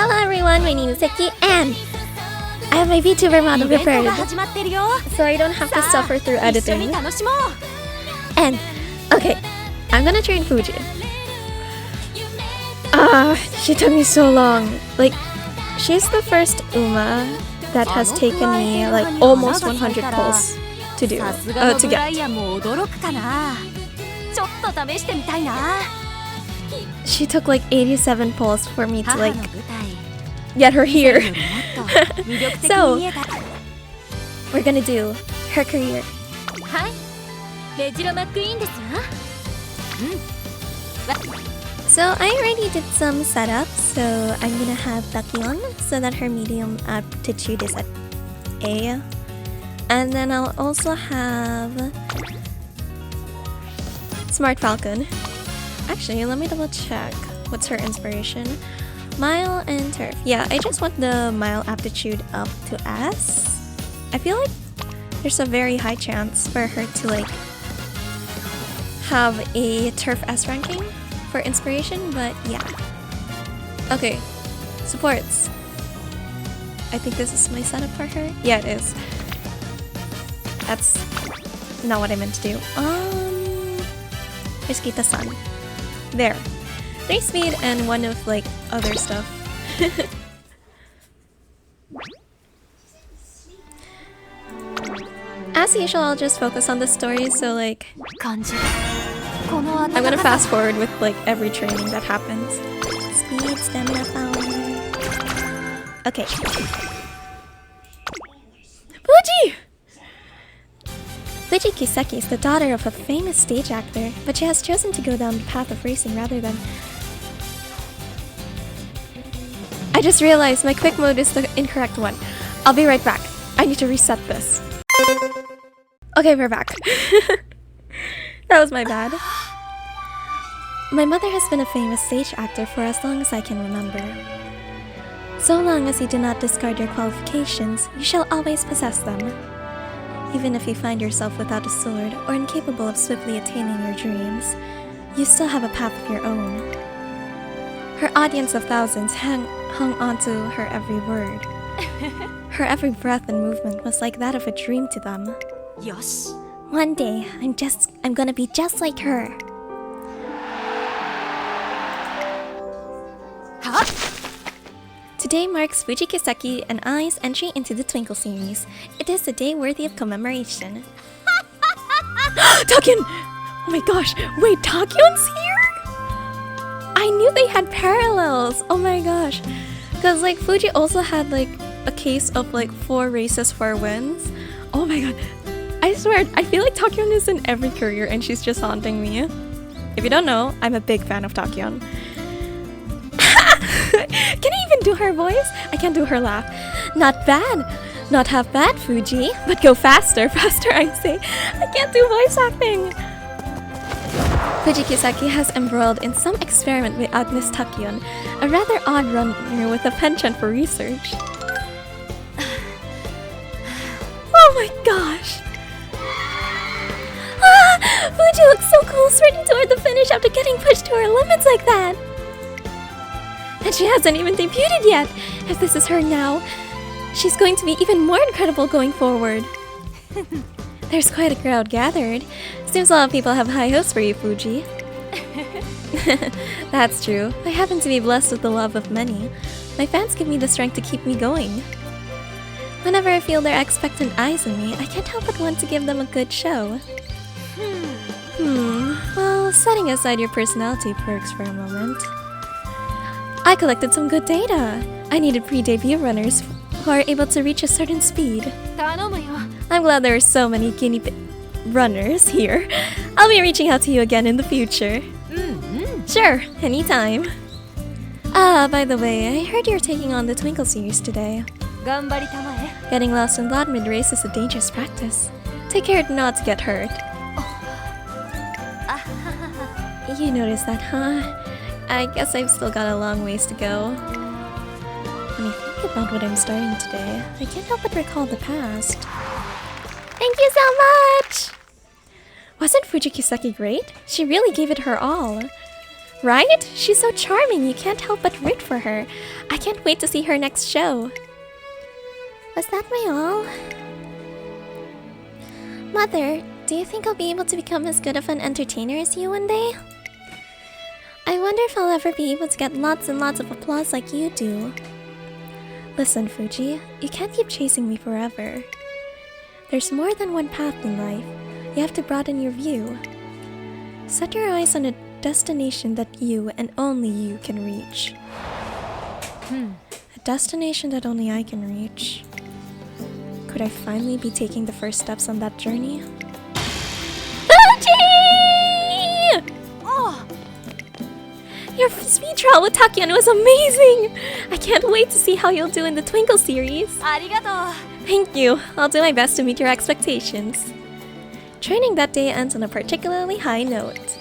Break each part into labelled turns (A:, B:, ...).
A: Hello everyone, my name is Seki and I have my VTuber model prepared, so I don't have to suffer through editing. And, okay, I'm gonna train Fuji. She took me so long. Like, she's the first Uma that has taken me like almost 100 pulls to do, to get. She took like 87 pulls for me to like get her here. So, we're gonna do her career. So I already did some setup, so I'm gonna have Takion so that her medium aptitude is at A. And then I'll also have Smart Falcon. Actually, let me double check. What's her inspiration? Mile and Turf. Yeah, I just want the Mile aptitude up to S. I feel like there's a very high chance for her to like have a Turf S ranking for inspiration, but yeah. Okay, supports. I think this is my setup for her. Yeah, it is. That's not what I meant to do. Here's Kita-san. There. 3 speed and 1 of like other stuff. As usual, I'll just focus on the story, so like I'm gonna fast forward with like every training that happens. Speed, stamina power. Okay. Fuji! Fuji Kiseki is the daughter of a famous stage actor, but she has chosen to go down the path of racing rather than... I just realized my quick mode is the incorrect one. I'll be right back. I need to reset this. Okay, we're back. That was my bad. My mother has been a famous stage actor for as long as I can remember. So long as you do not discard your qualifications, you shall always possess them. Even if you find yourself without a sword or incapable of swiftly attaining your dreams, you still have a path of your own. Her audience of thousands hung onto her every word. Her every breath and movement was like that of a dream to them.
B: Yes.
A: One day, I'm gonna be just like her.
B: Huh?
A: Today marks Fuji Kiseki and I's entry into the Twinkle series. It is a day worthy of commemoration. Takion! Oh my gosh, wait, Takion's here? I knew they had parallels! Oh my gosh. Because like Fuji also had like a case of like 4 races, 4 wins. Oh my god. I swear, I feel like Takion is in every career and she's just haunting me. If you don't know, I'm a big fan of Takion. Can I even do her voice? I can't do her laugh. Not bad. Not half bad, Fuji. But go faster, faster I say. I can't do voice acting. Fuji Kiseki has embroiled in some experiment with Agnes Takion, a rather odd runner with a penchant for research. Oh my gosh. Fuji looks so cool, sprinting toward the finish after getting pushed to her limits like that. And she hasn't even debuted yet! If this is her now, she's going to be even more incredible going forward. There's quite a crowd gathered. Seems a lot of people have high hopes for you, Fuji. That's true. I happen to be blessed with the love of many. My fans give me the strength to keep me going. Whenever I feel their expectant eyes on me, I can't help but want to give them a good show. Well, setting aside your personality perks for a moment, I collected some good data. I needed pre-debut runners who are able to reach a certain speed. I'm glad there are so many guinea runners here. I'll be reaching out to you again in the future. Sure, anytime. By the way, I heard you're taking on the Twinkle series today. Getting lost in thought mid-race is a dangerous practice. Take care not to get hurt. You noticed that, huh? I guess I've still got a long ways to go. When I think about what I'm starting today, I can't help but recall the past. Thank you so much! Wasn't Fuji Kiseki great? She really gave it her all. Right? She's so charming, you can't help but root for her. I can't wait to see her next show. Was that my all? Mother, do you think I'll be able to become as good of an entertainer as you one day? I wonder if I'll ever be able to get lots and lots of applause like you do. Listen, Fuji, you can't keep chasing me forever. There's more than one path in life. You have to broaden your view. Set your eyes on a destination that you and only you can reach. A destination that only I can reach. Could I finally be taking the first steps on that journey? Fuji! Oh! Your speed trial with Takian was amazing! I can't wait to see how you'll do in the Twinkle series. Arigato! Thank you. I'll do my best to meet your expectations. Training that day ends on a particularly high note.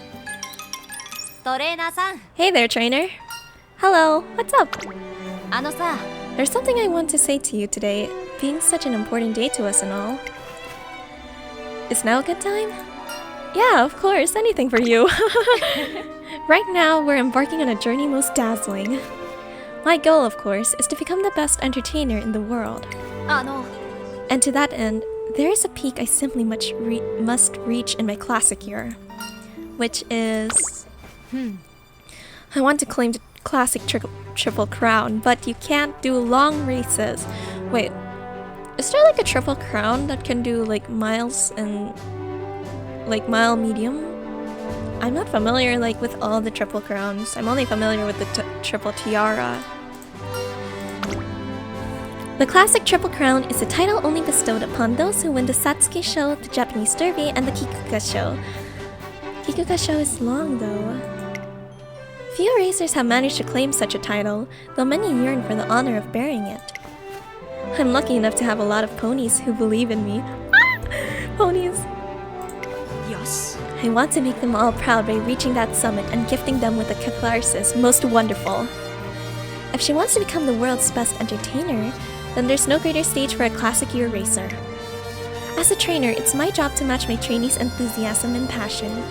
A: Hey there, trainer. Hello, what's up? There's something I want to say to you today, being such an important day to us and all. Is now a good time? Yeah, of course, anything for you. Right now, we're embarking on a journey most dazzling. My goal, of course, is to become the best entertainer in the world. And to that end, there is a peak I simply must reach in my classic year. Which is... I want to claim the classic triple crown, but you can't do long races. Wait, is there like a triple crown that can do like miles and like mile medium? I'm not familiar like with all the triple crowns. I'm only familiar with the triple tiara. The classic triple crown is a title only bestowed upon those who win the Satsuki show, the Japanese derby, and the Kikuka show. Kikuka show is long though. Few racers have managed to claim such a title, though many yearn for the honor of bearing it. I'm lucky enough to have a lot of ponies who believe in me. Ponies! Yes. I want to make them all proud by reaching that summit and gifting them with a catharsis most wonderful. If she wants to become the world's best entertainer, then there's no greater stage for a classic year racer. As a trainer, it's my job to match my trainees' enthusiasm and passion.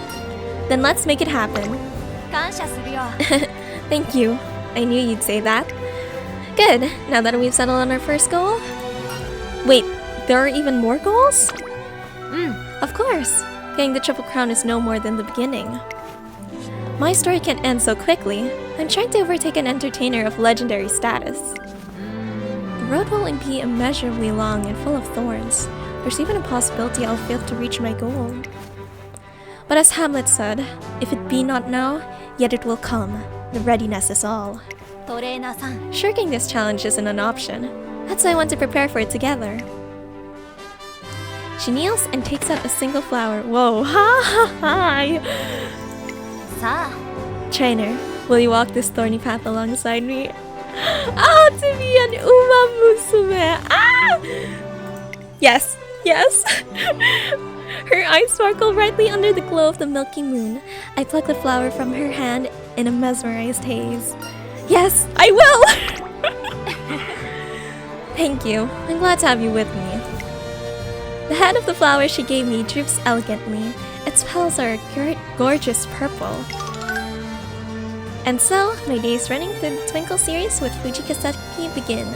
A: Then let's make it happen. Thank you. I knew you'd say that. Good. Now that we've settled on our first goal... Wait, there are even more goals? Of course. Getting the Triple Crown is no more than the beginning. My story can't end so quickly. I'm trying to overtake an entertainer of legendary status. The road will be immeasurably long and full of thorns. There's even a possibility I'll fail to reach my goal. But as Hamlet said, if it be not now, yet it will come. The readiness is all. Shirking this challenge isn't an option. That's why I want to prepare for it together. She kneels and takes out a single flower. Whoa, hi! Trainer, will you walk this thorny path alongside me? Ah, to be an Musume! Ah! Yes, yes! Her eyes sparkle brightly under the glow of the milky moon. I pluck the flower from her hand in a mesmerized haze. Yes, I will! Thank you. I'm glad to have you with me. The head of the flower she gave me droops elegantly. Its petals are a gorgeous purple. And so, my days running through the Twinkle series with Fuji Kiseki begin.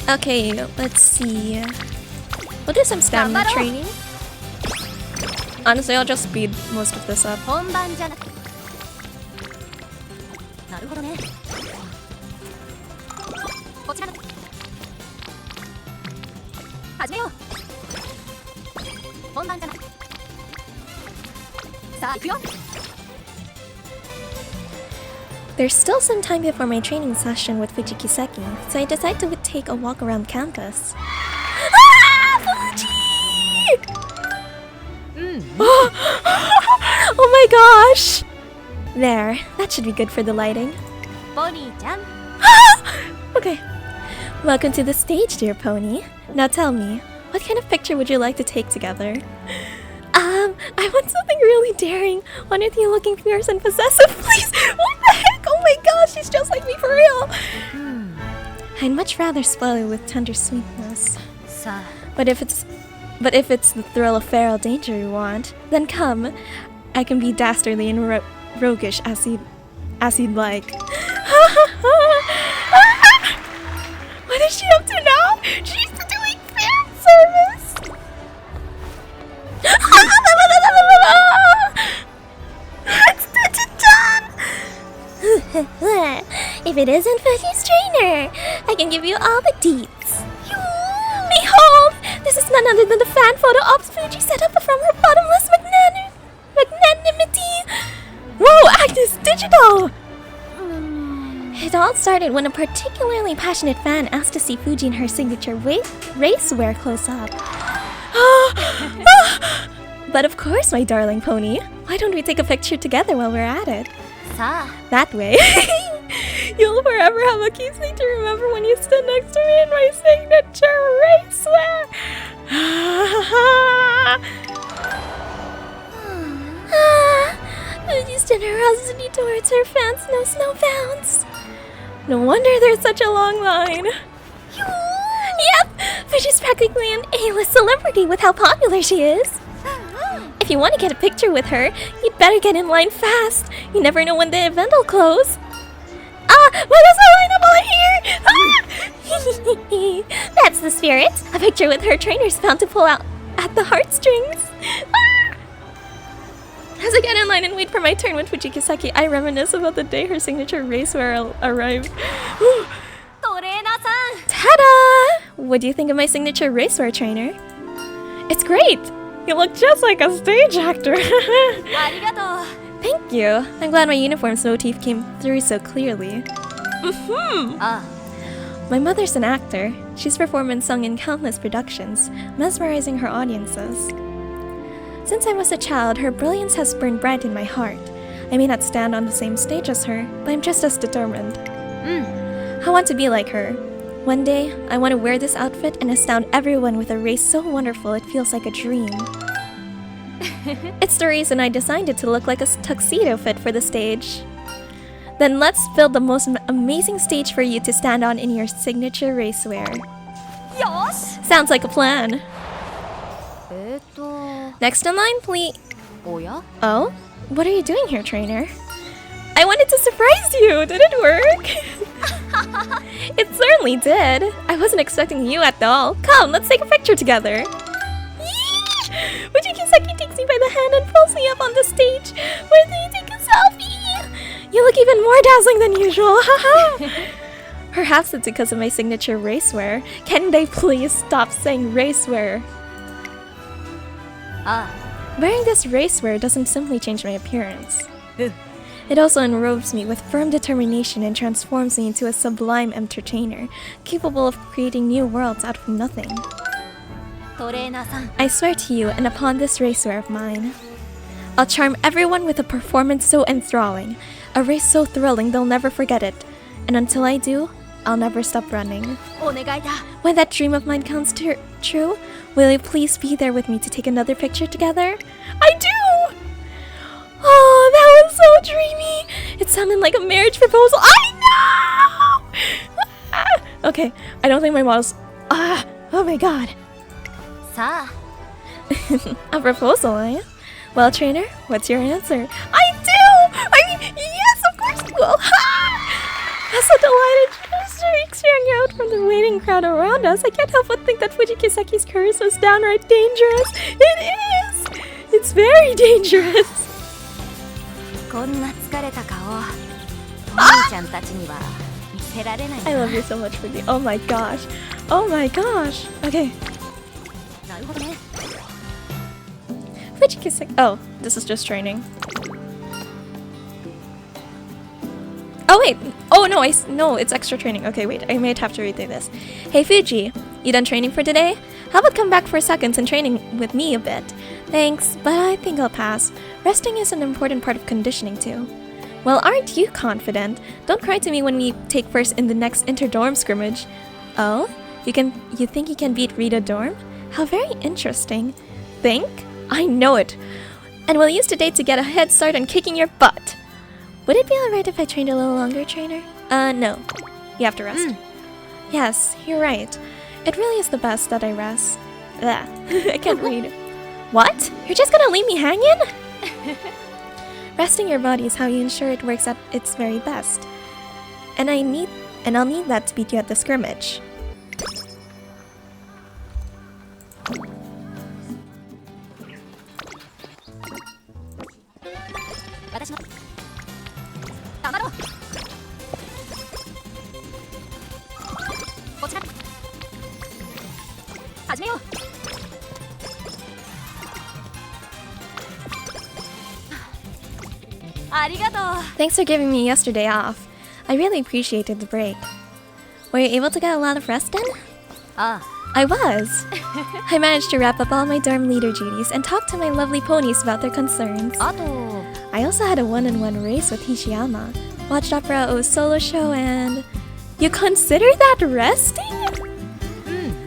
A: Okay, let's see. We'll do some stamina training. Honestly, I'll just speed most of this up. There's still some time before my training session with Fuji Kiseki, so I decide to take a walk around campus. Ah! Fuji! Oh my gosh! There, that should be good for the lighting. Okay. Welcome to the stage, dear pony. Now tell me, what kind of picture would you like to take together? I want something really daring. One of you looking fierce and possessive, please. What the heck? Oh my gosh, she's just like me for real. I'd much rather spoil it with tender sweetness. But if it's But if it's the thrill of feral danger you want, then come. I can be dastardly and roguish as you'd like. What is she up to now? She's doing fan service. It's done. If it isn't Fuji's trainer, I can give you all the deets. Behold, this is none other than the fan photo ops Fuji set up from her bottomless magnanimity. Whoa, Agnes Digital! It all started when a particularly passionate fan asked to see Fuji in her signature racewear close up. But of course, my darling pony. Why don't we take a picture together while we're at it? That way. You'll forever have a key thing to remember when you stood next to me in my signature racewear. Fuji's generosity towards her fans knows no bounds. No wonder there's such a long line. Yep, Fuji's practically an A-list celebrity with how popular she is. If you want to get a picture with her, you'd better get in line fast. You never know when the event will close. Why does the line up all here? That's the spirit. A picture with her trainer's bound to pull out at the heartstrings. As I get in line and wait for my turn with Fuji Kiseki, I reminisce about the day her signature racewear arrived. Ta-da! What do you think of my signature racewear, trainer? It's great! You look just like a stage actor! Thank you! I'm glad my uniform's motif came through so clearly. My mother's an actor. She's performed and sung in countless productions, mesmerizing her audiences. Since I was a child, her brilliance has burned bright in my heart. I may not stand on the same stage as her, but I'm just as determined. I want to be like her. One day, I want to wear this outfit and astound everyone with a race so wonderful it feels like a dream. It's the reason I designed it to look like a tuxedo fit for the stage. Then let's build the most amazing stage for you to stand on in your signature racewear. Sounds like a plan. Next in line, please. Oh? What are you doing here, trainer? I wanted to surprise you! Did it work? It certainly did. I wasn't expecting you at all. Come, let's take a picture together. Fuji Kiseki takes me by the hand and pulls me up on the stage. Where do you take a selfie? You look even more dazzling than usual. Perhaps it's because of my signature racewear. Can they please stop saying racewear? Wearing this racewear doesn't simply change my appearance. It also enrobes me with firm determination and transforms me into a sublime entertainer, capable of creating new worlds out of nothing. I swear to you, and upon this racewear of mine, I'll charm everyone with a performance so enthralling, a race so thrilling they'll never forget it. And until I do, I'll never stop running. When that dream of mine comes true, will you please be there with me to take another picture together? I do! Oh, that was so dreamy! It sounded like a marriage proposal. I know! Okay, I don't think my model's... oh my god. A proposal, eh? Well, trainer, what's your answer? I do! I mean, yes, of course you will! As a delighted streak staring out from the waiting crowd around us, I can't help but think that Fuji Kiseki's charisma is downright dangerous. It is! It's very dangerous! I love you so much, Fuji. Oh my gosh. Oh my gosh. Okay. Fuji Kiseki. Oh, this is just training. Oh wait. Oh no, no, it's extra training. Okay, wait. I might have to read through this. Hey Fuji, you done training for today? How about come back for seconds and training with me a bit? Thanks, but I think I'll pass. Resting is an important part of conditioning too. Well, aren't you confident? Don't cry to me when we take first in the next inter-dorm scrimmage. Oh? You think you can beat Rita Dorm? How very interesting. Think? I know it. And we'll use today to get a head start on kicking your butt. Would it be alright if I trained a little longer, trainer? No. You have to rest. Yes, you're right. It really is the best that I rest. I can't read. What? You're just gonna leave me hanging? Resting your body is how you ensure it works at its very best. And I'll need that to beat you at the scrimmage. Thanks for giving me yesterday off. I really appreciated the break. Were you able to get a lot of rest in? I was. I managed to wrap up all my dorm leader duties and talk to my lovely ponies about their concerns. I also had a one-on-one race with Hishiyama, watched Opera O's solo show, and... You consider that resting?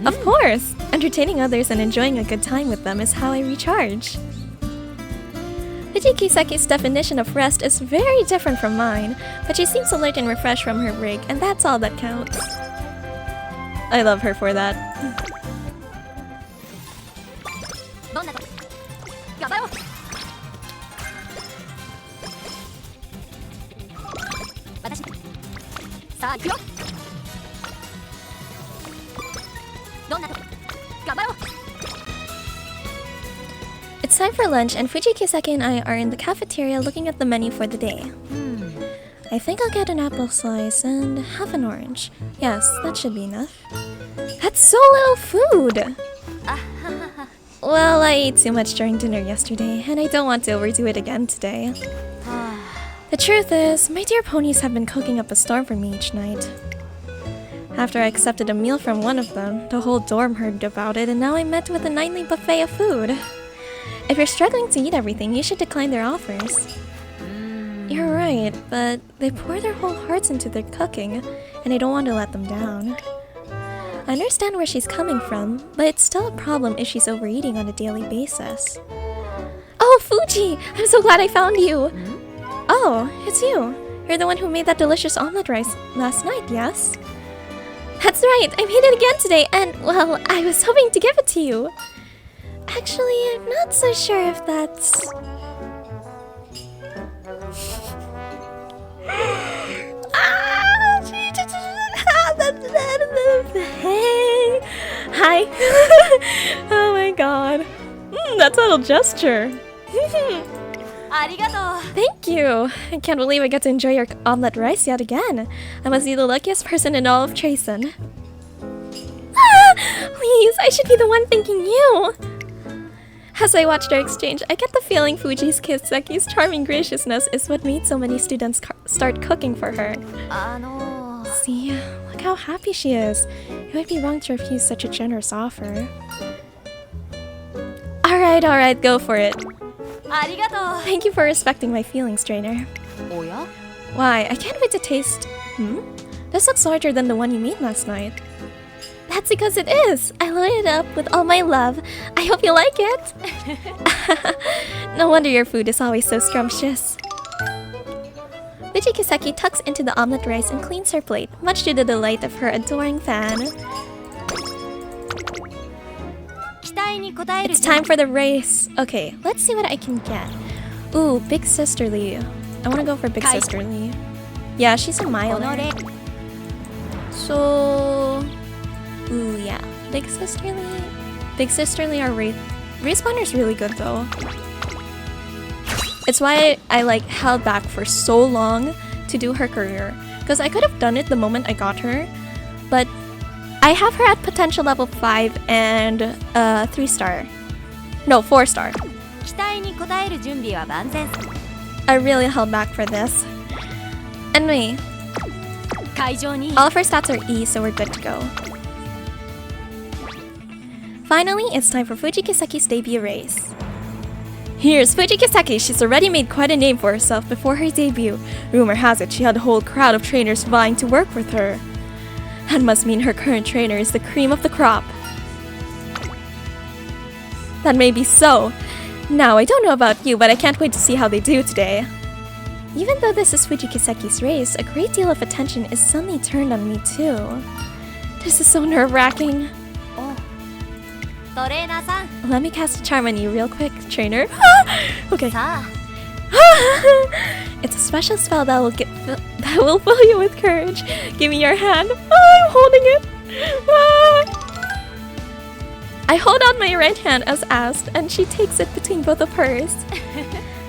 A: Of course! Entertaining others and enjoying a good time with them is how I recharge. Fuji Kiseki's definition of rest is very different from mine, but she seems alert and refreshed from her break, and that's all that counts. I love her for that. It's time for lunch, and Fuji Kiseki and I are in the cafeteria looking at the menu for the day. I think I'll get an apple slice and half an orange. Yes, that should be enough. That's so little food! Well, I ate too much during dinner yesterday, and I don't want to overdo it again today. The truth is, my dear ponies have been cooking up a storm for me each night. After I accepted a meal from one of them, the whole dorm heard about it, and now I'm met with a nightly buffet of food. If you're struggling to eat everything, you should decline their offers. You're right, but they pour their whole hearts into their cooking, and I don't want to let them down. I understand where she's coming from, but it's still a problem if she's overeating on a daily basis. Oh, Fuji! I'm so glad I found you! Oh, it's you. You're the one who made that delicious omelette rice last night, yes? That's right, I made it again today, and, well, I was hoping to give it to you. Actually, I'm not so sure if that's... Hey! Hi! Oh my god. That subtle gesture. Thank you! I can't believe I get to enjoy your omelette rice yet again. I must be the luckiest person in all of Trayson. Please, I should be the one thanking you! As I watched our exchange, I get the feeling Fuji's Kiseki's charming graciousness is what made so many students start cooking for her. See, look how happy she is. It would be wrong to refuse such a generous offer. Alright, go for it. Thank you for respecting my feelings, trainer. Why, I can't wait to taste... This looks larger than the one you made last night. That's because it is! I loaded it up with all my love. I hope you like it! No wonder your food is always so scrumptious. Fuji Kiseki tucks into the omelette rice and cleans her plate, much to the delight of her adoring fan. It's time for the race! Okay, let's see what I can get. Ooh, Big Sisterly. I wanna go for Big Sisterly. Yeah, she's a miler. So... Ooh, yeah. Big Sisterly? Big Sisterly or Respawner's really good though. It's why I like held back for so long to do her career. Because I could have done it the moment I got her. But I have her at potential level 5 and 3-star. No, 4-star. I really held back for this. Anyway, all of her stats are E, so we're good to go. Finally, it's time for Fuji Kiseki's debut race. Here's Fuji Kiseki. She's already made quite a name for herself before her debut. Rumor has it she had a whole crowd of trainers vying to work with her. That must mean her current trainer is the cream of the crop. That may be so. Now, I don't know about you, but I can't wait to see how they do today. Even though this is Fuji Kiseki's race, a great deal of attention is suddenly turned on me too. This is so nerve-wracking. Let me cast a charm on you real quick, trainer. Okay. It's a special spell that will fill you with courage. Give me your hand. I'm holding it. I hold out my right hand as asked, and she takes it between both of hers.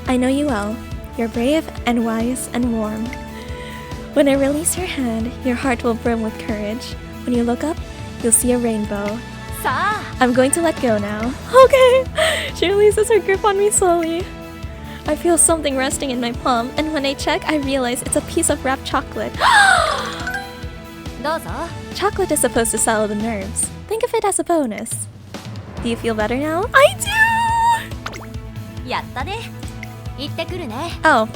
A: I know you well. You're brave and wise and warm. When I release your hand, your heart will brim with courage. When you look up, you'll see a rainbow. I'm going to let go now. Okay. She releases her grip on me slowly. I feel something resting in my palm, and when I check, I realize it's a piece of wrapped chocolate. Chocolate is supposed to settle the nerves. Think of it as a bonus. Do you feel better now? I do! Oh,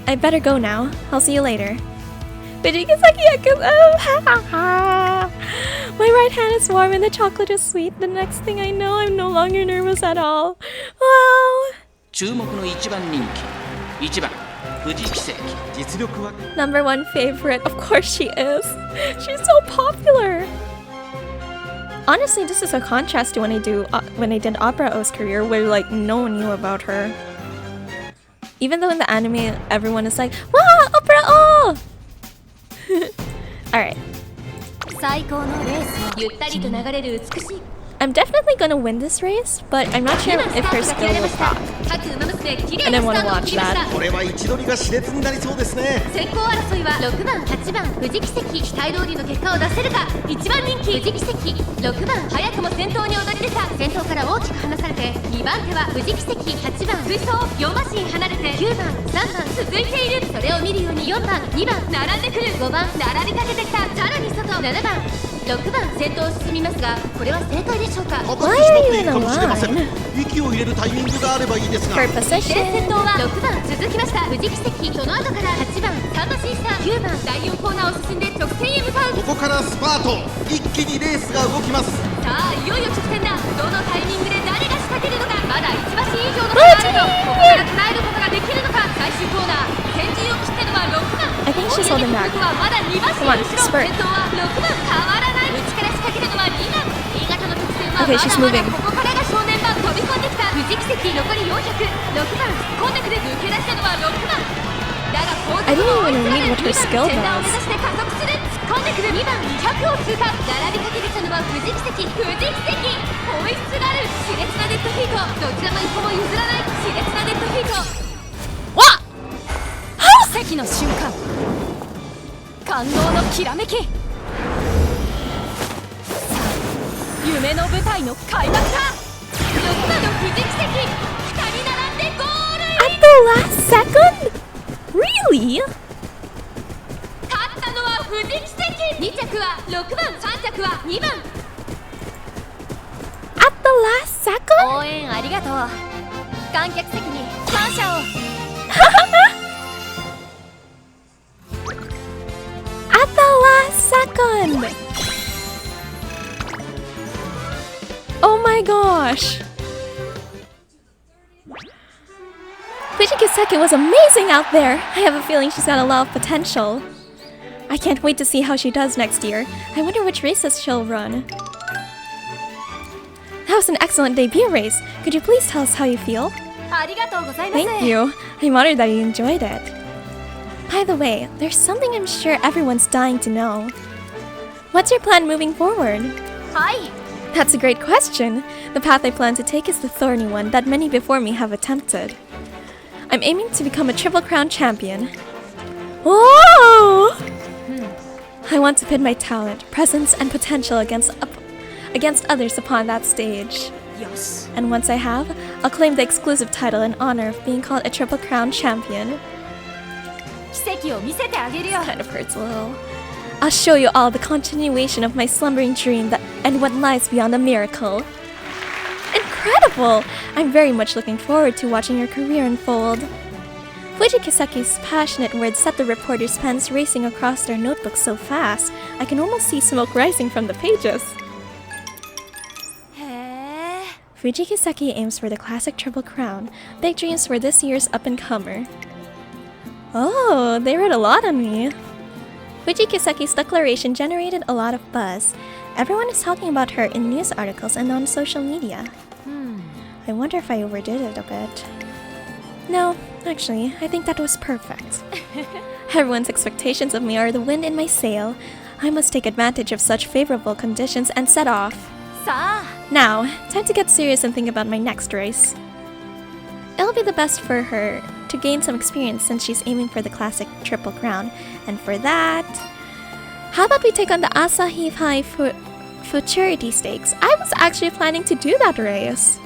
A: I better go now. I'll see you later. Fuji Kiseki My right hand is warm and the chocolate is sweet. The next thing I know, I'm no longer nervous at all. Wow! Number one favorite, of course she is. She's so popular. Honestly, this is a contrast to when I did 𝐻𝐼R's career, where like no one knew about her. Even though in the anime everyone is like, wow, 𝐻𝐼R! Alright. I'm definitely gonna win this race, but I'm not sure if her skill will pop. And I wanna watch that. Why are you in a line? For position. I think she's holding back. Come on, spurt. Okay, she's moving. I didn't even read what her skill does. What? At the last second? Really? At the last second? At the last second! Oh my gosh! Fuji Kiseki was amazing out there! I have a feeling she's got a lot of potential. I can't wait to see how she does next year. I wonder which races she'll run. That was an excellent debut race. Could you please tell us how you feel? Thank you. I'm honored that you enjoyed it. By the way, there's something I'm sure everyone's dying to know. What's your plan moving forward? That's a great question. The path I plan to take is the thorny one that many before me have attempted. I'm aiming to become a Triple Crown champion. Whoa! I want to pit my talent, presence, and potential against others upon that stage.
B: Yes.
A: And once I have, I'll claim the exclusive title and honor of being called a Triple Crown champion. Kind of hurts a little. I'll show you all the continuation of my slumbering dream and what lies beyond the miracle. Incredible! I'm very much looking forward to watching your career unfold. Fuji Kiseki's passionate words set the reporters' pens racing across their notebooks so fast, I can almost see smoke rising from the pages. Fuji Kiseki aims for the classic Triple Crown. Big dreams for this year's up-and-comer. Oh, they read a lot on me. Fuji Kiseki's declaration generated a lot of buzz. Everyone is talking about her in news articles and on social media. I wonder if I overdid it a bit. No, actually, I think that was perfect. Everyone's expectations of me are the wind in my sail. I must take advantage of such favorable conditions and set off. Now, time to get serious and think about my next race. It'll be the best for her to gain some experience since she's aiming for the classic Triple Crown. And for that, how about we take on the Asahi High Futurity Stakes? I was actually planning to do that race.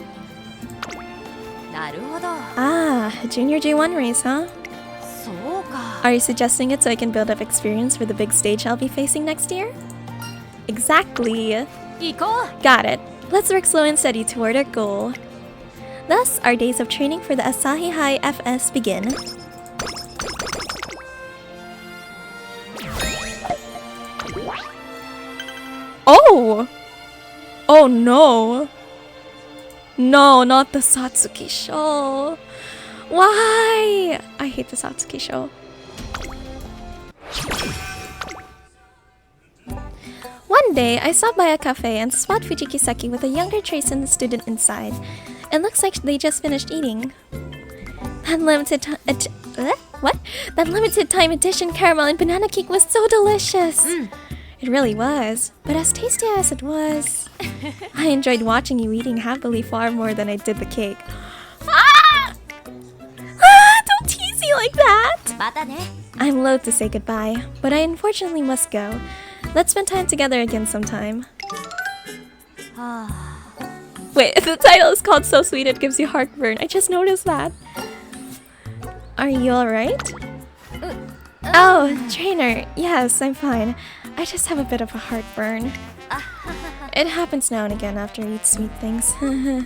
A: Ah, a Junior J1 race, huh? Are you suggesting it so I can build up experience for the big stage I'll be facing next year? Exactly. Got it. Let's work slow and steady toward our goal. Thus, our days of training for the Asahi High FS begin. Oh! Oh no! No, not the Satsuki show. Why? I hate the Satsuki show. One day, I stopped by a cafe and spot Fuji Kiseki with a younger Tracen student inside. It looks like they just finished eating. That limited time edition caramel and banana cake was so delicious. It really was, but as tasty as it was, I enjoyed watching you eating happily far more than I did the cake. Don't tease me like that! I'm loath to say goodbye, but I unfortunately must go. Let's spend time together again sometime. Wait, the title is called So Sweet It Gives You Heartburn. I just noticed that. Are you alright? Oh, trainer. Yes, I'm fine. I just have a bit of a heartburn. It happens now and again after I eat sweet things. No!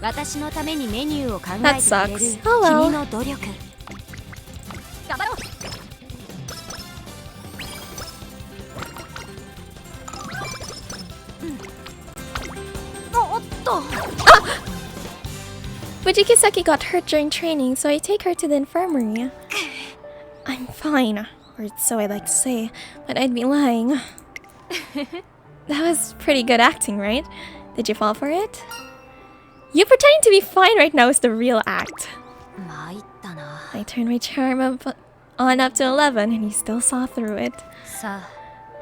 A: That sucks. Oh well. Fuji Kiseki got hurt during training, so I take her to the infirmary. I'm fine, or so I like to say, but I'd be lying. That was pretty good acting, right? Did you fall for it? You pretending to be fine right now is the real act. I turned my charm on up to 11 and you still saw through it.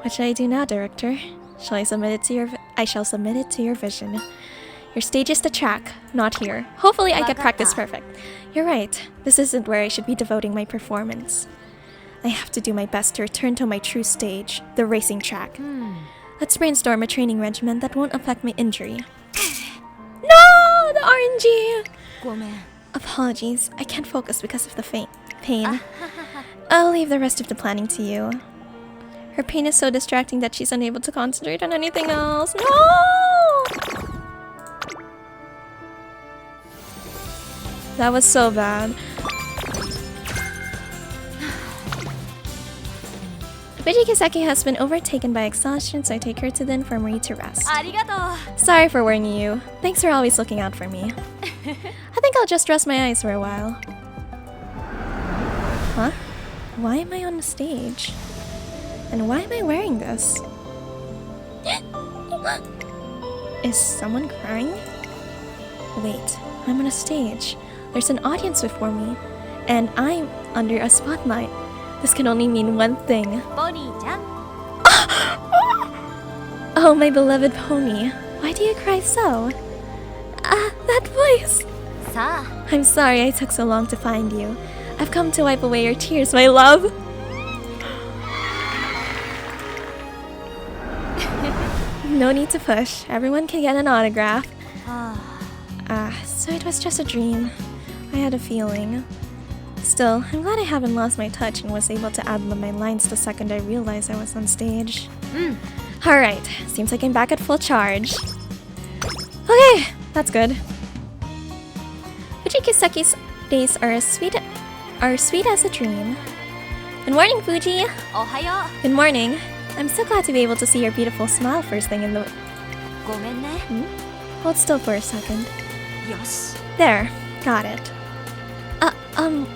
A: What should I do now, director? Shall I submit it to your I shall submit it to your vision. Your stage is the track, not here. Hopefully I get practice perfect. You're right. This isn't where I should be devoting my performance. I have to do my best to return to my true stage, the racing track. Let's brainstorm a training regimen that won't affect my injury. No! The RNG! Apologies. I can't focus because of the pain. I'll leave the rest of the planning to you. Her pain is so distracting that she's unable to concentrate on anything else. No! That was so bad. Fuji Kiseki has been overtaken by exhaustion, so I take her to the infirmary to rest. Sorry for worrying you. Thanks for always looking out for me. I think I'll just rest my eyes for a while. Huh? Why am I on the stage? And why am I wearing this? Is someone crying? Wait, I'm on a stage. There's an audience before me, and I'm under a spotlight. This can only mean one thing. Oh, my beloved pony. Why do you cry so? That voice. I'm sorry I took so long to find you. I've come to wipe away your tears, my love. No need to push. Everyone can get an autograph. So it was just a dream. I had a feeling. Still, I'm glad I haven't lost my touch and was able to ad-lib my lines the second I realized I was on stage. Alright, seems like I'm back at full charge. Okay, that's good. Fuji Kiseki's days are sweet as a dream. Good morning, Fuji. Good morning. I'm so glad to be able to see your beautiful smile first thing in the... Hold still for a second. There, got it.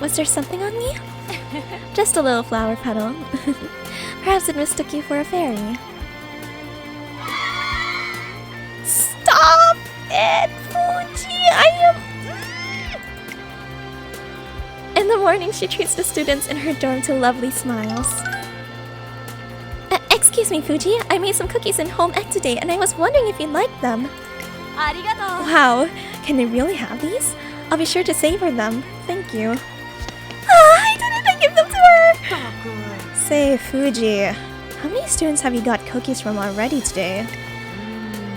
A: Was there something on me? Just a little flower petal. Perhaps it mistook you for a fairy. Stop it, Fuji! In the morning, she treats the students in her dorm to lovely smiles. Excuse me, Fuji. I made some cookies in home ec today, and I was wondering if you'd like them. Arigato. Wow, can they really have these? I'll be sure to savor them. Thank you. I didn't give them to her! Say, Fuji, how many students have you got cookies from already today?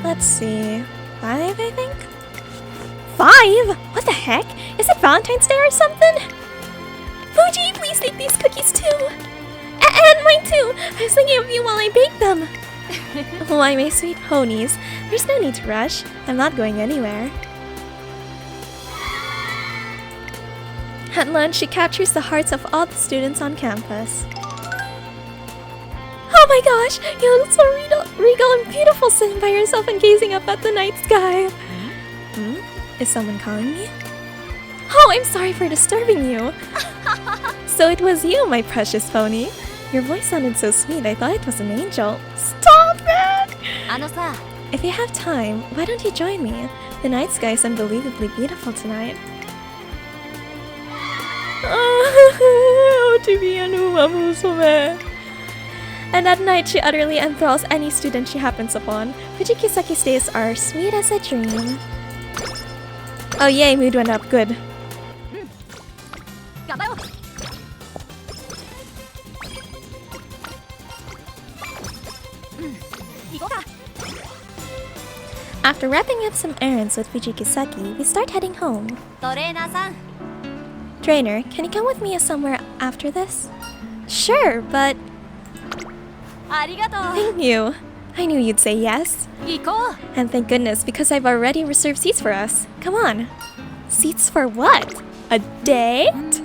A: Let's see. 5, I think? 5? What the heck? Is it Valentine's Day or something? Fuji, please take these cookies too! And mine too! I was thinking of you while I baked them! Why, my sweet ponies, there's no need to rush. I'm not going anywhere. At lunch, she captures the hearts of all the students on campus. Oh my gosh! You look so regal and beautiful sitting by yourself and gazing up at the night sky. Is someone calling me? Oh, I'm sorry for disturbing you. So it was you, my precious pony. Your voice sounded so sweet, I thought it was an angel. Stop it! If you have time, why don't you join me? The night sky is unbelievably beautiful tonight. To be a new Musume. And at night, she utterly enthralls any student she happens upon. Fuji Kiseki's days are sweet as a dream. Oh yay, mood went up. Good. After wrapping up some errands with Fuji Kiseki, we start heading home. Trainer, can you come with me somewhere after this? Sure, but... Thank you. I knew you'd say yes. And thank goodness, because I've already reserved seats for us. Come on. Seats for what? A date?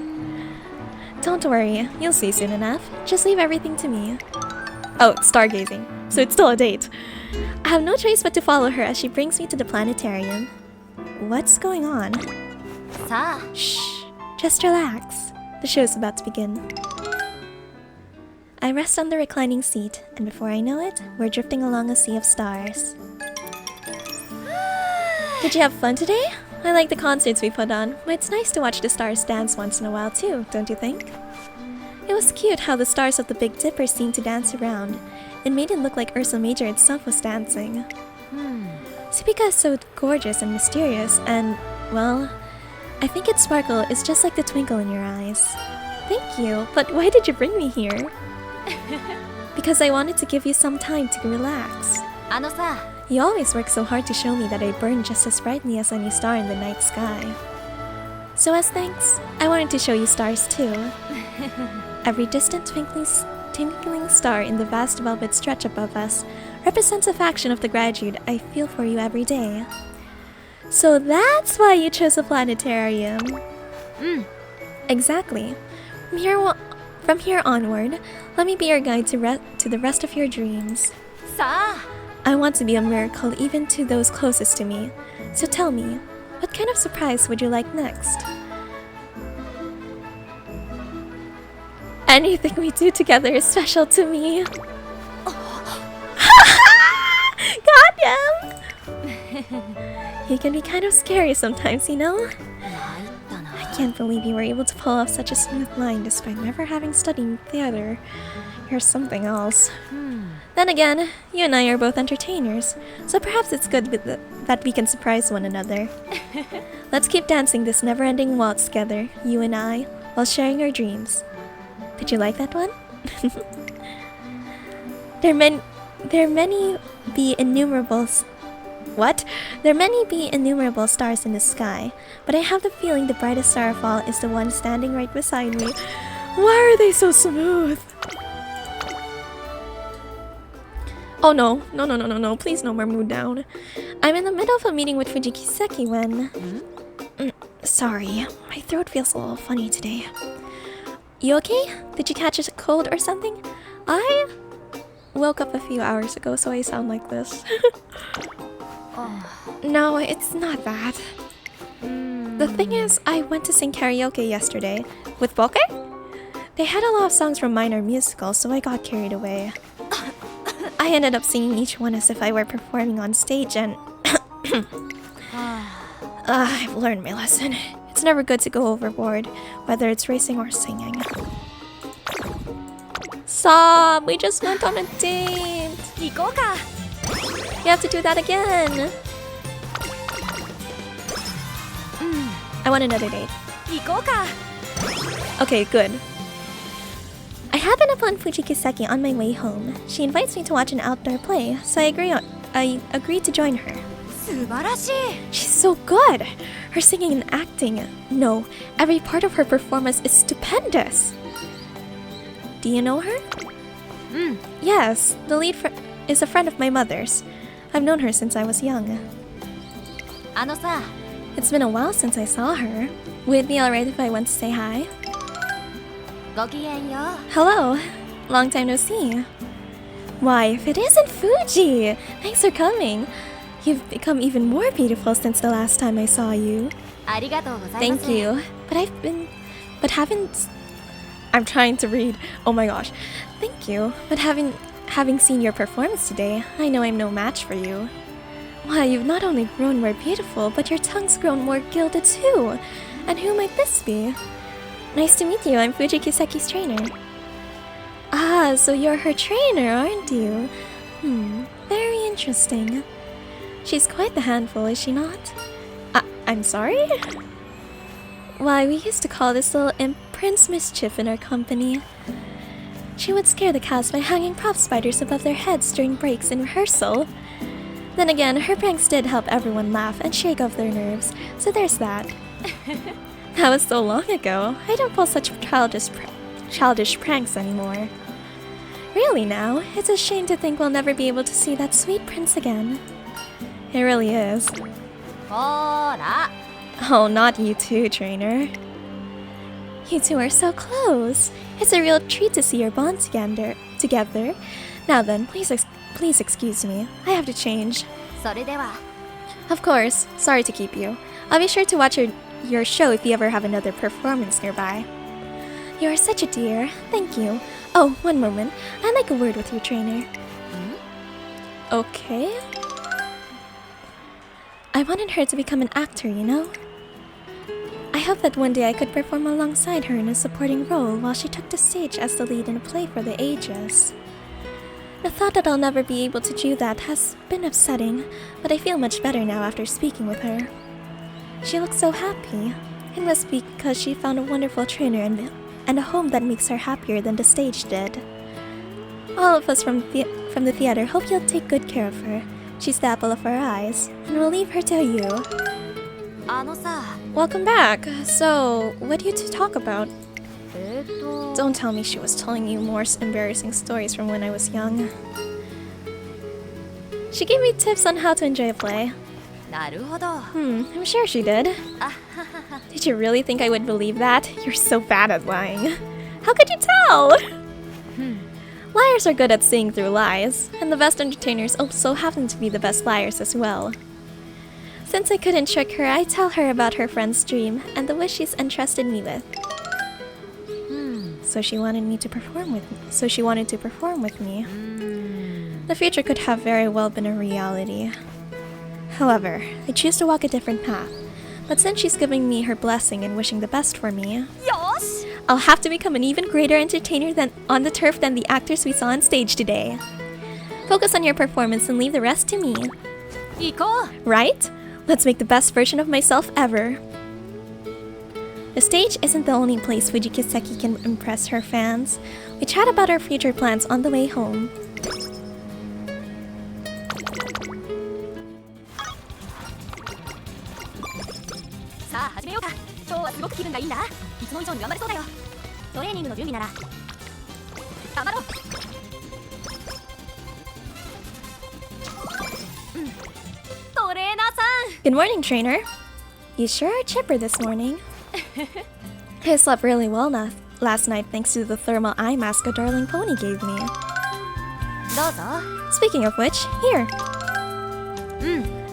A: Don't worry, you'll see soon enough. Just leave everything to me. Oh, stargazing. So it's still a date. I have no choice but to follow her as she brings me to the planetarium. What's going on? Shh. Just relax. The show's about to begin. I rest on the reclining seat, and before I know it, we're drifting along a sea of stars. Did you have fun today? I like the concerts we put on, but it's nice to watch the stars dance once in a while too, don't you think? It was cute how the stars of the Big Dipper seemed to dance around. It made it look like Ursa Major itself was dancing. Supika is so gorgeous and mysterious, and, well, I think its sparkle is just like the twinkle in your eyes. Thank you, but why did you bring me here? Because I wanted to give you some time to relax. You always work so hard to show me that I burn just as brightly as any star in the night sky. So as thanks, I wanted to show you stars too. Every distant twinkling star in the vast velvet stretch above us represents a fraction of the gratitude I feel for you every day. So that's why you chose a planetarium. Exactly. From here onward, let me be your guide to the rest of your dreams. I want to be a miracle even to those closest to me. So tell me, what kind of surprise would you like next? Anything we do together is special to me. Got him! He can be kind of scary sometimes, you know? I can't believe you were able to pull off such a smooth line despite never having studied theater. You're something else. Then again, you and I are both entertainers, so perhaps it's good that we can surprise one another. Let's keep dancing this never-ending waltz together, you and I, while sharing our dreams. Did you like that one? There many be innumerable stars in the sky, but I have the feeling the brightest star of all is the one standing right beside me. Why are they so smooth? Oh no, no, please no more mood down. I'm in the middle of a meeting with Fuji Kiseki when... Sorry, my throat feels a little funny today. You okay? Did you catch a cold or something? I woke up a few hours ago, so I sound like this. No, it's not bad. The thing is, I went to sing karaoke yesterday with Boke. They had a lot of songs from minor musicals, so I got carried away. I ended up singing each one as if I were performing on stage, and I've learned my lesson. It's never good to go overboard, whether it's racing or singing. Stop! We just went on a date! You have to do that again! I want another date. Okay, good. I happened upon Fuji Kiseki on my way home. She invites me to watch an outdoor play, so I agreed to join her. She's so good! Her singing and acting, no, every part of her performance is stupendous! Do you know her? Yes, the lead is a friend of my mother's. I've known her since I was young. It's been a while since I saw her. Would it be alright if I went to say hi? Hello! Long time no see. Why, if it isn't Fuji! Thanks for coming! You've become even more beautiful since the last time I saw you. Thank you. I'm trying to read. Oh my gosh. Thank you. But having seen your performance today, I know I'm no match for you. Why, you've not only grown more beautiful, but your tongue's grown more gilded too. And who might this be? Nice to meet you. I'm Fuji Kiseki's trainer. Ah, so you're her trainer, aren't you? Very interesting. She's quite the handful, is she not? I'm sorry? Why, we used to call this little imp Prince Mischief in our company. She would scare the cast by hanging prop spiders above their heads during breaks in rehearsal. Then again, her pranks did help everyone laugh and shake off their nerves, so there's that. That was so long ago. I don't pull such childish pranks anymore. Really now, it's a shame to think we'll never be able to see that sweet prince again. It really is. Oh, not you too, trainer. You two are so close. It's a real treat to see your bond together. Now then, please excuse me. I have to change. Of course. Sorry to keep you. I'll be sure to watch your show if you ever have another performance nearby. You are such a dear. Thank you. Oh, one moment. I'd like a word with your trainer. Okay. I wanted her to become an actor, you know? I hope that one day I could perform alongside her in a supporting role while she took the stage as the lead in a play for the ages. The thought that I'll never be able to do that has been upsetting, but I feel much better now after speaking with her. She looks so happy. It must be because she found a wonderful trainer and a home that makes her happier than the stage did. All of us from the theater hope you'll take good care of her. She's the apple of our eyes, and we'll leave her to you. Welcome back. So, what do you two talk about? Don't tell me she was telling you more embarrassing stories from when I was young. She gave me tips on how to enjoy a play. I'm sure she did. Did you really think I would believe that? You're so bad at lying. How could you tell? Liars are good at seeing through lies, and the best entertainers also happen to be the best liars as well. Since I couldn't trick her, I tell her about her friend's dream and the wish she's entrusted me with. So she wanted to perform with me. The future could have very well been a reality. However, I choose to walk a different path. But since she's giving me her blessing and wishing the best for me, I'll have to become an even greater entertainer on the turf than the actors we saw on stage today. Focus on your performance and leave the rest to me. Right? Let's make the best version of myself ever. The stage isn't the only place Fuji Kiseki can impress her fans. We chat about our future plans on the way home. Good morning, trainer. You sure are chipper this morning. I slept really well last night thanks to the thermal eye mask a darling pony gave me. Speaking of which, here.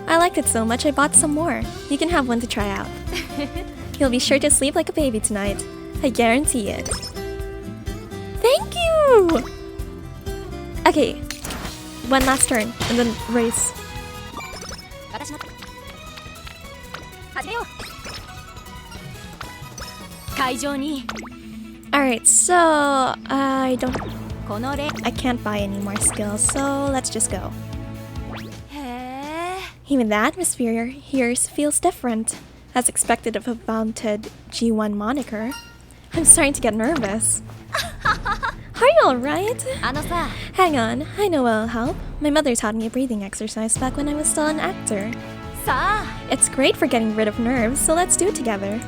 A: I liked it so much I bought some more. You can have one to try out. You'll be sure to sleep like a baby tonight. I guarantee it. Thank you! Okay, one last turn and then race. Alright, so I can't buy any more skills, so let's just go. Even the atmosphere here feels different, as expected of a vaunted G1 moniker. I'm starting to get nervous. Are you alright? Hang on, I know what'll help. My mother taught me a breathing exercise back when I was still an actor. It's great for getting rid of nerves, so let's do it together.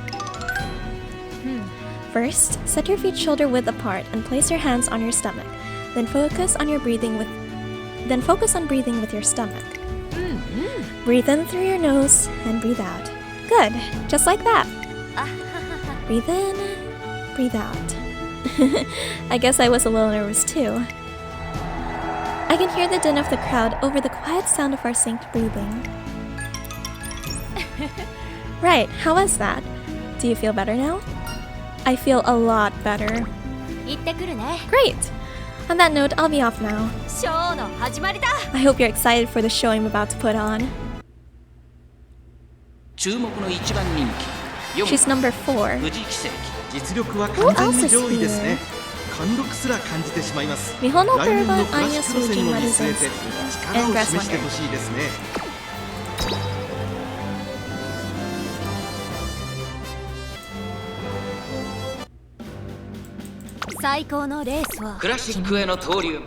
A: First, set your feet shoulder width apart and place your hands on your stomach. Then focus on breathing with your stomach. Breathe in through your nose and breathe out. Good, just like that. Breathe in, breathe out. I guess I was a little nervous too. I can hear the din of the crowd over the quiet sound of our synced breathing. Right, how was that? Do you feel better now? I feel a lot better. Great! On that note, I'll be off now. I hope you're excited for the show I'm about to put on. She's number 4. Who else is here? Mihono Kurba, Anya Suji, Maruzinski, and Grass Wonder.
B: 最高のレースを
C: クラシックへの登竜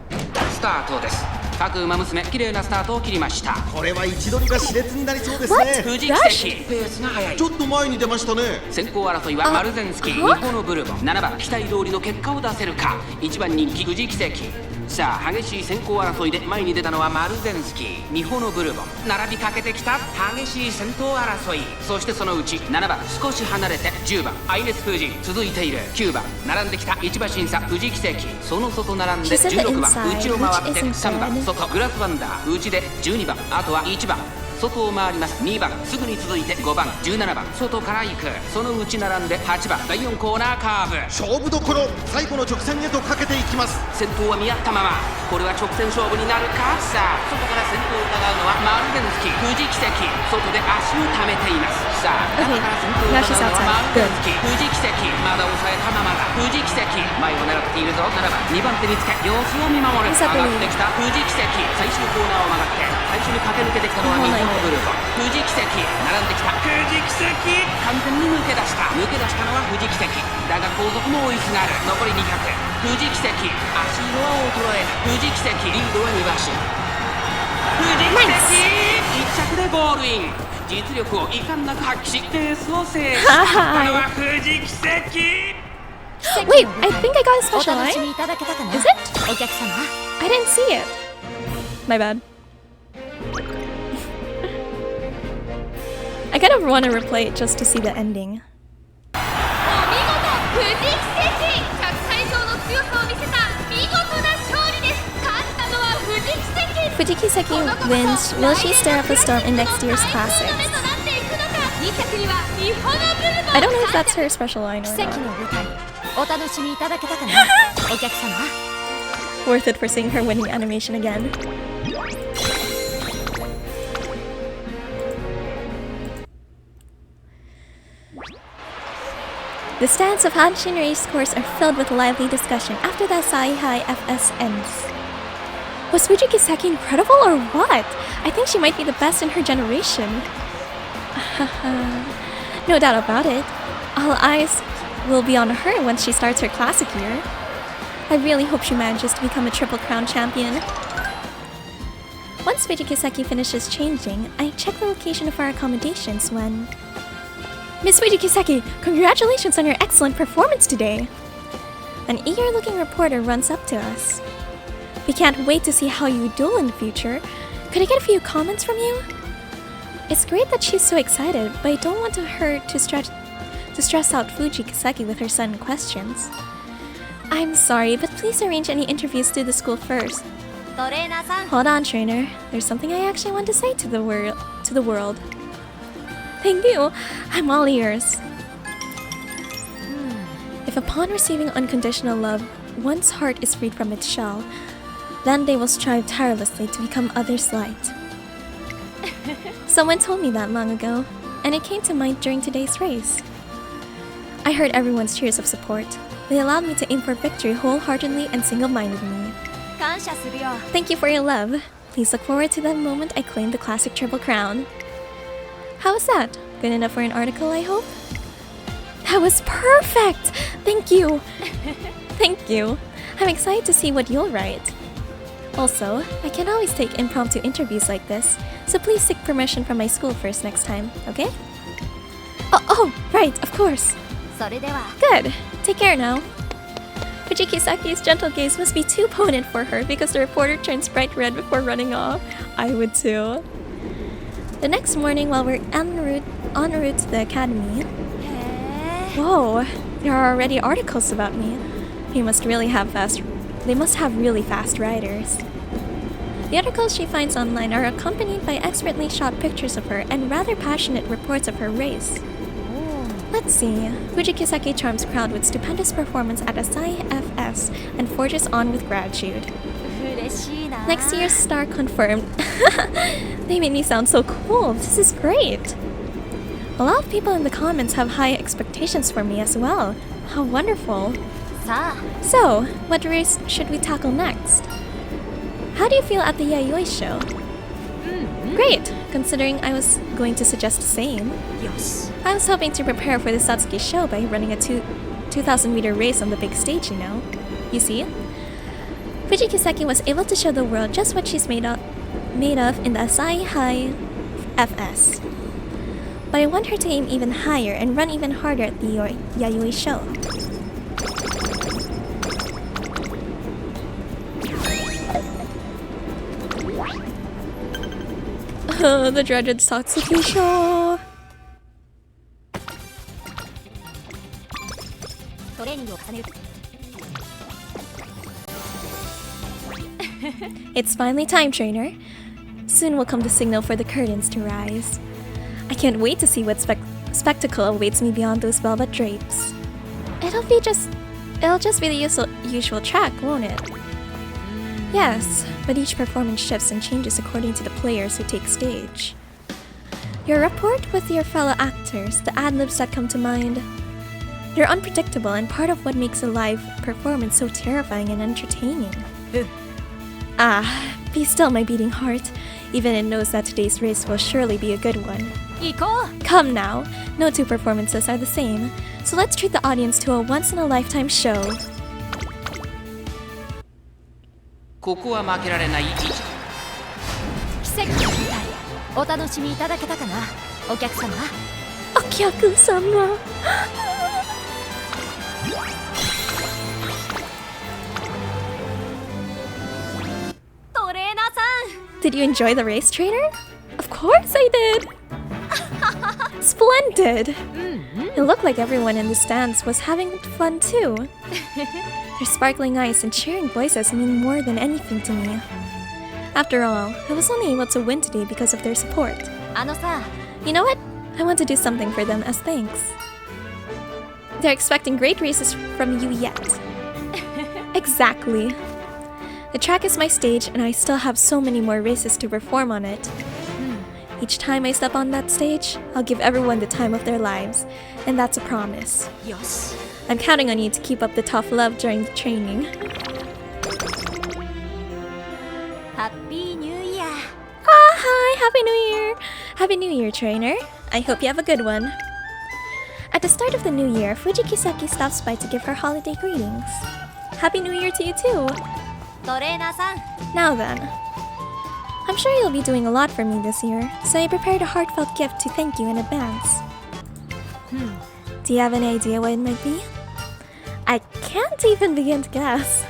C: スタートです。各馬娘綺麗なスタートを切りました。
D: これは位置取りが熾烈になりそうですね。
C: 富士奇跡ペースが速い。
D: ちょっと前に出ましたね。
C: 先行争いはマルゼンスキー、ニホノブルボン、7番期待通りの結果を出せるか。1番人気富士奇跡。さあ激しい先行争いで前に出たのはマルゼンスキー、ニホノブルボン。並びかけてきた激しい先頭争い。そしてそのうち7番少し離れて10番アイネス富士続いている。9番並んできた1馬審査富士奇跡。その外並んで16番内を回って3番外グラスワンダー。内で12番あとは1番外を回ります。2番すぐに続いて5番17番外から行く。その内並んで8番第4コーナーカーブ。
D: 勝負どころ最後の直線へとかけていきます。
C: 先頭は見合ったまま。これは直線勝負になるか。さあ外から先頭を伺うのはマルゼンスキー富士奇跡。外で足を溜めています。さあ中から先頭を伺うのはマルゼンスキー富士奇跡。まだ抑えたままだ富士奇跡。前を狙っているぞ。7番2番手につけ様子を見守る。上がってきた富士奇跡。最終コーナーを曲がって最初に駆け抜けてきたのはミホノブルボン。富士奇跡並んできた富士奇跡。完全に抜け出したのは富士奇跡。だが後続も追いすがる。残り200。富士奇跡足色は衰えた。富士奇跡リードは2馬身。富士奇跡1着でゴールイン。実力を遺憾なく発揮しレースを制したのは富士奇跡。
A: Wait, I think I got a special line? Is it? I didn't see it. My bad. I kind of want to replay it just to see the ending. Fuji Kiseki wins. Will she stir up a storm in next year's classics? I don't know if that's her special line or not. Worth it for seeing her winning animation again. The stands of Hanshin race course are filled with lively discussion after the Asahi High FS ends. Was Fuji Kiseki incredible or what? I think she might be the best in her generation. No doubt about it. All eyes will be on her once she starts her classic year. I really hope she manages to become a Triple Crown champion. Once Fuji Kiseki finishes changing, I check the location of our accommodations when... Miss Fuji Kiseki, congratulations on your excellent performance today! An eager-looking reporter runs up to us. We can't wait to see how you duel in the future. Could I get a few comments from you? It's great that she's so excited, but I don't want her to stress out Fuji Kiseki with her sudden questions. I'm sorry, but please arrange any interviews through the school first. Hold on, trainer. There's something I actually want to say to the world. Thank you. I'm all ears. If upon receiving unconditional love, one's heart is freed from its shell, then they will strive tirelessly to become others' light. Someone told me that long ago, and it came to mind during today's race. I heard everyone's cheers of support. They allowed me to aim for victory wholeheartedly and single-mindedly. Thank you for your love. Please look forward to that moment I claim the classic triple crown. How was that? Good enough for an article, I hope? That was perfect! Thank you! Thank you. I'm excited to see what you'll write. Also, I can always take impromptu interviews like this, so please seek permission from my school first next time, okay? Oh, right, of course. Good. Take care now. Fuji Kiseki's gentle gaze must be too potent for her because the reporter turns bright red before running off. I would too. The next morning, while we're en route to the academy... Whoa, there are already articles about me. They must have really fast writers. The articles she finds online are accompanied by expertly shot pictures of her and rather passionate reports of her race. Let's see. Fuji Kiseki charms crowd with stupendous performance at Asahi FS and forges on with gratitude. Next year's star confirmed. They made me sound so cool. This is great. A lot of people in the comments have high expectations for me as well. How wonderful. So, what race should we tackle next? How do you feel at the Yayoi show? Great, considering I was going to suggest the same. I was hoping to prepare for the Satsuki show by running a 2,000 meter race on the big stage, you know. You see? Fuji Kiseki was able to show the world just what she's made of in the Asahi High FS. But I want her to aim even higher and run even harder at the Yayoi show. The dreaded Satsuki show. It's finally time, trainer. Soon will come the signal for the curtains to rise. I can't wait to see what spectacle awaits me beyond those velvet drapes. It'll just be the usual track, won't it? Yes, but each performance shifts and changes according to the players who take stage. Your rapport with your fellow actors, the ad-libs that come to mind, they're unpredictable and part of what makes a live performance so terrifying and entertaining. Be still, my beating heart. Even it knows that today's race will surely be a good one. Come now, no two performances are the same, so let's treat the audience to a once-in-a-lifetime show.
C: ここは負けられない位置。
B: 奇跡の舞台、お楽しみいただけたかな、お客様。
A: お客様。
B: トレーナーさん。
A: Did you enjoy the race, trainer? Of course I did. Splendid. It looked like everyone in the stands was having fun too. Their sparkling eyes and cheering voices mean more than anything to me. After all, I was only able to win today because of their support. You know what? I want to do something for them as thanks. They're expecting great races from you yet. Exactly. The track is my stage and I still have so many more races to perform on it. Each time I step on that stage, I'll give everyone the time of their lives, and that's a promise.
B: Yes.
A: I'm counting on you to keep up the tough love during the training.
B: Happy New Year!
A: Hi! Happy New Year! Happy New Year, trainer. I hope you have a good one. At the start of the new year, Fuji Kiseki stops by to give her holiday greetings. Happy New Year to you too! Now then. I'm sure you'll be doing a lot for me this year, so I prepared a heartfelt gift to thank you in advance. Do you have any idea what it might be? I can't even begin to guess.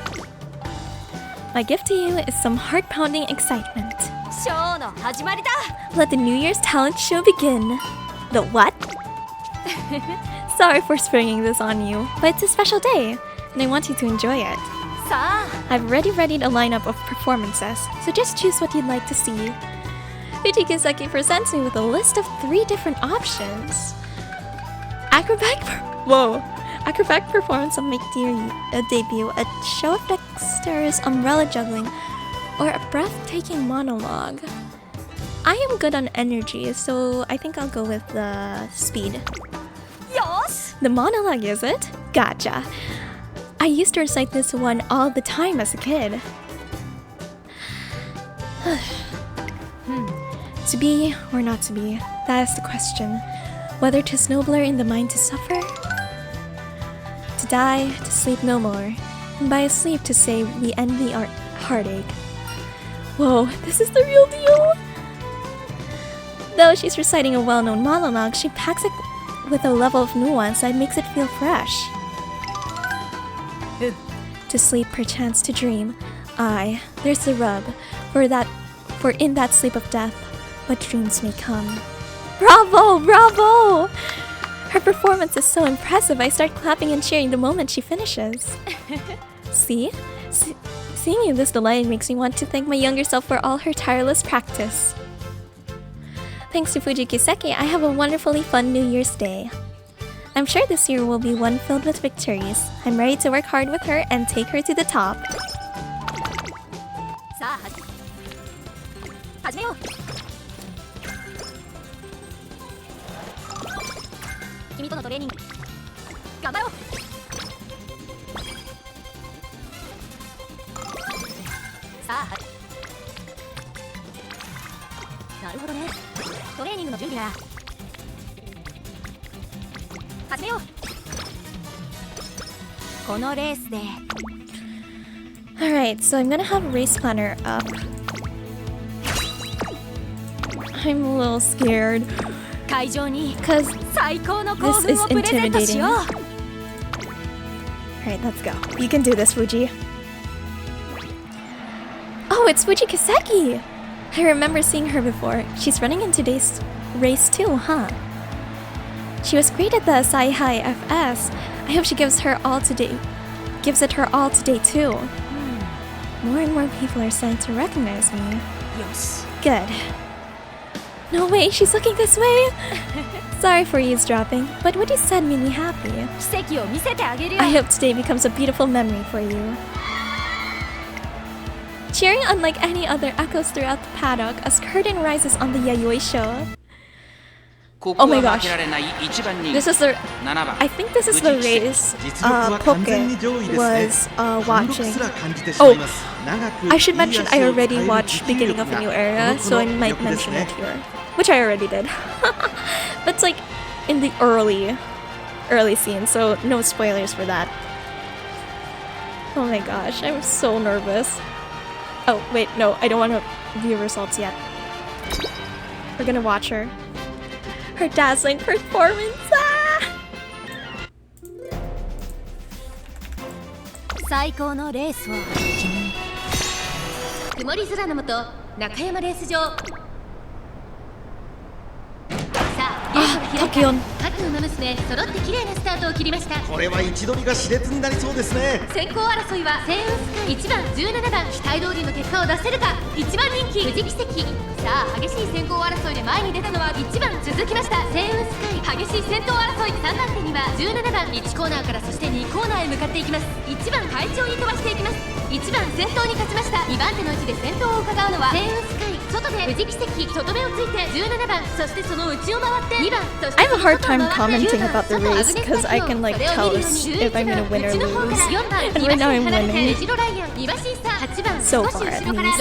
A: My gift to you is some heart-pounding excitement. Let the New Year's talent show begin. The what? Sorry for springing this on you, but it's a special day, and I want you to enjoy it. I've already readied a lineup of performances, so just choose what you'd like to see. Fuji Kiseki presents me with a list of 3 different options. Acrobatic performance will make a debut, a show of dexterous umbrella juggling, or a breathtaking monologue. I am good on energy, so I think I'll go with the speed.
B: Yosh!
A: The monologue, is it? Gotcha. I used to recite this one all the time as a kid. To be or not to be, that is the question. Whether 'tis nobler in the mind to suffer, to die, to sleep no more, and by a sleep to say we envy our heartache. Whoa, this is the real deal! Though she's reciting a well-known monologue, she packs it with a level of nuance that makes it feel fresh. To sleep, perchance to dream. Aye, there's the rub. For in that sleep of death, what dreams may come. Bravo! Bravo! Her performance is so impressive, I start clapping and cheering the moment she finishes. See? Seeing you this delighted makes me want to thank my younger self for all her tireless practice. Thanks to Fuji Kiseki, I have a wonderfully fun New Year's Day. I'm sure this year will be one filled with victories. I'm ready to work hard with her and take her to the top.
B: さあ始めよう。君とのトレーニング頑張ろう。さあなるほどね。トレーニングの準備だ。始めよう。このレースで
A: Alright, so I'm gonna have a race planner up. I'm a little scared
B: 会場に
A: because
B: 最高の興
A: this
B: 奮
A: is
B: をプレゼントしよう。
A: Alright, let's go. You can do this, Fuji. Oh, it's Fuji Kiseki! I remember seeing her before. She's running in today's race too, huh? She was great at the Sekai FS. I hope she gives it her all today too. More and more people are starting to recognize me.
B: よし。
A: Good. No way, she's looking this way! Sorry for eavesdropping, but what you said made me happy.
B: 奇跡を見せてあげるよ。
A: I hope today becomes a beautiful memory for you. Cheering unlike any other echoes throughout the paddock as curtain rises on the Yayoi show. Oh my gosh. This is the... I think this is the race Poke was watching. Oh, I should mention I already watched Beginning of a New Era, so I might mention it here. Which I already did. But it's like in the early scene, so no spoilers for that. Oh my gosh, I'm so nervous. Oh, wait, no, I don't want to view results yet. We're gonna watch her. Her dazzling performance! Ah!
B: 最高のレースを君に。曇り空の下、中山レース場。さあ、ゲートが開かれ、各馬娘揃って綺麗なスタートを切りました。
D: これは位置取りが熾烈になりそうですね。
B: 先行争いはセイウンスカイ1番17番期待通りの結果を出せるか。1番人気富士奇跡。さあ激しい先行争いで前に出たのは1番続きましたセイウンスカイ。激しい先頭争い3番手には17番1コーナーからそして2コーナーへ向かっていきます。1番快調に飛ばしていきます。1番先頭に勝ちました。2番手の位置で先頭を伺うのはセイウンスカイ。外で富士奇跡外目をついて17番そしてその内を回って2番そして
A: I have a hard time commenting about the race because I can like tell if I'm gonna win or lose. And right now I'm winning. So far at least.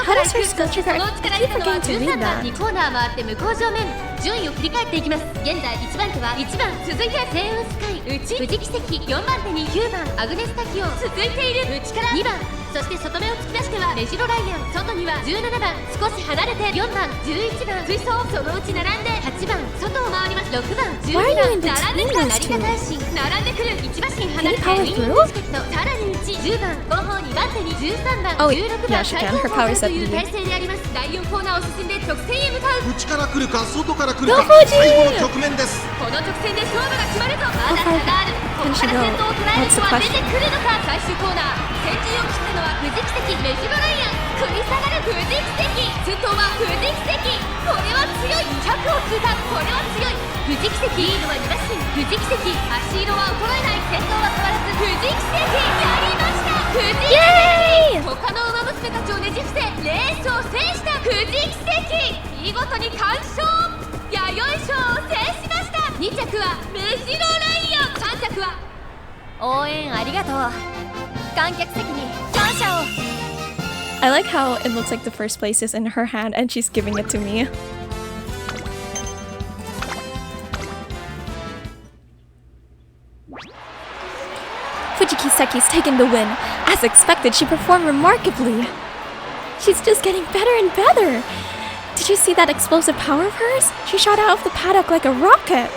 A: How does her skill trigger? I keep forgetting to read that.
B: 2コーナー回って向こう正面順位を振り返っていきます。現在1番手は1番続いてセイウンスカイ内富士奇跡4番手に9番アグネスタキオ続いている内から2番そして外目を突き出してはメジロライアン外には17番少し離れて4番11番追走そのうち並んで8番外を回ります6番12番並んできた成田大臣並んでくる1馬身離れてウィニングチケットさらに内10番後方2番手に13番16番最高峰という体勢であります第4コーナーを進んで直線へ向かう
D: 内から来るか外から来るか最後の局面です。
B: この直線で勝負が決まるぞまだ差があるここから先頭を捉える
A: What's
B: 人
A: the
B: は出
A: question?
B: てくるのか。最終コーナー先陣を切ったのは富士奇跡メジロライアン。繰り下がる富士奇跡。先頭は富士奇跡。これは強い。100を通過。これは強い。富士奇跡リードは2馬身。富士奇跡足色は衰えない。先頭は変わらず富士奇跡。やりました富士奇跡。他の馬娘たちをねじ伏せレースを制した富士奇跡。見事に完勝。弥生賞を制しました。2着はメジロライアン。3着は応援ありがとう。観客席に感謝を。
A: I like how it looks like the first place is in her hand and she's giving it to me. Fuji Kiseki's taken the win. As expected, she performed remarkably. She's just getting better and better. Did you see that explosive power of hers? She shot out of the paddock like a rocket.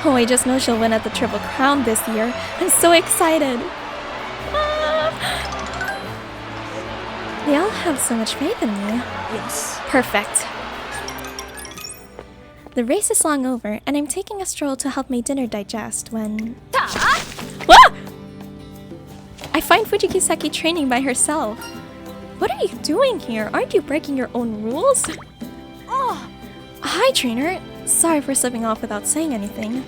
A: Oh, I just know she'll win at the Triple Crown this year. I'm so excited. They all have so much faith in me.
B: Yes.
A: Perfect. The race is long over, and I'm taking a stroll to help my dinner digest when... Ah! I find Fuji Kiseki training by herself. What are you doing here? Aren't you breaking your own rules?
B: Oh.
A: Hi, trainer. Sorry for slipping off without saying anything.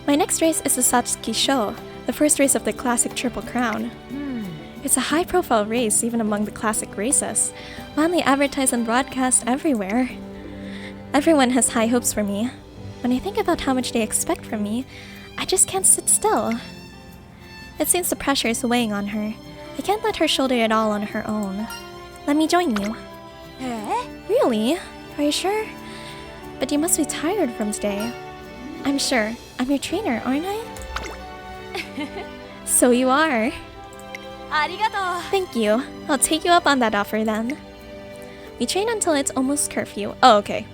A: My next race is the Satsuki Show, the first race of the classic Triple Crown. It's a high-profile race even among the classic races, widely advertised and broadcast everywhere. Everyone has high hopes for me. When I think about how much they expect from me, I just can't sit still. It seems the pressure is weighing on her. I can't let her shoulder it all on her own. Let me join you. Really? Are you sure? But you must be tired from today. I'm sure. I'm your trainer, aren't I? So you are. Thank you. I'll take you up on that offer then. We train until it's almost curfew. Oh, okay.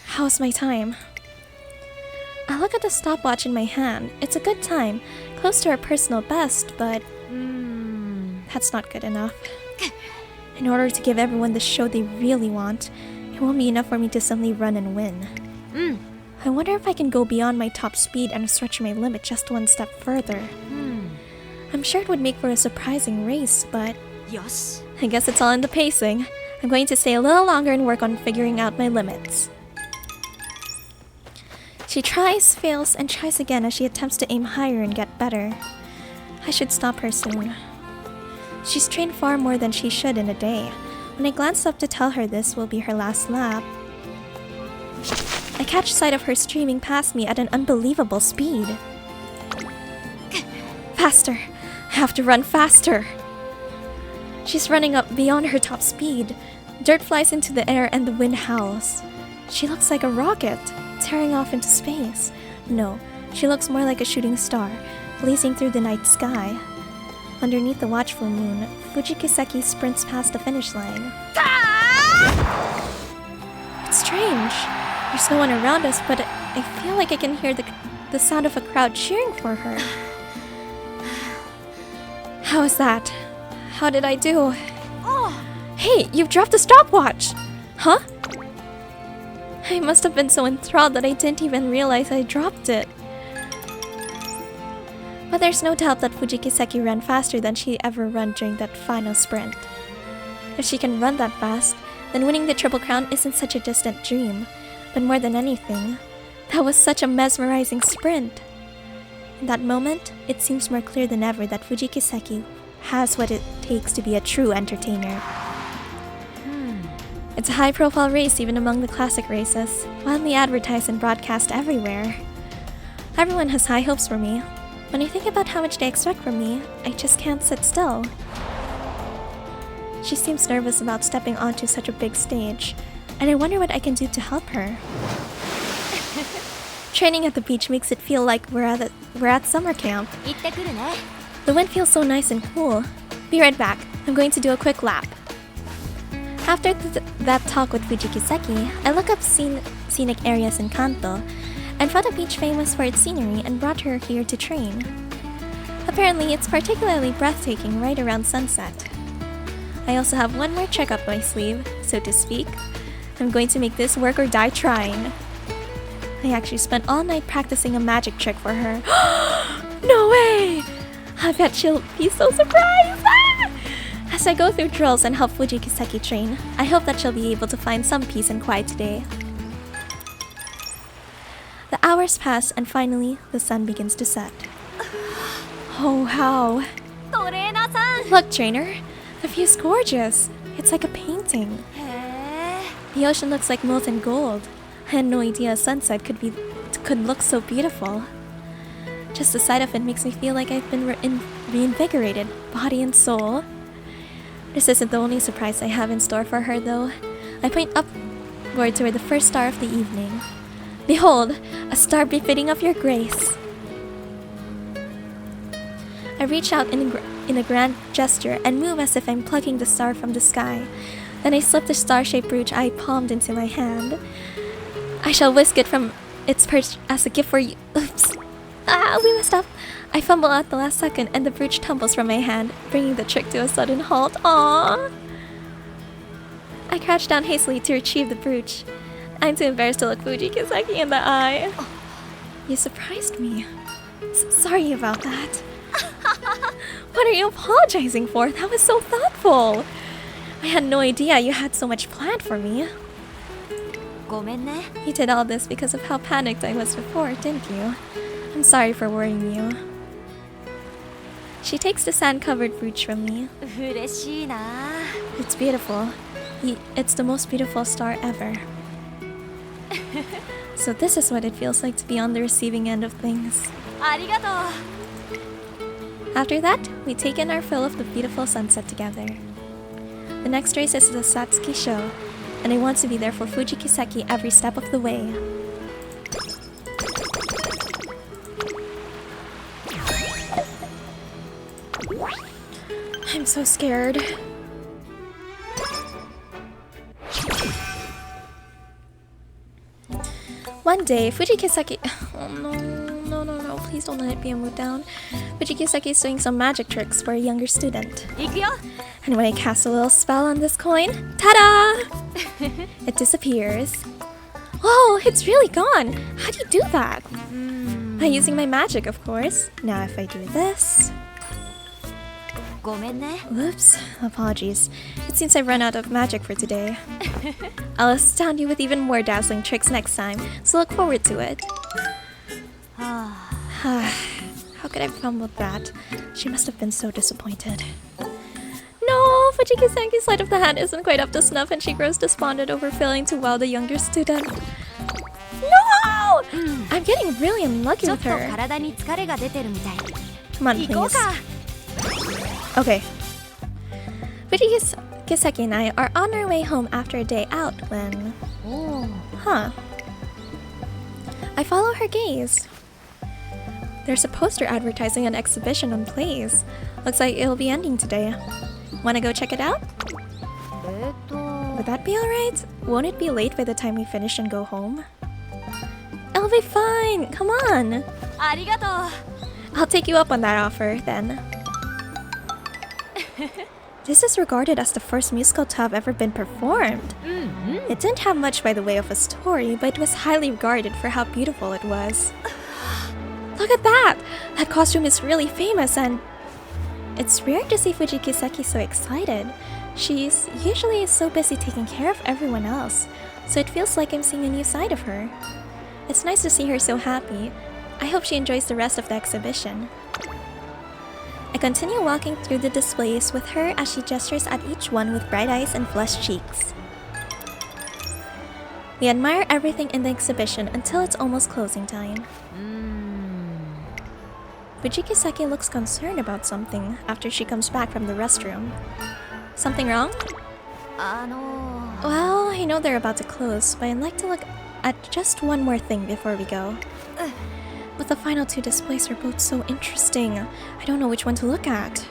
A: How's my time? I look at the stopwatch in my hand. It's a good time, close to our personal best, but that's not good enough. In order to give everyone the show they really want, it won't be enough for me to suddenly run and win. I wonder if I can go beyond my top speed and stretch my limit just one step further. I'm sure it would make for a surprising race, but
B: Yes.
A: I guess it's all in the pacing. I'm going to stay a little longer and work on figuring out my limits. She tries, fails, and tries again as she attempts to aim higher and get better. I should stop her soon. She's trained far more than she should in a day. When I glance up to tell her this will be her last lap, I catch sight of her streaming past me at an unbelievable speed. Faster! I have to run faster! She's running up beyond her top speed. Dirt flies into the air and the wind howls. She looks like a rocket, tearing off into space. No, she looks more like a shooting star, blazing through the night sky. Underneath the watchful moon, Fuji Kiseki sprints past the finish line. It's strange. There's no one around us, but I feel like I can hear the sound of a crowd cheering for her. How is that? How did I do? Hey, you've dropped the stopwatch! Huh? I must have been so enthralled that I didn't even realize I dropped it. But there's no doubt that Fuji Kiseki ran faster than she ever ran during that final sprint. If she can run that fast, then winning the Triple Crown isn't such a distant dream. But more than anything, that was such a mesmerizing sprint. In that moment, it seems more clear than ever that Fuji Kiseki has what it takes to be a true entertainer. It's a high-profile race even among the classic races, widely advertised and broadcast everywhere. Everyone has high hopes for me. When I think about how much they expect from me, I just can't sit still. She seems nervous about stepping onto such a big stage, and I wonder what I can do to help her. Training at the beach makes it feel like we're at summer camp. The wind feels so nice and cool. Be right back. I'm going to do a quick lap. After that talk with Fuji Kiseki, I look up scenic areas in Kanto and found a beach famous for its scenery and brought her here to train. Apparently, it's particularly breathtaking right around sunset. I also have one more trick up my sleeve, so to speak. I'm going to make this work or die trying. I actually spent all night practicing a magic trick for her. No way! I bet she'll be so surprised! Ah! As I go through drills and help Fuji Kiseki train, I hope that she'll be able to find some peace and quiet today. The hours pass and finally, the sun begins to set. Oh wow! Look, trainer! The view's gorgeous! It's like a painting. The ocean looks like molten gold. I had no idea a sunset could look so beautiful. Just the sight of it makes me feel like I've been reinvigorated, body and soul. This isn't the only surprise I have in store for her though. I point upward toward the first star of the evening. Behold, a star befitting of your grace. I reach out in a grand gesture and move as if I'm plucking the star from the sky. Then I slip the star-shaped brooch I palmed into my hand. I shall whisk it from its perch as a gift for you. Oops. Ah, we messed up. I fumble at the last second and the brooch tumbles from my hand, bringing the trick to a sudden halt. Aww. I crouch down hastily to retrieve the brooch. I'm too embarrassed to look Fuji Kiseki in the eye. You surprised me. Sorry about that. What are you apologizing for? That was so thoughtful. I had no idea you had so much planned for me. You did all this because of how panicked I was before, didn't you? I'm sorry for worrying you. She takes the sand-covered brooch from me. It's beautiful. It's the most beautiful star ever. So this is what it feels like to be on the receiving end of things. After that, we take in our fill of the beautiful sunset together. The next race is the Satsuki show, and I want to be there for Fuji Kiseki every step of the way. I'm so scared. One day, Fuji Kiseki... Oh no, please don't let it be a mood down. Fuji Kiseki is doing some magic tricks for a younger student. And when I cast a little spell on this coin, ta-da! It disappears. Oh, it's really gone! How do you do that? By using my magic, of course. Now if I do this... Oops, apologies. It seems I've run out of magic for today. I'll astound you with even more dazzling tricks next time, so look forward to it. How could I have fumbled that? She must have been so disappointed. No, Fuji Kiseki's sleight of the hand isn't quite up to snuff and she grows despondent over failing to wow the younger student. No! I'm getting really unlucky with her. Come on, please. Okay. Fuji Kiseki and I are on our way home after a day out when... Huh. I follow her gaze. There's a poster advertising an exhibition on plays. Looks like it'll be ending today. Wanna go check it out? Would that be alright? Won't it be late by the time we finish and go home? It'll be fine! Come on! I'll take you up on that offer, then. This is regarded as the first musical to have ever been performed. It didn't have much by the way of a story, but it was highly regarded for how beautiful it was. Look at that! That costume is really famous and... It's rare to see Fuji Kiseki so excited. She's usually so busy taking care of everyone else, so it feels like I'm seeing a new side of her. It's nice to see her so happy. I hope she enjoys the rest of the exhibition. I continue walking through the displays with her as she gestures at each one with bright eyes and flushed cheeks. We admire everything in the exhibition until it's almost closing time. Fuji Kiseki looks concerned about something after she comes back from the restroom. Something wrong? Well, I know they're about to close, but I'd like to look at just one more thing before we go. But the final two displays are both so interesting. I don't know which one to look at.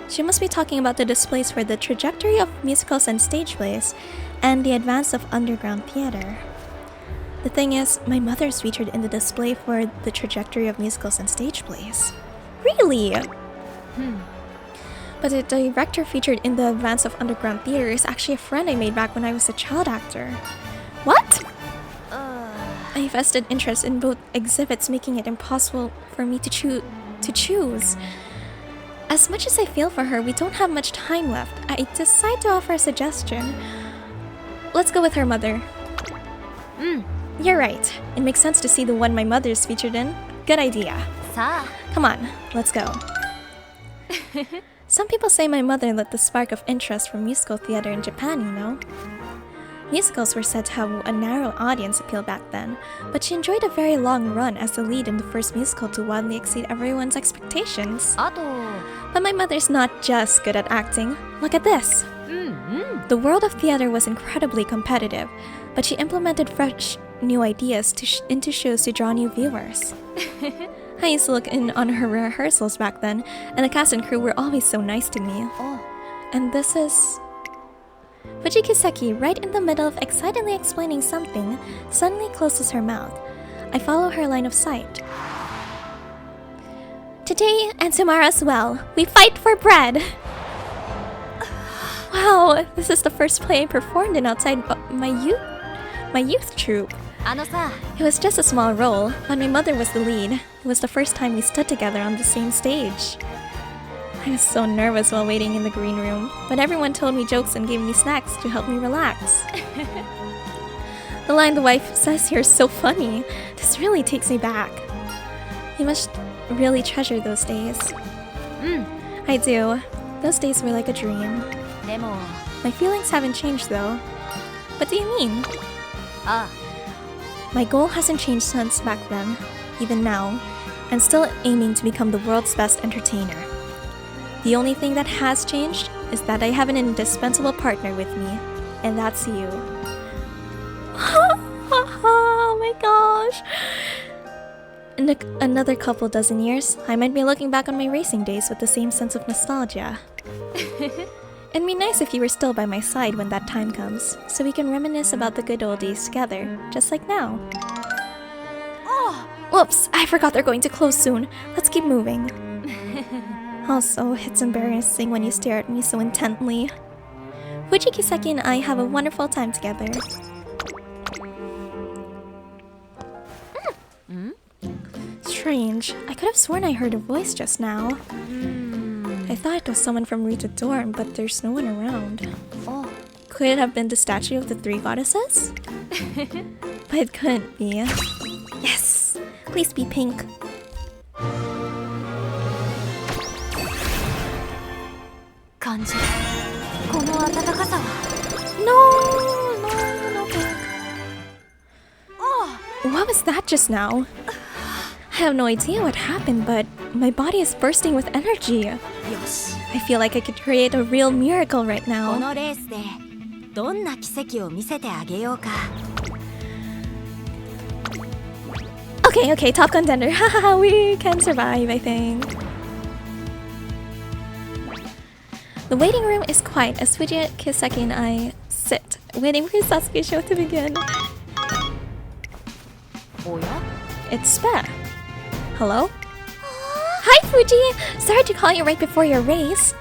A: She must be talking about the displays for the trajectory of musicals and stage plays, and the advance of underground theater. The thing is, my mother's featured in the display for the trajectory of musicals and stage plays. Really? But the director featured in the advance of underground theater is actually a friend I made back when I was a child actor. What? a vested interest in both exhibits, making it impossible for me to choose. As much as I feel for her, we don't have much time left. I decide to offer a suggestion. Let's go with her mother. You're right. It makes sense to see the one my mother is featured in. Good idea. Come on, let's go. Some people say my mother lit the spark of interest for musical theater in Japan, you know? Musicals were said to have a narrow audience appeal back then, but she enjoyed a very long run as the lead in the first musical to wildly exceed everyone's expectations. But my mother's not just good at acting. Look at this! The world of theater was incredibly competitive, but she implemented fresh new ideas into shows to draw new viewers. I used to look in on her rehearsals back then, and the cast and crew were always so nice to me. And this is... Fuji Kiseki, right in the middle of excitedly explaining something, suddenly closes her mouth. I follow her line of sight. Today and tomorrow as well, we fight for bread! Wow, this is the first play I performed in outside my youth troupe. It was just a small role, but my mother was the lead. It was the first time we stood together on the same stage. I was so nervous while waiting in the green room, but everyone told me jokes and gave me snacks to help me relax. The line the wife says here is so funny. This really takes me back. You must really treasure those days. I do. Those days were like a dream. My feelings haven't changed though. What do you mean? My goal hasn't changed since back then. Even now, I'm still aiming to become the world's best entertainer. The only thing that has changed is that I have an indispensable partner with me, and that's you. Oh my gosh! In another couple dozen years, I might be looking back on my racing days with the same sense of nostalgia. It'd be nice if you were still by my side when that time comes, so we can reminisce about the good old days together, just like now. Whoops, I forgot they're going to close soon. Let's keep moving. Also, it's embarrassing when you stare at me so intently. Fuji Kiseki and I have a wonderful time together. Strange. I could have sworn I heard a voice just now. I thought it was someone from Rita's dorm, but there's no one around. Could it have been the statue of the three goddesses? But it couldn't be. Yes! Please be pink. No pink. What was that just now? I have no idea what happened, but my body is bursting with energy. I feel like I could create a real miracle right now. Okay, top contender. Haha, we can survive, I think. The waiting room is quiet as Fuji Kiseki and I sit, waiting for Sasuke's show to begin. It's Spe. Hello? Hi, Fuji! Sorry to call you right before your race.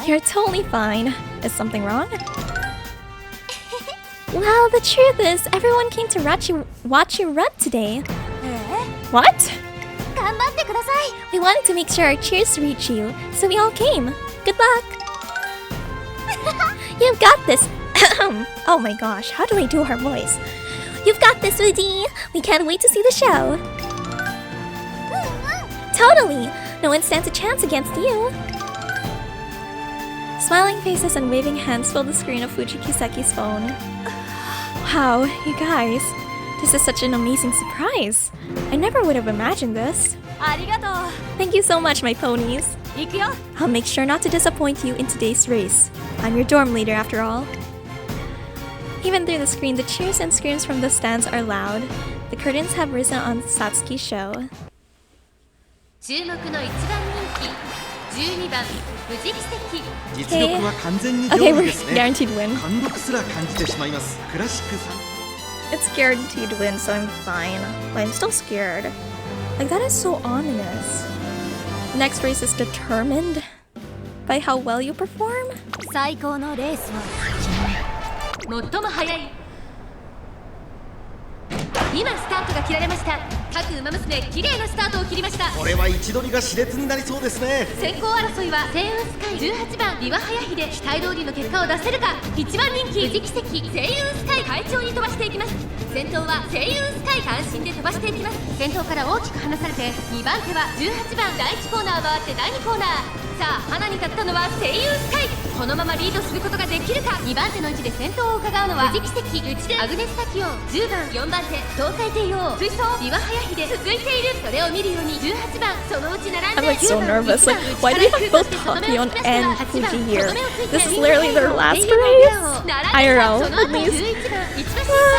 A: You're totally fine. Is something wrong? Well, the truth is, everyone came to watch you run today. What? We wanted to make sure our cheers reach you, so we all came. Good luck! You've got this! Oh my gosh, how do I do her voice? You've got this, Fuji! We can't wait to see the show! Totally! No one stands a chance against you! Smiling faces and waving hands fill the screen of Fuji Kiseki's phone. Wow, you guys, this is such an amazing surprise! I never would have imagined this. Thank you so much, my ponies. I'll make sure not to disappoint you in today's race. I'm your dorm leader after all. Even through the screen, the cheers and screams from the stands are loud. The curtains have risen on Satsuki's show. Okay, we're guaranteed win. It's guaranteed win, so I'm fine. But I'm still scared. Like, that is so ominous. Next race is determined by how well you perform?
B: 今スタートが切られました。各馬娘綺麗なスタートを切りました。
D: これは位置取りが熾烈になりそうですね。
B: 先行争いは星雲スカイ18番ビワハヤヒで期待通りの結果を出せるか。1番人気富士奇跡星雲スカイ快調に飛ばしていきます。先頭は星雲スカイ単身で飛ばしていきます。先頭から大きく離されて2番手は18番第1コーナー回って第2コーナー。さあ花に立ったのは星雲スカイ。このままリードすることができるか。2番手の位置で先頭を伺うのは富士奇跡内でアグネスタキオン10番4番手東海帝王追走ビワハヤヒで続いている。それを見るように18番そのうち並んで
A: I'm like so nervous. Like, why do you have both Takion and Fuji here? This is literally their last race. IRL, at least.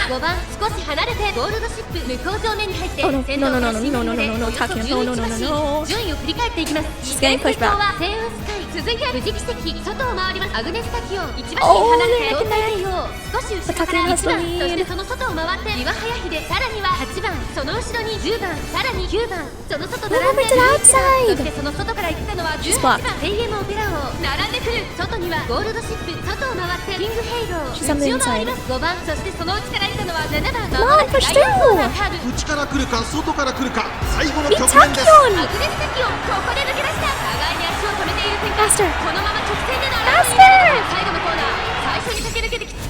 B: 5番少し離れてゴールドシップ向こう上面に入って
A: Oh no,
B: 先
A: no,
B: 頭
A: no,
B: が
A: no,
B: 進
A: no,
B: 入
A: no,
B: で
A: no, no, no,
B: およそ
A: Takion, no, no, no, no, no.
B: 順位を振り返っていきます。
A: She's getting pushed back.
B: 星雲スカイ続いて富士奇跡外を回ります。アグネスタキオン1番手離れて東海帝王少し後ろから1番、そしてその外を回ってビワハヤヒでさらには8番その後ろに10番さらに9番その外並んで
A: Over to the outside.
B: そしてその外から行ったのは18番ヘイエムオペラ王並んでくる。外にはゴールドシップ外を回ってキングヘイロー内を回ります。5番そしてその内から行ったのは7番間もなく第4コーナーカーブ。
D: 内から来るか外から来るか最後の局
A: It's
D: 面です。
A: Takion!
B: アグネスタキオンここで抜け出した。互いに足を止めている展開。
A: Faster!
B: このまま直線での争いになるか。最後のコーナー最初に駆け抜けてきた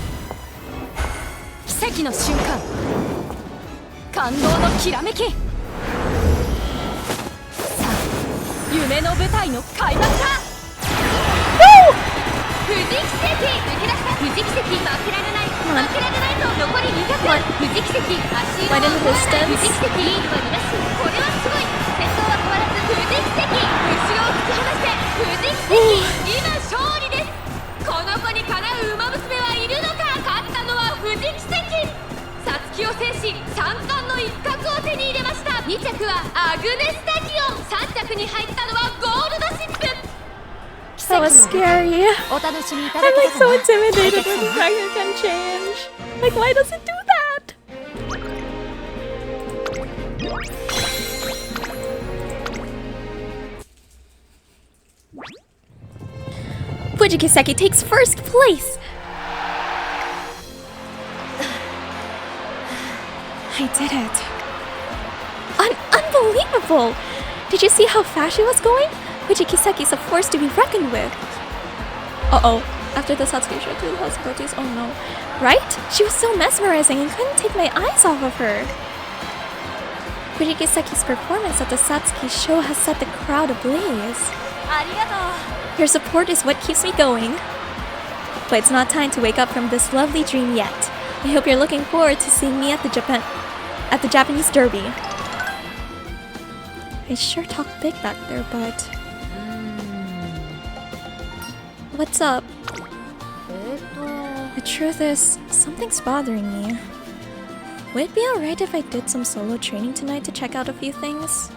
B: 奇跡の瞬間感動のきらめき。さあ夢の舞台の開幕か。富士奇跡抜け出した富士奇跡負けられない負けられないと残り200。富士奇跡足を
A: Right in the
B: 富
A: distance.
B: 士奇跡リードは2なし。これはすごい。先頭は変わらず富士奇跡後ろを突き放して富士奇跡今勝利です。この子にかなう馬娘はいるのか。勝ったのは富士奇跡。皐月を制し3冠の一角を手に入れました。2着はアグネスタキオン3着に入ったのはゴールドシップ。
A: That was scary.
B: お楽しみいた
A: I'm
B: だけ
A: like
B: たか
A: so
B: な。
A: intimidated when the dragon can change. Like, why does it do that? Fuji Kiseki takes first place. I did it. Unbelievable! Did you see how fast she was going? Fuji Kiseki is a force to be reckoned with. Uh-oh. After the Satsuki show through the possibilities, oh no. Right? She was so mesmerizing and couldn't take my eyes off of her. Fuji Kiseki's performance at the Satsuki show has set the crowd ablaze. Your support is what keeps me going. But it's not time to wake up from this lovely dream yet. I hope you're looking forward to seeing me at the Japanese Derby. I sure talk big back there, but... What's up? The truth is, something's bothering me. Would it be alright if I did some solo training tonight to check out a few things?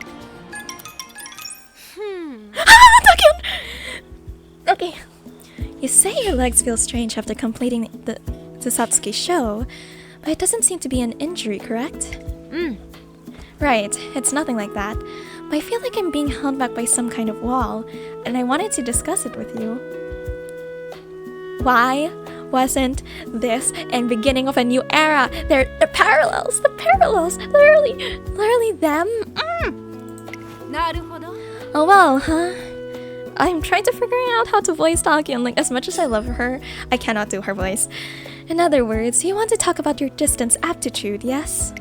A: Takion! Okay. You say your legs feel strange after completing the Satsuki show, but it doesn't seem to be an injury, correct? Right, it's nothing like that. But I feel like I'm being held back by some kind of wall, and I wanted to discuss it with you. Why wasn't this the beginning of a new era? They're the parallels, literally them. Oh well, huh? I'm trying to figure out how to voice Takion. Like, as much as I love her, I cannot do her voice. In other words, you want to talk about your distance aptitude, yes?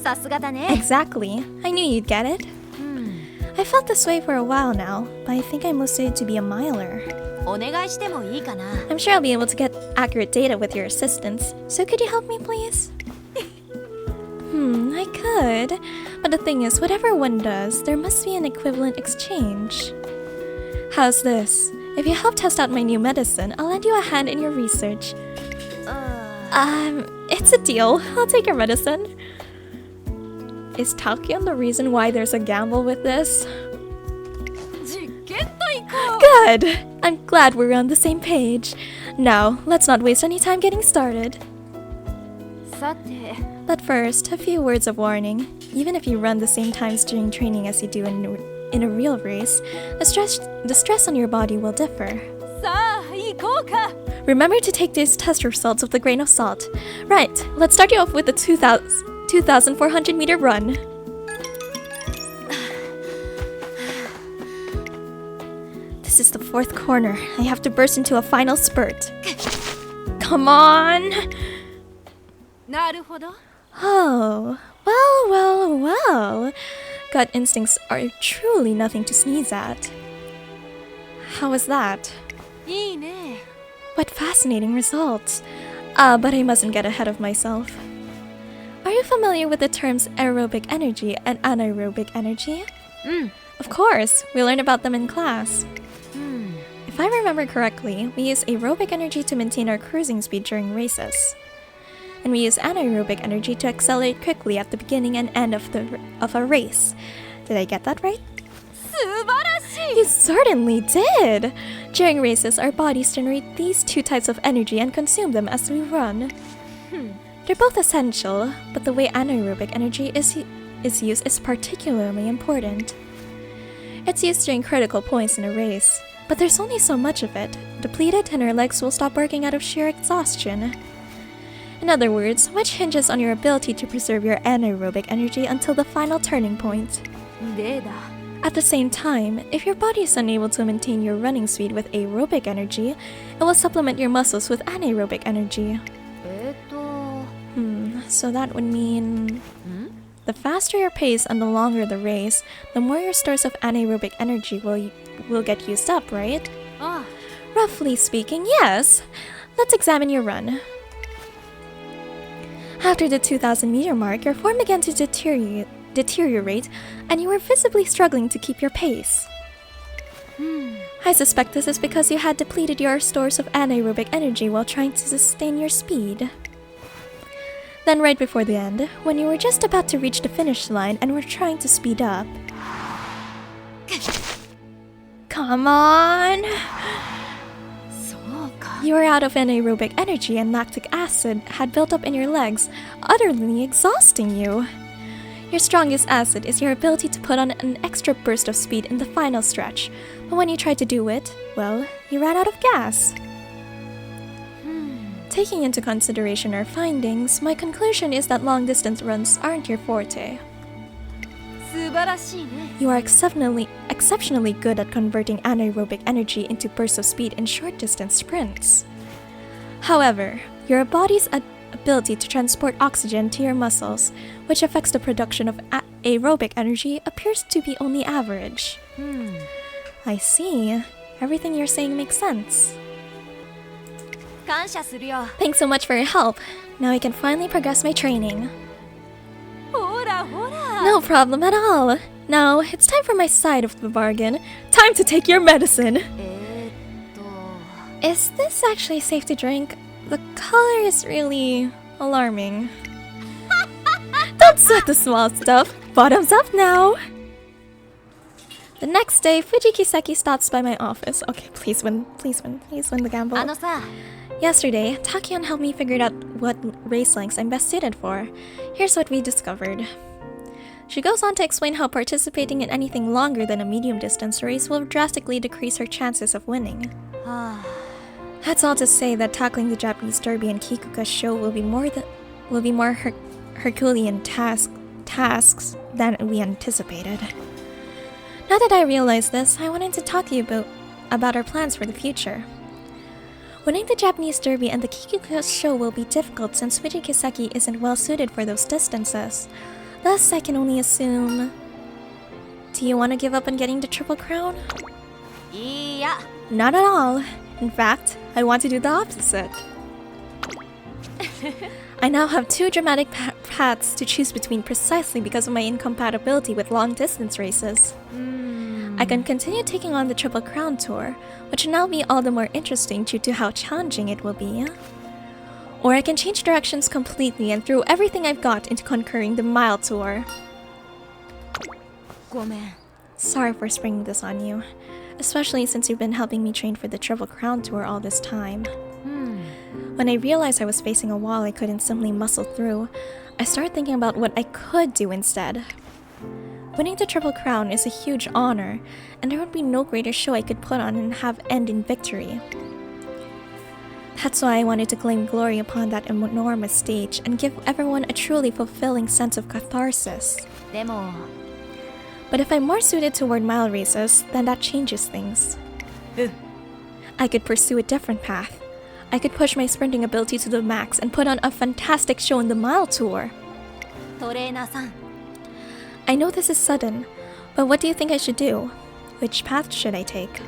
A: Exactly. I knew you'd get it. I felt this way for a while now, but I think I'm most suited to be a miler. I'm sure I'll be able to get accurate data with your assistance, so could you help me, please? I could. But the thing is, whatever one does, there must be an equivalent exchange. How's this? If you help test out my new medicine, I'll lend you a hand in your research. It's a deal. I'll take your medicine. Is Takion the reason why there's a gamble with this? Good! I'm glad we're on the same page. Now, let's not waste any time getting started. But first, a few words of warning. Even if you run the same times during training as you do in a real race, the stress on your body will differ. Remember to take these test results with a grain of salt. Right, let's start you off with the 2,000 2,400-meter run. This is the fourth corner. I have to burst into a final spurt. Come on! Oh, well. Gut instincts are truly nothing to sneeze at. How was that? What fascinating results. But I mustn't get ahead of myself. Are you familiar with the terms aerobic energy and anaerobic energy? Of course, we learned about them in class. If I remember correctly, we use aerobic energy to maintain our cruising speed during races. And we use anaerobic energy to accelerate quickly at the beginning and end of a race. Did I get that right? You certainly did! During races, our bodies generate these two types of energy and consume them as we run. They're both essential, but the way anaerobic energy is used is particularly important. It's used during critical points in a race, but there's only so much of it. Depleted and our legs will stop working out of sheer exhaustion. In other words, much hinges on your ability to preserve your anaerobic energy until the final turning point. At the same time, if your body is unable to maintain your running speed with aerobic energy, it will supplement your muscles with anaerobic energy. So that would mean... The faster your pace and the longer the race, the more your stores of anaerobic energy will get used up, right? Roughly speaking, yes. Let's examine your run. After the 2,000-meter mark, your form began to deteriorate, and you were visibly struggling to keep your pace. I suspect this is because you had depleted your stores of anaerobic energy while trying to sustain your speed. Then right before the end, when you were just about to reach the finish line and were trying to speed up... Come on! You were out of anaerobic energy and lactic acid had built up in your legs, utterly exhausting you. Your strongest asset is your ability to put on an extra burst of speed in the final stretch, but when you tried to do it, well, you ran out of gas. Taking into consideration our findings, my conclusion is that long-distance runs aren't your forte. You are exceptionally good at converting anaerobic energy into bursts of speed in short-distance sprints. However, your body's ability to transport oxygen to your muscles, which affects the production of aerobic energy, appears to be only average. I see. Everything you're saying makes sense. Thanks so much for your help. Now I can finally progress my training. No problem at all. Now, it's time for my side of the bargain. Time to take your medicine. Is this actually safe to drink? The color is really alarming. Don't sweat the small stuff. Bottoms up now. The next day, Fuji Kiseki stops by my office. Okay, please win the gamble. Yesterday, Takion helped me figure out what race lengths I'm best suited for. Here's what we discovered. She goes on to explain how participating in anything longer than a medium-distance race will drastically decrease her chances of winning. That's all to say that tackling the Japanese Derby and Kikuka show will be more Herculean tasks than we anticipated. Now that I realize this, I wanted to talk to you about our plans for the future. Winning the Japanese Derby and the Kikuka show will be difficult since Fuji Kiseki isn't well suited for those distances. Thus, I can only assume... Do you want to give up on getting the Triple Crown?
B: Yeah.
A: Not at all. In fact, I want to do the opposite. I now have two dramatic paths to choose between precisely because of my incompatibility with long-distance races. I can continue taking on the Triple Crown Tour, which will now be all the more interesting due to how challenging it will be. Or I can change directions completely and throw everything I've got into conquering the Mile Tour. Sorry for springing this on you, especially since you've been helping me train for the Triple Crown Tour all this time. When I realized I was facing a wall I couldn't simply muscle through, I started thinking about what I could do instead. Winning the Triple Crown is a huge honor, and there would be no greater show I could put on and have end in victory. That's why I wanted to claim glory upon that enormous stage and give everyone a truly fulfilling sense of catharsis.
B: でも
A: But if I'm more suited toward mile races, then that changes things. I could pursue a different path. I could push my sprinting ability to the max and put on a fantastic show in the mile tour.
B: トレーナーさん
A: I know this is sudden, but what do you think I should do? Which path should I take?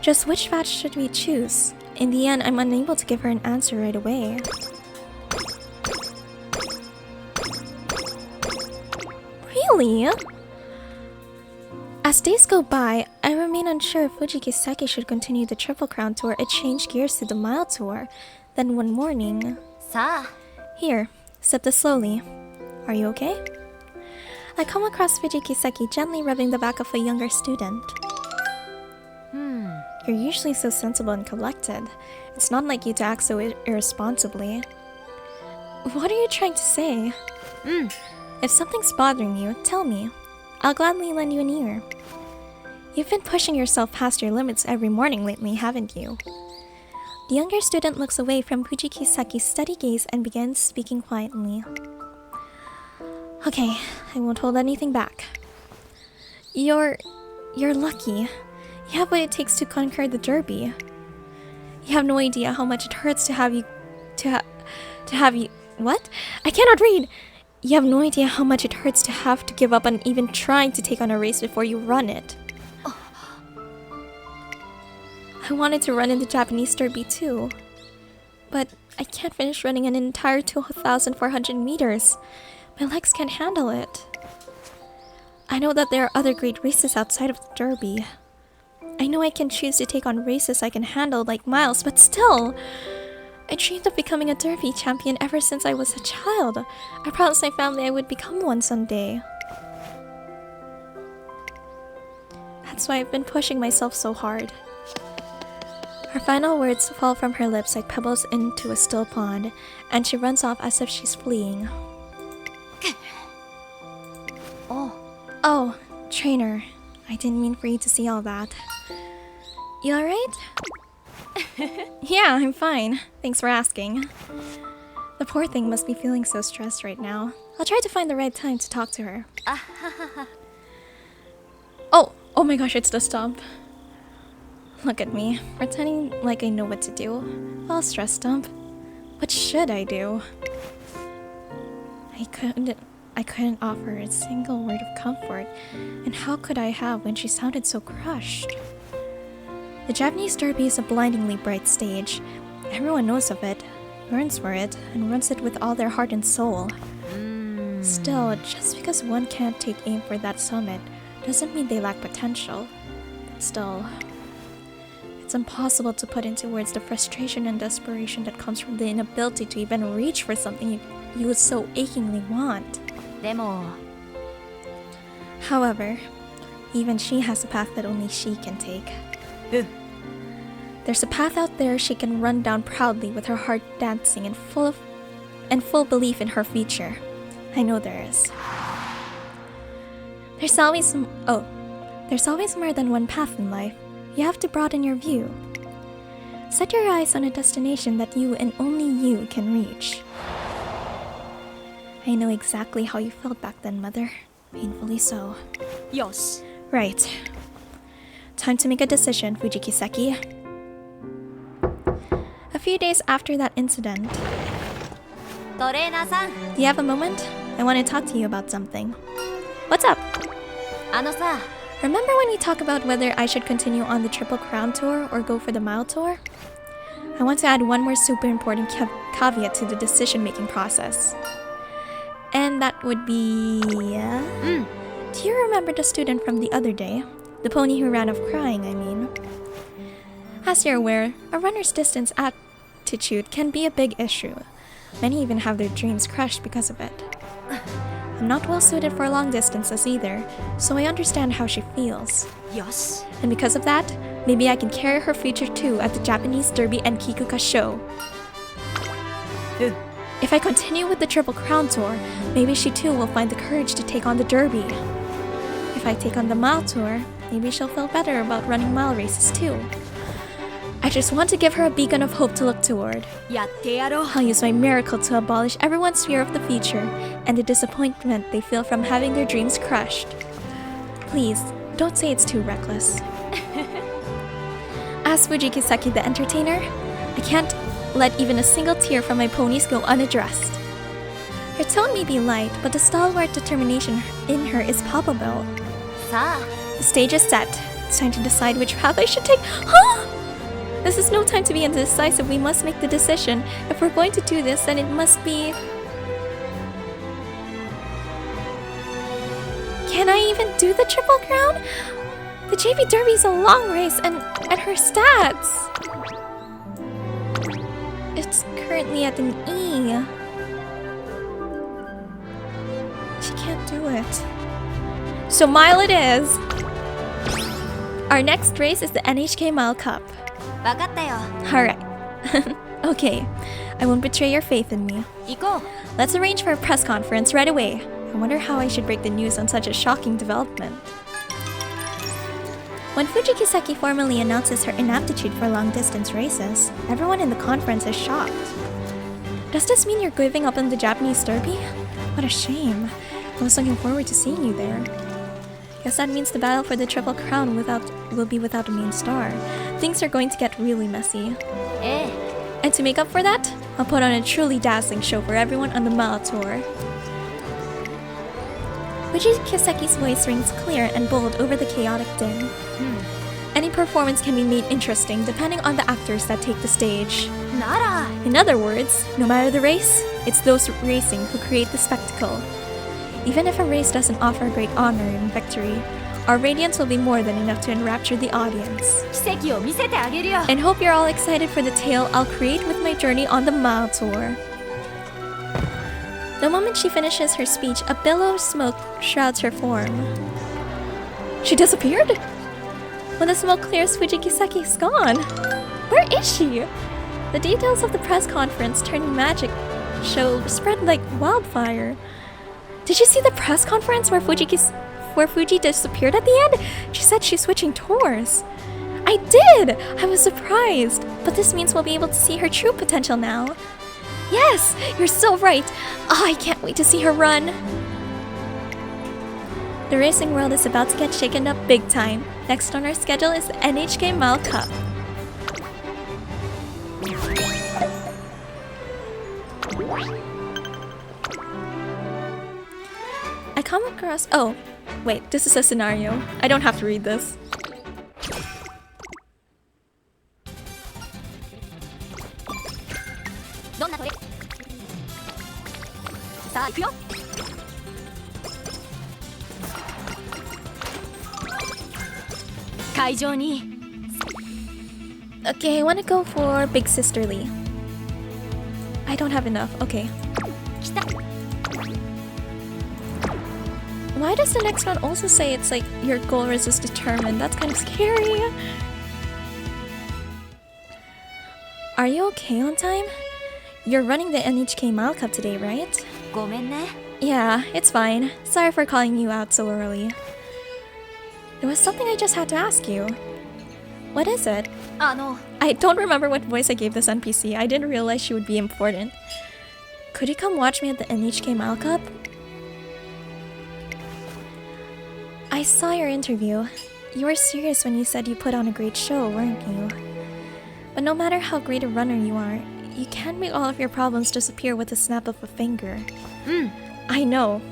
A: Just which path should we choose? In the end, I'm unable to give her an answer right away. Really? As days go by, I remain unsure if Fuji Kiseki should continue the Triple Crown tour or change gears to the Mile tour. Then one morning...
B: さあ
A: Here, sip this slowly. Are you okay? I come across Fuji Kiseki gently rubbing the back of a younger student. You're usually so sensible and collected. It's not like you to act so irresponsibly. What are you trying to say? If something's bothering you, tell me. I'll gladly lend you an ear. You've been pushing yourself past your limits every morning lately, haven't you? The younger student looks away from Fuji Kiseki's steady gaze and begins speaking quietly. Okay, I won't hold anything back. You're lucky. You have what it takes to conquer the derby. You have no idea how much it hurts to have you... What? I cannot read! You have no idea how much it hurts to have to give up on even trying to take on a race before you run it. I wanted to run in the Japanese derby too. But I can't finish running an entire 2,400 meters. My legs can't handle it. I know that there are other great races outside of the derby. I know I can choose to take on races I can handle like miles, but still! I dreamed of becoming a derby champion ever since I was a child. I promised my family I would become one someday. That's why I've been pushing myself so hard. Her final words fall from her lips like pebbles into a still pond, and she runs off as if she's fleeing. Oh, trainer. I didn't mean for you to see all that. You alright? Yeah, I'm fine. Thanks for asking. The poor thing must be feeling so stressed right now. I'll try to find the right time to talk to her. Oh my gosh, it's the stomp. Look at me, pretending like I know what to do. I'll stress dump. What should I do? I couldn't offer her a single word of comfort, and how could I have when she sounded so crushed? The Japanese derby is a blindingly bright stage. Everyone knows of it, yearns for it, and runs it with all their heart and soul. Still, just because one can't take aim for that summit doesn't mean they lack potential. Still, it's impossible to put into words the frustration and desperation that comes from the inability to even reach for something you would so achingly want.
B: でも
A: However, even she has a path that only she can take. There's a path out there she can run down proudly with her heart dancing and full belief in her future. I know there is. There's always more than one path in life. You have to broaden your view. Set your eyes on a destination that you and only you can reach. I know exactly how you felt back then, Mother. Painfully so.
B: Yosh.
A: Right. Time to make a decision, Fuji Kiseki. A few days after that incident...
B: トレーナーさん
A: Do you have a moment? I want to talk to you about something. What's up?
B: あのさ
A: Remember when we talked about whether I should continue on the Triple Crown tour or go for the Mile tour? I want to add one more super important caveat to the decision-making process. And that would be... Do you remember the student from the other day? The pony who ran off crying, I mean. As you're aware, a runner's distance attitude can be a big issue. Many even have their dreams crushed because of it. I'm not well suited for long distances either, so I understand how she feels.
B: Yosh.
A: And because of that, maybe I can carry her future too at the Japanese Derby and Kikuka show. If I continue with the Triple Crown tour, maybe she too will find the courage to take on the Derby. If I take on the Mile tour, maybe she'll feel better about running mile races too. I just want to give her a beacon of hope to look toward.
B: やってやろう
A: I'll use my miracle to abolish everyone's fear of the future and the disappointment they feel from having their dreams crushed. Please, don't say it's too reckless. As Fuji Kiseki the entertainer, I can't let even a single tear from my ponies go unaddressed. Her tone may be light, but the stalwart determination in her is palpable.
B: さあ
A: The stage is set. It's time to decide which path I should take. Huh? This is no time to be indecisive. We must make the decision. If we're going to do this, then it must be... Can I even do the Triple Crown? The JV Derby is a long race, and her stats... It's currently at an E. She can't do it. So mile it is! Our next race is the NHK Mile Cup.
B: 分かったよ
A: Alright. Okay. I won't betray your faith in me.
B: 行こう
A: Let's arrange for a press conference right away. I wonder how I should break the news on such a shocking development. When Fuji Kiseki formally announces her inaptitude for long-distance races, everyone in the conference is shocked. Does this mean you're giving up on the Japanese Derby? What a shame. I was looking forward to seeing you there. Guess that means the battle for the Triple Crown will be without a main star. Things are going to get really messy.
B: ええ
A: And to make up for that, I'll put on a truly dazzling show for everyone on the Mile Tour. Fuji Kiseki's voice rings clear and bold over the chaotic din. Any performance can be made interesting depending on the actors that take the stage.
B: なら
A: In other words, no matter the race, it's those racing who create the spectacle. Even if a race doesn't offer great honor and victory, our radiance will be more than enough to enrapture the audience.
B: 奇跡を見せてあげるよ
A: And hope you're all excited for the tale I'll create with my journey on the Mile Tour. The moment she finishes her speech, a billow of smoke shrouds her form. She disappeared? When the smoke clears, Fuji Kiseki's gone. Where is she? The details of the press conference turning magic show spread like wildfire. Did you see the press conference where Fuji disappeared at the end? She said she's switching tours. I did! I was surprised. But this means we'll be able to see her true potential now. Yes! You're so right! Oh, I can't wait to see her run! The racing world is about to get shaken up big time. Next on our schedule is the NHK Mile Cup. I come across... Oh, wait, this is a scenario. I don't have to read this. Okay, I want to go for Big Sisterly. I don't have enough. Okay. Why does the next one also say it's like your goal is determined? That's kind of scary. Are you okay on time? You're running the NHK Mile Cup today, right?
B: ごめんね
A: Yeah, it's fine. Sorry for calling you out so early. There was something I just had to ask you. What is it?
B: あの
A: I don't remember what voice I gave this NPC. I didn't realize she would be important. Could you come watch me at the NHK Mile Cup? I saw your interview. You were serious when you said you put on a great show, weren't you? But no matter how great a runner you are, you can't make all of your problems disappear with a snap of a finger. I know.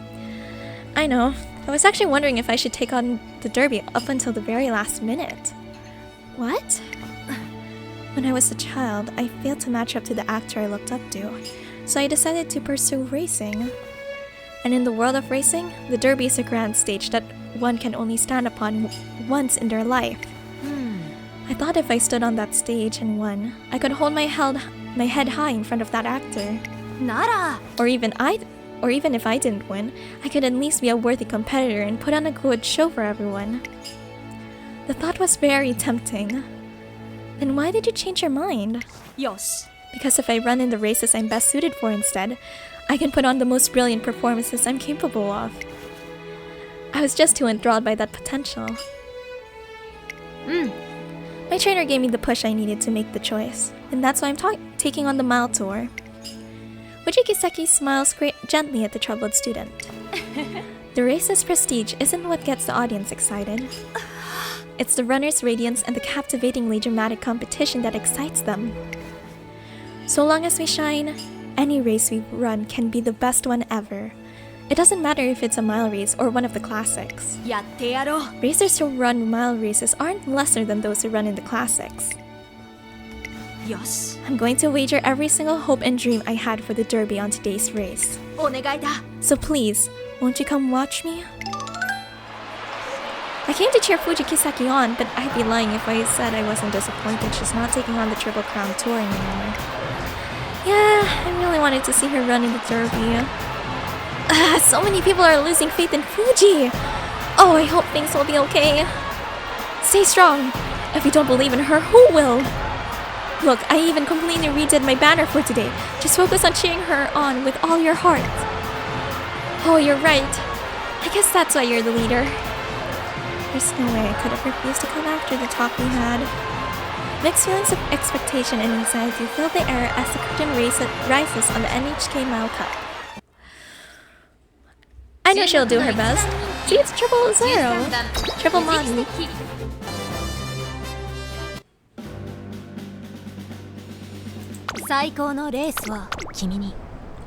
A: I was actually wondering if I should take on the derby up until the very last minute. What? When I was a child, I failed to match up to the actor I looked up to, so I decided to pursue racing. And in the world of racing, the derby is a grand stage that one can only stand upon once in their life. I thought if I stood on that stage and won, I could hold my head high in front of that actor.
B: なら
A: Or even if I didn't win, I could at least be a worthy competitor and put on a good show for everyone. The thought was very tempting. Then why did you change your mind?
B: よし
A: Because if I run in the races I'm best suited for instead, I can put on the most brilliant performances I'm capable of. I was just too enthralled by that potential. My My trainer gave me the push I needed to make the choice, and that's why I'm taking on the mile tour. Fuji Kiseki smiles gently at the troubled student. The race's prestige isn't what gets the audience excited. It's the runner's radiance and the captivatingly dramatic competition that excites them. So long as we shine, any race we run can be the best one ever. It doesn't matter if it's a mile race or one of the classics. Racers who run mile races aren't lesser than those who run in the classics. I'm going to wager every single hope and dream I had for the derby on today's race. So please, won't you come watch me? I came to cheer Fuji Kiseki on, but I'd be lying if I said I wasn't disappointed she's not taking on the Triple Crown Tour anymore. Yeah, I really wanted to see her run in the derby. So many people are losing faith in Fuji! Oh, I hope things will be okay. Stay strong. If you don't believe in her, who will? Look, I even completely redid my banner for today. Just focus on cheering her on with all your heart. Oh, you're right. I guess that's why you're the leader. There's no way I could have refused to come after the talk we had. Mixed feelings of expectation and anxiety fill the air as the curtain rises on the NHK Mile Cup. I know she'll do her best. See, it's 000. Triple Manu.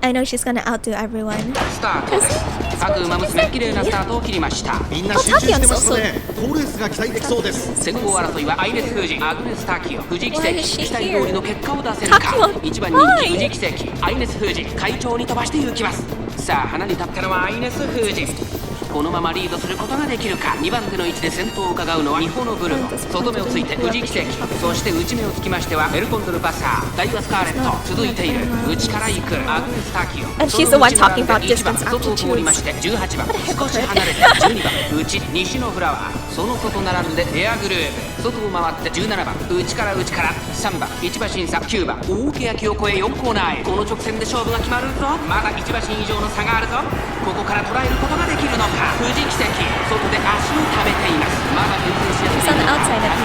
A: I know she's gonna outdo everyone.
C: スタートです。各馬娘綺麗なスタートを切りました。
D: みんな集中してますね。好レースが期待できそうです。
C: 先行争いはアイネス・フージ、アグネス・タキオ、フジキセキ、期待通りの結果を出せるか。1番人気フジキセキ、アイネス・フージ、会長に飛ばして行きます。さあ、花に立ったのはアイネス・フージ。このままリードすることができるか。2番手の位置で先頭を伺うのはニホノブルノ、外目をついてフジキセキ、そして内目をつきましてはエルコンドルパサー、ダイワスカーレット、続いている内から行くアグネス・タキオ。
A: And she's the one talking about distance
C: 外を通りまして18番、少し離れて12番内西のフラワー、その外並んでエアグルーヴ、外を回って17番内から3番1馬身差9番大欅を越え4コーナーへ。この直線で勝負が決まるぞ。まだ1馬身以上の差があるぞ。ここから捉えることができるのか。富士奇跡、外で足を溜めています。まだ運転しやすいのか。足を溜めた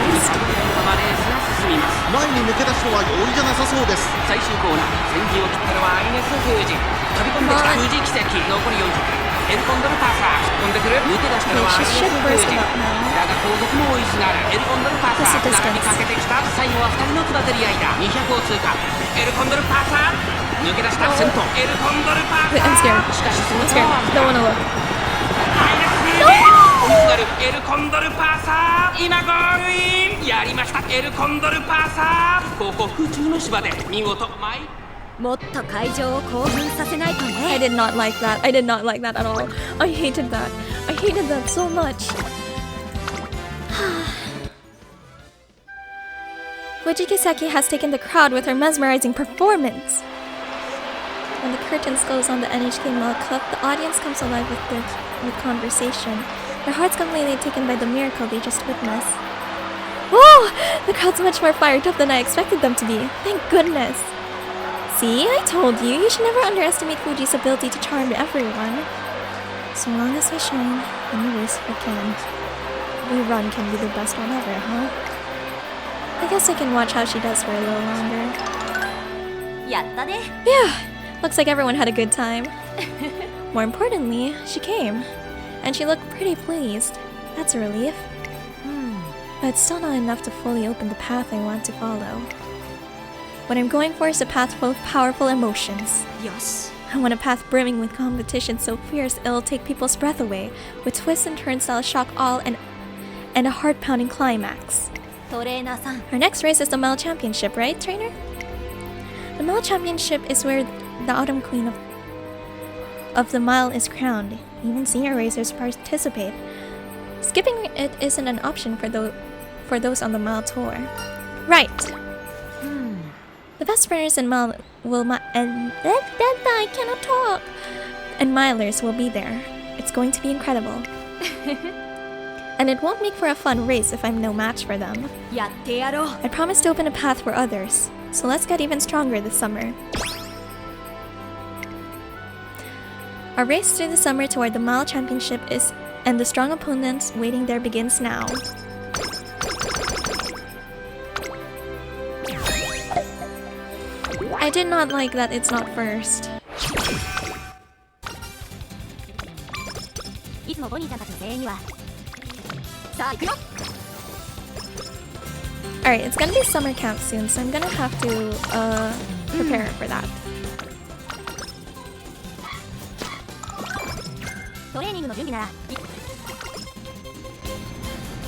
C: ままレースが進みます。
D: 前に抜け出すのは容易じゃなさそうです。
C: 最終コーナー、先陣を切ったのはアイネス・フージ。飛び込んできた富士奇跡、残り400。エルコンドルパサー、突っ込んでくる。抜け出したのはアイネス・フージ。だが後続も追いすがる。エルコンドルパサー、並びかけてきた。最後は2人のつばぜり合いだ。200を通過。エルコンドルパサー、抜け出した先頭。エルコンドルパサー。しかしその差はアイネス・フージ。追いすがるエルコンドルパサー。今ゴールイン。やりましたエルコンドルパサー。ここ空中の芝で見事マイ。
B: もっと会場を興奮させないとね。
A: I did not like that. I did not like that at all. I hated that. I hated that so much. Fuji Kiseki has taken the crowd with her mesmerizing performance. When the curtains close on the NHK Mall Cup, the audience comes alive with conversation. Their hearts completely taken by the miracle they just witnessed. Whoa! The crowd's much more fired up than I expected them to be. Thank goodness. See, I told you, you should never underestimate Fuji's ability to charm everyone. So long as we shine, any race we run can be the best one ever, huh? I guess I can watch how she does for a little longer.
B: やったね。
A: Yeah, looks like everyone had a good time. More importantly, she came. And she looked pretty pleased. That's a relief. But it's still not enough to fully open the path I want to follow. What I'm going for is a path full of powerful emotions.
B: Yes.
A: I want a path brimming with competition so fierce it'll take people's breath away, with twists and turns that'll shock all and a heart-pounding climax.
B: トレーナーさん。
A: Our next race is the Mile Championship, right, trainer? The Mile Championship is where the Autumn Queen of the Mile is crowned. Even senior racers participate. Skipping it isn't an option for those on the Mile Tour. Right. The best sprinters in Mile I cannot talk. And milers will be there. It's going to be incredible. And it won't make for a fun race if I'm no match for them.
B: やってやろう。
A: I promise to open a path for others. So let's get even stronger this summer. Our race through the summer toward the Mile Championship and the strong opponents waiting there begins now. I did not like that it's not first. Alright, it's gonna be summer camp soon, so I'm gonna have to prepare for that.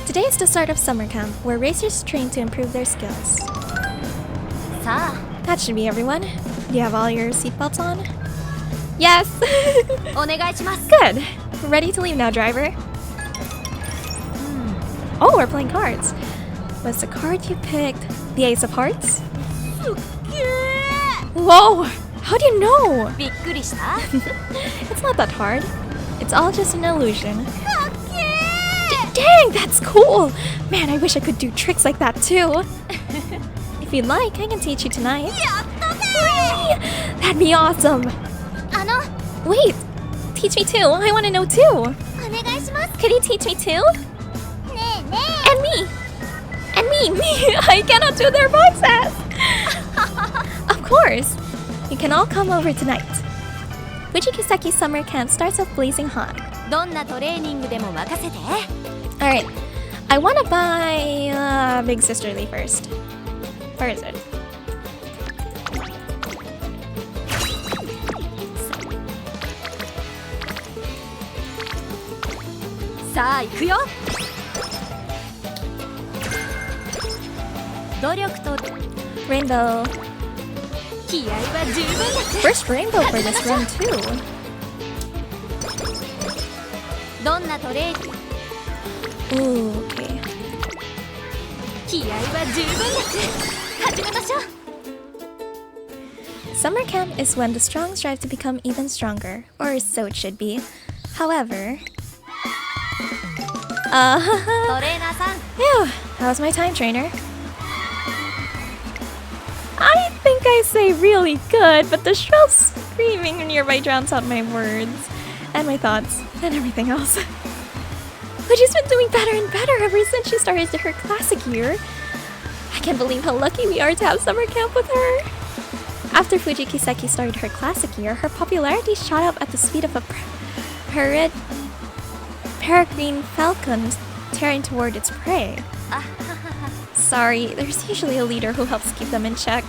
A: Today is the start of summer camp, where racers train to improve their skills. That should be everyone. Do you have all your seatbelts on? Yes! Good! Ready to leave now, driver? Oh, we're playing cards. Was the card you picked the Ace of Hearts? Whoa! How do you know? It's not that hard. It's all just an illusion. Dang, that's cool! Man, I wish I could do tricks like that too. If you'd like, I can teach you tonight. Whee! That'd be awesome! Wait! Teach me too! I want to know too! Could you teach me too? And me! And me! I cannot do their voices! Of course! You can all come over tonight. Fuji Kiseki Summer Camp starts off blazing hot. Alright, I want to buy Big Sisterly first. Where is it? Rainbow. First rainbow for this run too. Ooh, okay. Summer camp is when the strong strive to become even stronger, or so it should be. However... Phew, how's my time, trainer? I think I say really good, but the shrill screaming nearby drowns out my words, and my thoughts, and everything else. Fuji's been doing better and better ever since she started her classic year. I can't believe how lucky we are to have summer camp with her. After Fuji Kiseki started her classic year, her popularity shot up at the speed of a peregrine falcon tearing toward its prey. Sorry, there's usually a leader who helps keep them in check.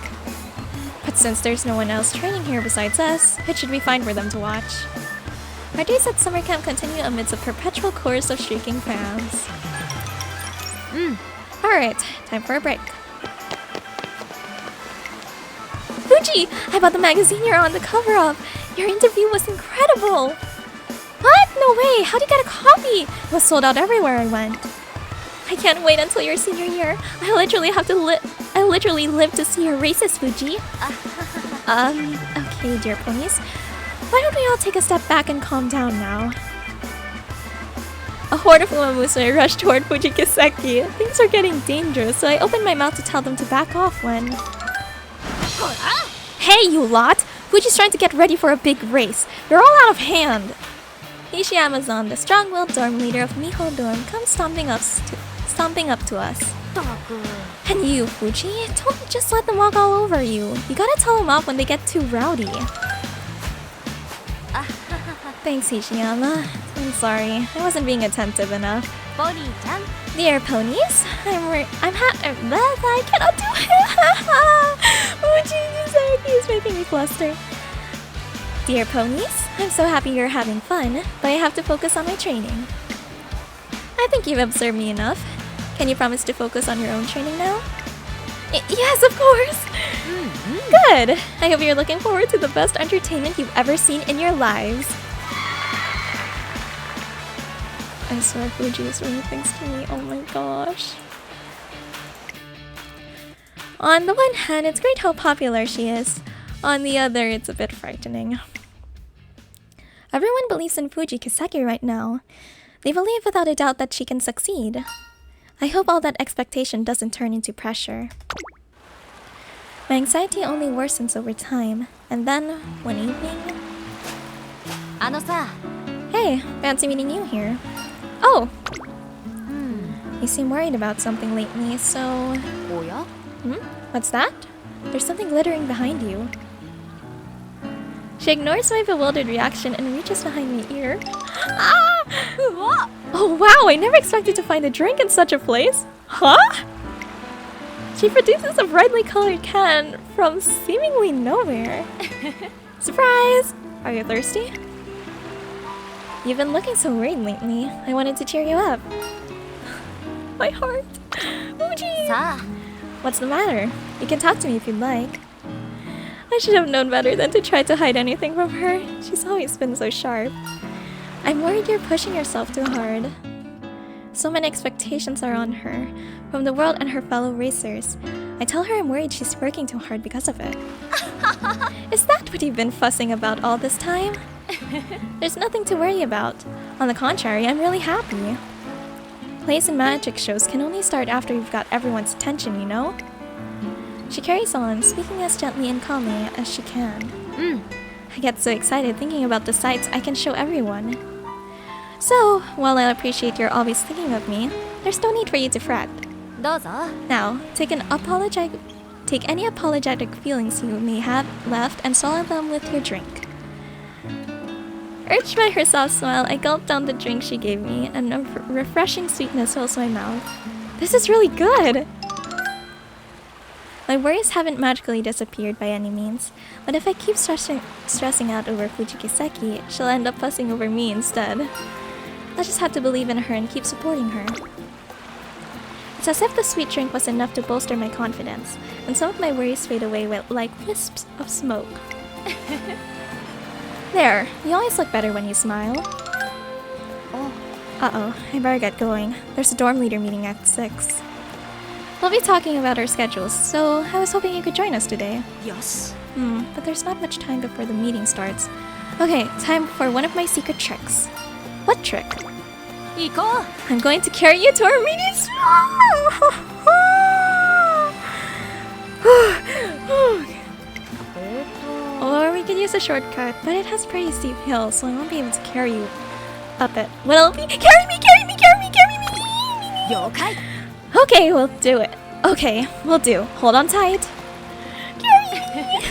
A: But since there's no one else training here besides us, it should be fine for them to watch. Our days at summer camp continue amidst a perpetual chorus of shrieking fans. Alright, time for a break. Fuji! I bought the magazine you're on the cover of! Your interview was incredible! What? No way! How'd you get a copy? It was sold out everywhere I went. I can't wait until your senior year. I literally live to see your races, Fuji. Okay, dear ponies. Why don't we all take a step back and calm down now? A horde of Musume rushed toward Fuji Kiseki. Things are getting dangerous, so I opened my mouth to tell them to back off when... Hey, you lot! Fuji's trying to get ready for a big race. You're all out of hand! Ishiyama-san, the strong-willed dorm leader of Miho dorm, comes stomping up to us. And you, Fuji, don't just let them walk all over you. You gotta tell them off when they get too rowdy. Thanks, Ishiyama. I'm sorry, I wasn't being attentive enough. Dear ponies, I cannot do it. Fuji is making me fluster. Dear ponies, I'm so happy you're having fun, but I have to focus on my training. I think you've observed me enough. Can you promise to focus on your own training now? Yes, of course! Good! I hope you're looking forward to the best entertainment you've ever seen in your lives. I swear Fuji is doing things to me, oh my gosh. On the one hand, it's great how popular she is. On the other, it's a bit frightening. Everyone believes in Fuji Kiseki right now. They believe without a doubt that she can succeed. I hope all that expectation doesn't turn into pressure. My anxiety only worsens over time, and then, one evening... Hey, fancy meeting you here. Oh! You seem worried about something lately, so... What's that? There's something glittering behind you. She ignores my bewildered reaction and reaches behind my ear. Ah! Oh wow, I never expected to find a drink in such a place. Huh? She produces a brightly colored can from seemingly nowhere. Surprise! Are you thirsty? You've been looking so worried lately. I wanted to cheer you up. My heart. Fuji! What's the matter? You can talk to me if you'd like. I should have known better than to try to hide anything from her. She's always been so sharp. I'm worried you're pushing yourself too hard. So many expectations are on her, from the world and her fellow racers. I tell her I'm worried she's working too hard because of it. Is that what you've been fussing about all this time? There's nothing to worry about. On the contrary, I'm really happy. Plays and magic shows can only start after you've got everyone's attention, you know? She carries on, speaking as gently and calmly as she can. I get so excited thinking about the sights I can show everyone. So, while I appreciate you're always thinking of me, there's no need for you to fret. Now, take any apologetic feelings you may have left and swallow them with your drink. Urged by her soft smile, I gulped down the drink she gave me, and a refreshing sweetness fills my mouth. This is really good! My worries haven't magically disappeared by any means, but if I keep stressing out over Fuji Kiseki, she'll end up fussing over me instead. I'll just have to believe in her and keep supporting her. It's as if the sweet drink was enough to bolster my confidence, and some of my worries fade away like wisps of smoke. There, you always look better when you smile. Uh-oh, I better get going. There's a dorm leader meeting at 6. We'll be talking about our schedules, so I was hoping you could join us today.
E: Yes.
A: But there's not much time before the meeting starts. Okay, time for one of my secret tricks. What trick? I'm going to carry you to our meeting Or we could use a shortcut, but it has pretty steep hills, so I won't be able to carry you up it. Will it be? Carry me! Okay, we'll do it. Okay, we'll do. Hold on tight. Carry me!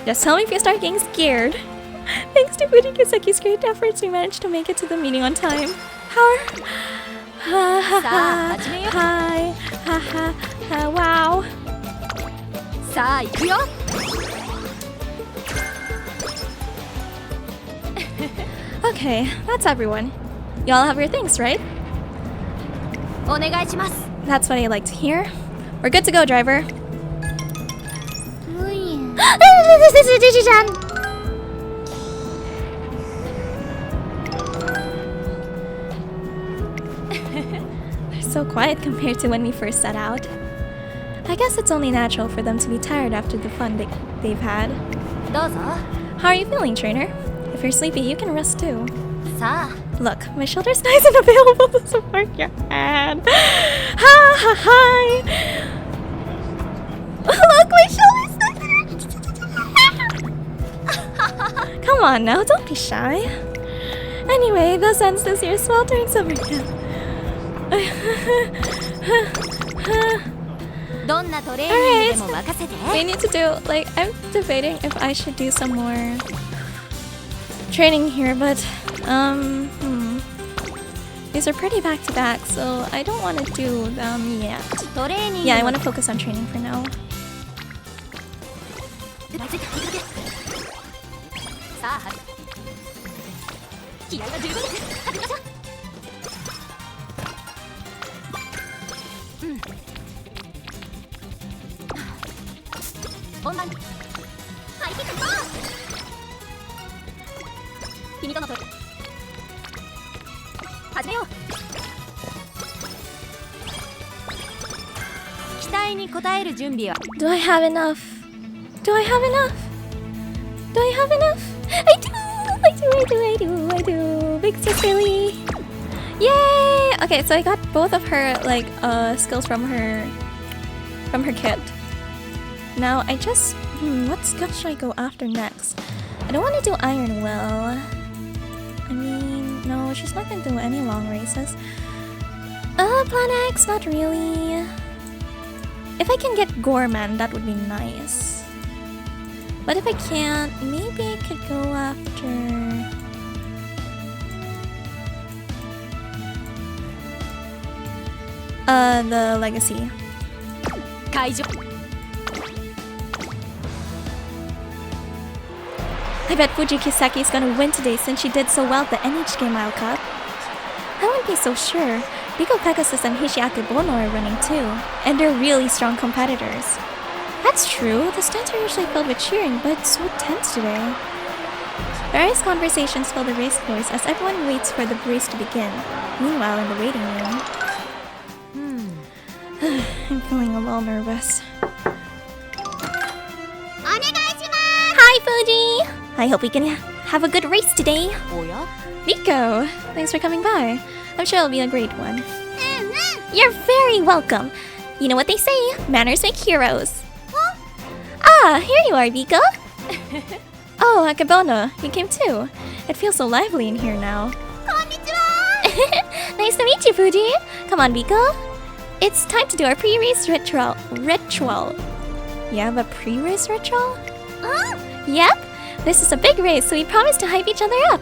A: Just tell me if you start getting scared. Thanks to Fuji Kiseki's great efforts, we managed to make it to the meeting on time. Wow. Okay, that's everyone. Y'all have your things, right? That's what I like to hear. We're good to go, driver. This is Digi-chan! They're so quiet compared to when we first set out. I guess it's only natural for them to be tired after the fun they've had. How are you feeling, trainer? If you're sleepy, you can rest too. Look, my shoulder's nice and available to support your head. Hi! Look, my shoulder's nice. Come on now, don't be shy. Anyway, thus ends this year's sweltering summer camp. Alright, we need to do, I'm debating if I should do some more training here, but these are pretty back-to-back, so I don't want to do them yet. Yeah, I want to focus on training for now. Do I have enough? Do I have enough? Do I have enough? I do. Big Cecily. Yay! Okay, so I got both of her skills from her kit. Now I just what skill should I go after next? I don't want to do Iron Will. I mean, no, she's not gonna do any long races. Plan X, not really. If I can get Gorman, that would be nice. But if I can't, maybe I could go after... the Legacy. I bet Fuji Kiseki is gonna win today since she did so well at the NHK Mile Cup. I wouldn't be so sure. Biko Pegasus and Hishi Akebono are running too, and they're really strong competitors. That's true, the stands are usually filled with cheering, but it's so tense today. Various conversations fill the race course as everyone waits for the race to begin. Meanwhile, in the waiting room... I'm feeling a little nervous. Hi, Fuji! I hope we can have a good race today. Miko, thanks for coming by. I'm sure it'll be a great one. You're very welcome. You know what they say, manners make heroes. Ah, here you are, Miko. Oh, Akebono, you came too. It feels so lively in here now. Nice to meet you, Fuji. Come on, Miko. It's time to do our pre-race ritual. You have a pre-race ritual? Yep. This is a big race, so we promise to hype each other up.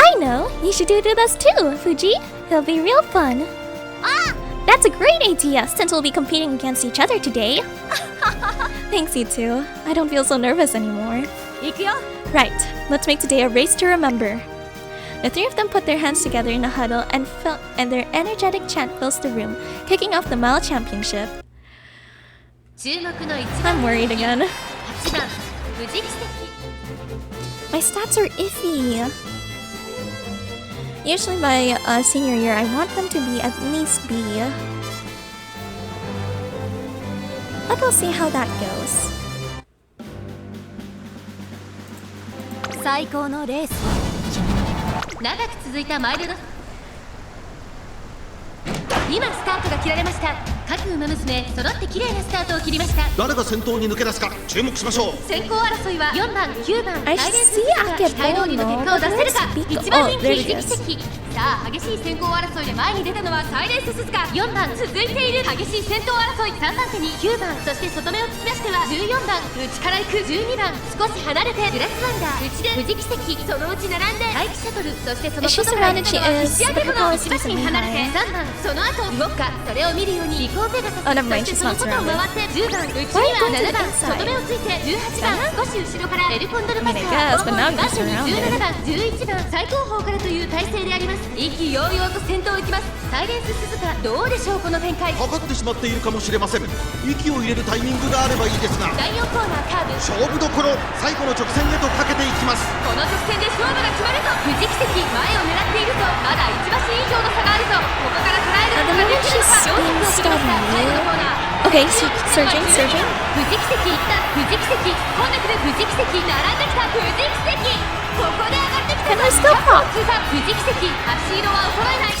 A: I know. You should do it with us too, Fuji. It'll be real fun. That's a great idea, since we'll be competing against each other today. Thanks, you two. I don't feel so nervous anymore. Right. Let's make today a race to remember. The three of them put their hands together in a huddle and their energetic chant fills the room, kicking off the Mile Championship. I'm worried again. My stats are iffy. Usually by senior year, I want them to be at least B. But we'll see how that goes.
B: 最高のレースを長く続いたマイルド今スタートが切られました。各馬娘揃って綺麗なスタートを切りました。
D: 誰が先頭に抜け出すか注目しましょう。
B: 先行争いは4番9番
A: I
B: 大連
A: see
B: が期待通りの結果を出せるか。
A: Akebono,
B: 1番人
A: there
B: 気
A: it
B: 藤
A: is.
B: 木関。さあ激しい先行争いで前に出たのはサイレンス鈴鹿。4番続いている激しい先頭争い。3番手に9番、そして外目を突き出しては14番、内から行く12番、少し離れてグラスワンダー、内で藤木関、そのうち並んで大気シャトル、そしてその外から行ったのは菱アケボの石橋に離れて3番、その後動くか、それを見るようにリコーペガサス、そしてその外を回って10番、内には7番、外目をついて18番、少し後ろからエルコンドルパスター、後方2番手に17番、11番、最後方からという体勢であります。意気揚々と先頭を行きます。サイレンス鈴鹿、どうでしょうこの展開。
D: かかってしまっているかもしれません。息を入れるタイミングがあればいいですが、
B: 第4コーナーカーブ
D: 勝負どころ、最後の直線へとかけていきます。
B: この直線で勝負が決まるぞ。藤木関、前を狙っているぞ。まだ1馬身以上の差があるぞ。ここから捉えることができるのか。400を切りました。最後のコーナー。
A: Okay, surging.
B: 藤木関いった。藤木関、今度来る藤木関、並んできた藤木関。ここで上がってきたぞ。通過藤木関、足色は衰えない。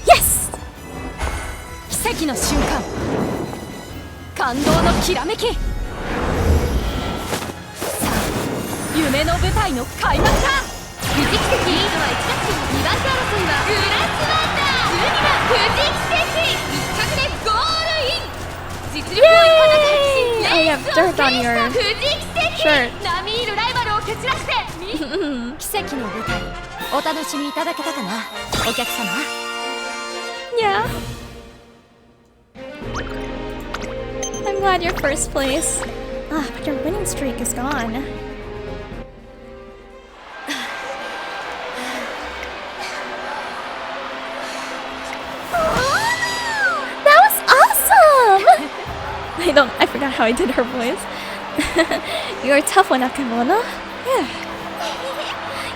A: Yes!
B: 奇跡の瞬間、感動のきらめき。さあ、夢の舞台の開幕だ。藤木関リードは1馬身、2番手争いはグラスワンダー、12番藤木関、1着でゴールイン。実力を生かしたレースを制した藤木関、並みいるライバルを蹴散らして奇跡の舞台、お楽しみいただけたかな、お客様。
A: Yeah. I'm glad you're first place. Ah, but your winning streak is gone. That was awesome! I forgot how I did her voice. You're a tough one, Akebono. Yeah.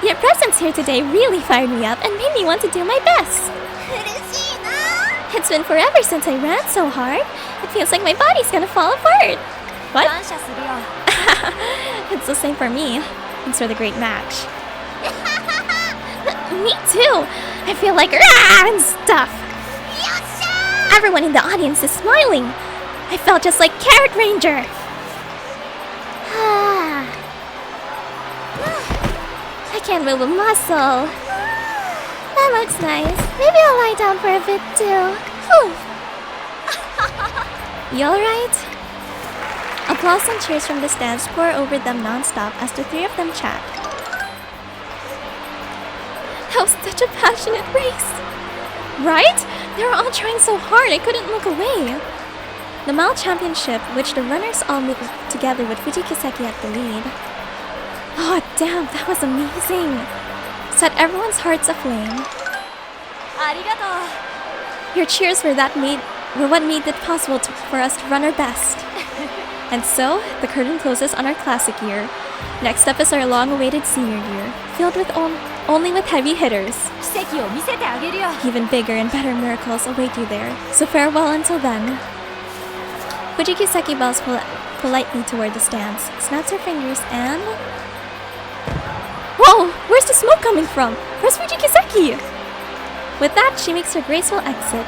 A: Your presence here today really fired me up and made me want to do my best. It's been forever since I ran so hard. It feels like my body's gonna fall apart. What? It's the same for me. Thanks for the great match. Me too. I feel like rah and stuff. Everyone in the audience is smiling. I felt just like Carrot Ranger. I can't move a muscle. That looks nice. Maybe I'll lie down for a bit too. You alright? Applause and cheers from the stands pour over them non-stop as the three of them chat. That was such a passionate race! Right? They were all trying so hard I couldn't look away. The mile championship, which the runners all moved together with Fuji Kiseki at the lead. Oh damn, that was amazing! Set everyone's hearts aflame. Your cheers were what made it possible for us to run our best. And so, the curtain closes on our classic year. Next up is our long-awaited senior year, filled with only with heavy hitters. Even bigger and better miracles await you there, so farewell until then. Fuji Kiseki bows politely toward the stands, snaps her fingers, and... Whoa! Where's the smoke coming from? Where's Fuji Kiseki? With that, she makes her graceful exit.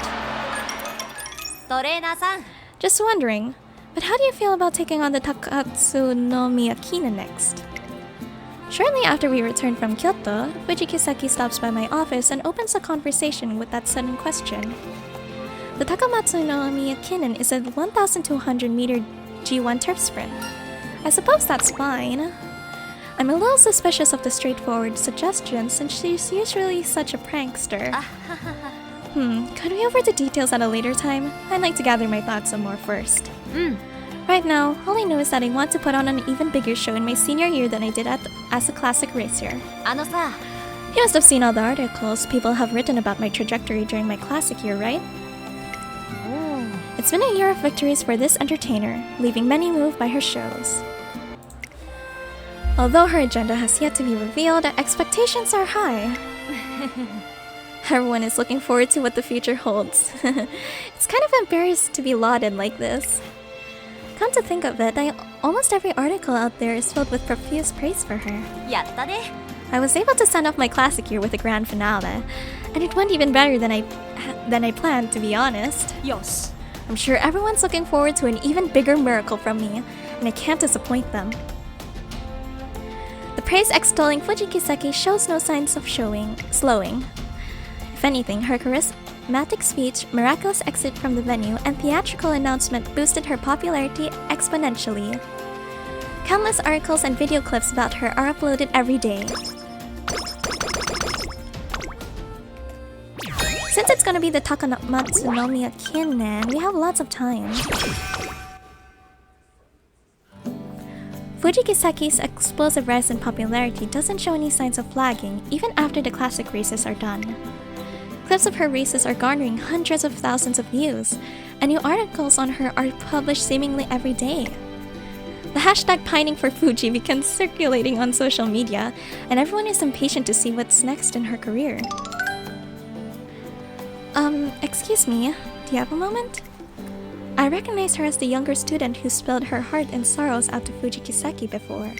A: Just wondering, but how do you feel about taking on the Takatsu no Miyakina next? Shortly after we return from Kyoto, Fuji Kiseki stops by my office and opens a conversation with that sudden question. The Takamatsu no Miyakinen is a 1,200-meter G1 turf sprint. I suppose that's fine. I'm a little suspicious of the straightforward suggestion since she's usually such a prankster. Could we over the details at a later time? I'd like to gather my thoughts some more first. Right now, all I know is that I want to put on an even bigger show in my senior year than I did as a classic racer. You must have seen all the articles people have written about my trajectory during my classic year, right? It's been a year of victories for this entertainer, leaving many moved by her shows. Although her agenda has yet to be revealed, expectations are high. Everyone is looking forward to what the future holds. It's kind of embarrassed to be lauded like this. Come to think of it, almost every article out there is filled with profuse praise for her. I was able to send off my classic year with a grand finale, and it went even better than I planned, to be honest. I'm sure everyone's looking forward to an even bigger miracle from me, and I can't disappoint them. The praise extolling Fuji Kiseki shows no signs of slowing. If anything, her charismatic speech, miraculous exit from the venue, and theatrical announcement boosted her popularity exponentially. Countless articles and video clips about her are uploaded every day. Since it's gonna be the Takamatsu no Miyakinen, we have lots of time. Fuji Kiseki's explosive rise in popularity doesn't show any signs of flagging, even after the classic races are done. Clips of her races are garnering hundreds of thousands of views, and new articles on her are published seemingly every day. The hashtag pining for Fuji begins circulating on social media, and everyone is impatient to see what's next in her career. Excuse me, do you have a moment? I recognize her as the younger student who spilled her heart and sorrows out to Fuji Kiseki before.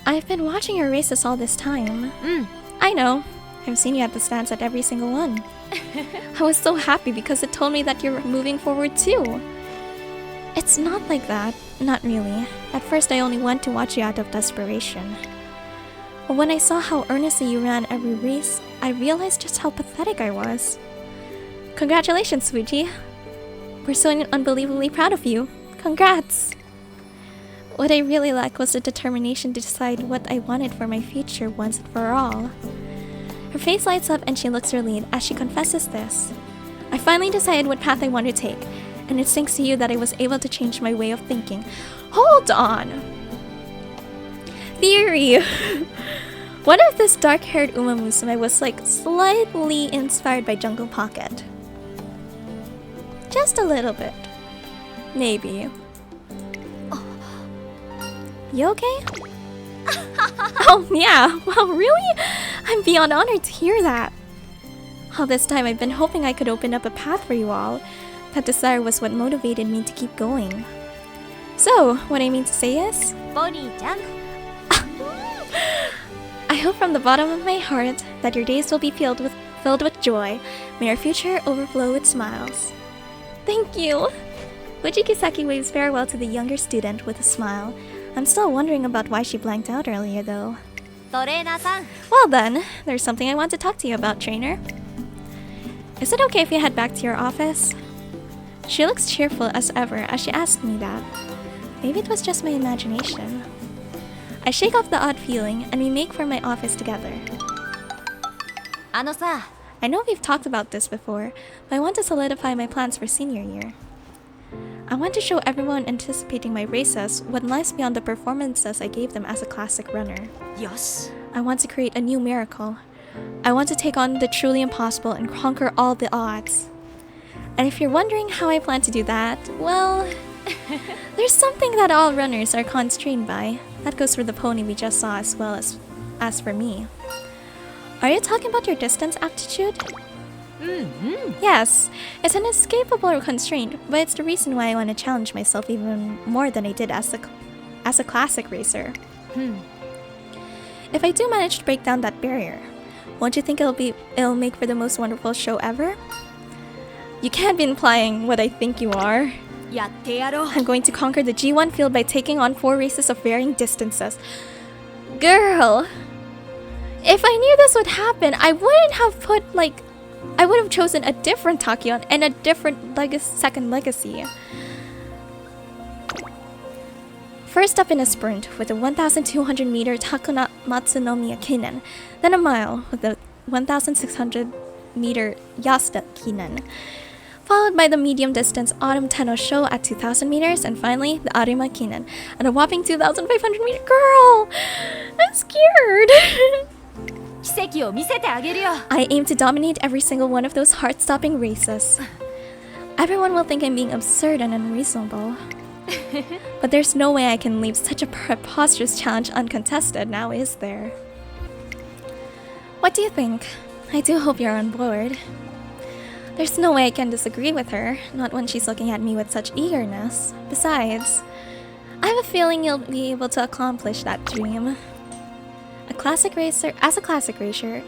A: I've been watching your races all this time. I know. I've seen you at the stands at every single one. I was so happy because it told me that you're moving forward too. It's not like that. Not really. At first I only went to watch you out of desperation. But when I saw how earnestly you ran every race, I realized just how pathetic I was. Congratulations, Fuji. We're so unbelievably proud of you. Congrats! What I really lacked was the determination to decide what I wanted for my future once and for all. Her face lights up and she looks relieved as she confesses this. I finally decided what path I want to take, and it's thanks to you that I was able to change my way of thinking. Hold on! Theory! What if this dark-haired Musume was like slightly inspired by Jungle Pocket? Just a little bit. Maybe. You okay? Oh yeah, wow, really? I'm beyond honored to hear that. All this time I've been hoping I could open up a path for you all. That desire was what motivated me to keep going. So, what I mean to say is... Bonnie-chan. I hope from the bottom of my heart that your days will be filled with joy. May our future overflow with smiles. Thank you! Fuji Kiseki waves farewell to the younger student with a smile. I'm still wondering about why she blanked out earlier though. Well then, there's something I want to talk to you about, trainer. Is it okay if you head back to your office? She looks cheerful as ever as she asked me that. Maybe it was just my imagination. I shake off the odd feeling and we make for my office together. I know we've talked about this before, but I want to solidify my plans for senior year. I want to show everyone anticipating my races what lies beyond the performances I gave them as a classic runner.
E: Yes.
A: I want to create a new miracle. I want to take on the truly impossible and conquer all the odds. And if you're wondering how I plan to do that, well, there's something that all runners are constrained by. That goes for the pony we just saw as well as for me. Are you talking about your distance aptitude? Yes, it's an inescapable constraint, but it's the reason why I want to challenge myself even more than I did as a classic racer. If I do manage to break down that barrier, won't you think it'll make for the most wonderful show ever? You can't be implying what I think you are. I'm going to conquer the G1 field by taking on 4 races of varying distances. Girl, if I knew this would happen, I would have chosen a different Tachyon and a different second legacy. First up in a sprint with a 1,200 meter Takuna Matsunomiya Kinen, then a mile with the 1,600 meter Yasuda Kinen, followed by the medium distance Autumn Tenno Show at 2,000 meters, and finally the Arima Kinen at a whopping 2,500 meters. Girl, I'm scared. I aim to dominate every single one of those heart-stopping races. Everyone will think I'm being absurd and unreasonable. But there's no way I can leave such a preposterous challenge uncontested, now is there? What do you think? I do hope you're on board. There's no way I can disagree with her, not when she's looking at me with such eagerness. Besides, I have a feeling you'll be able to accomplish that dream. As a classic racer,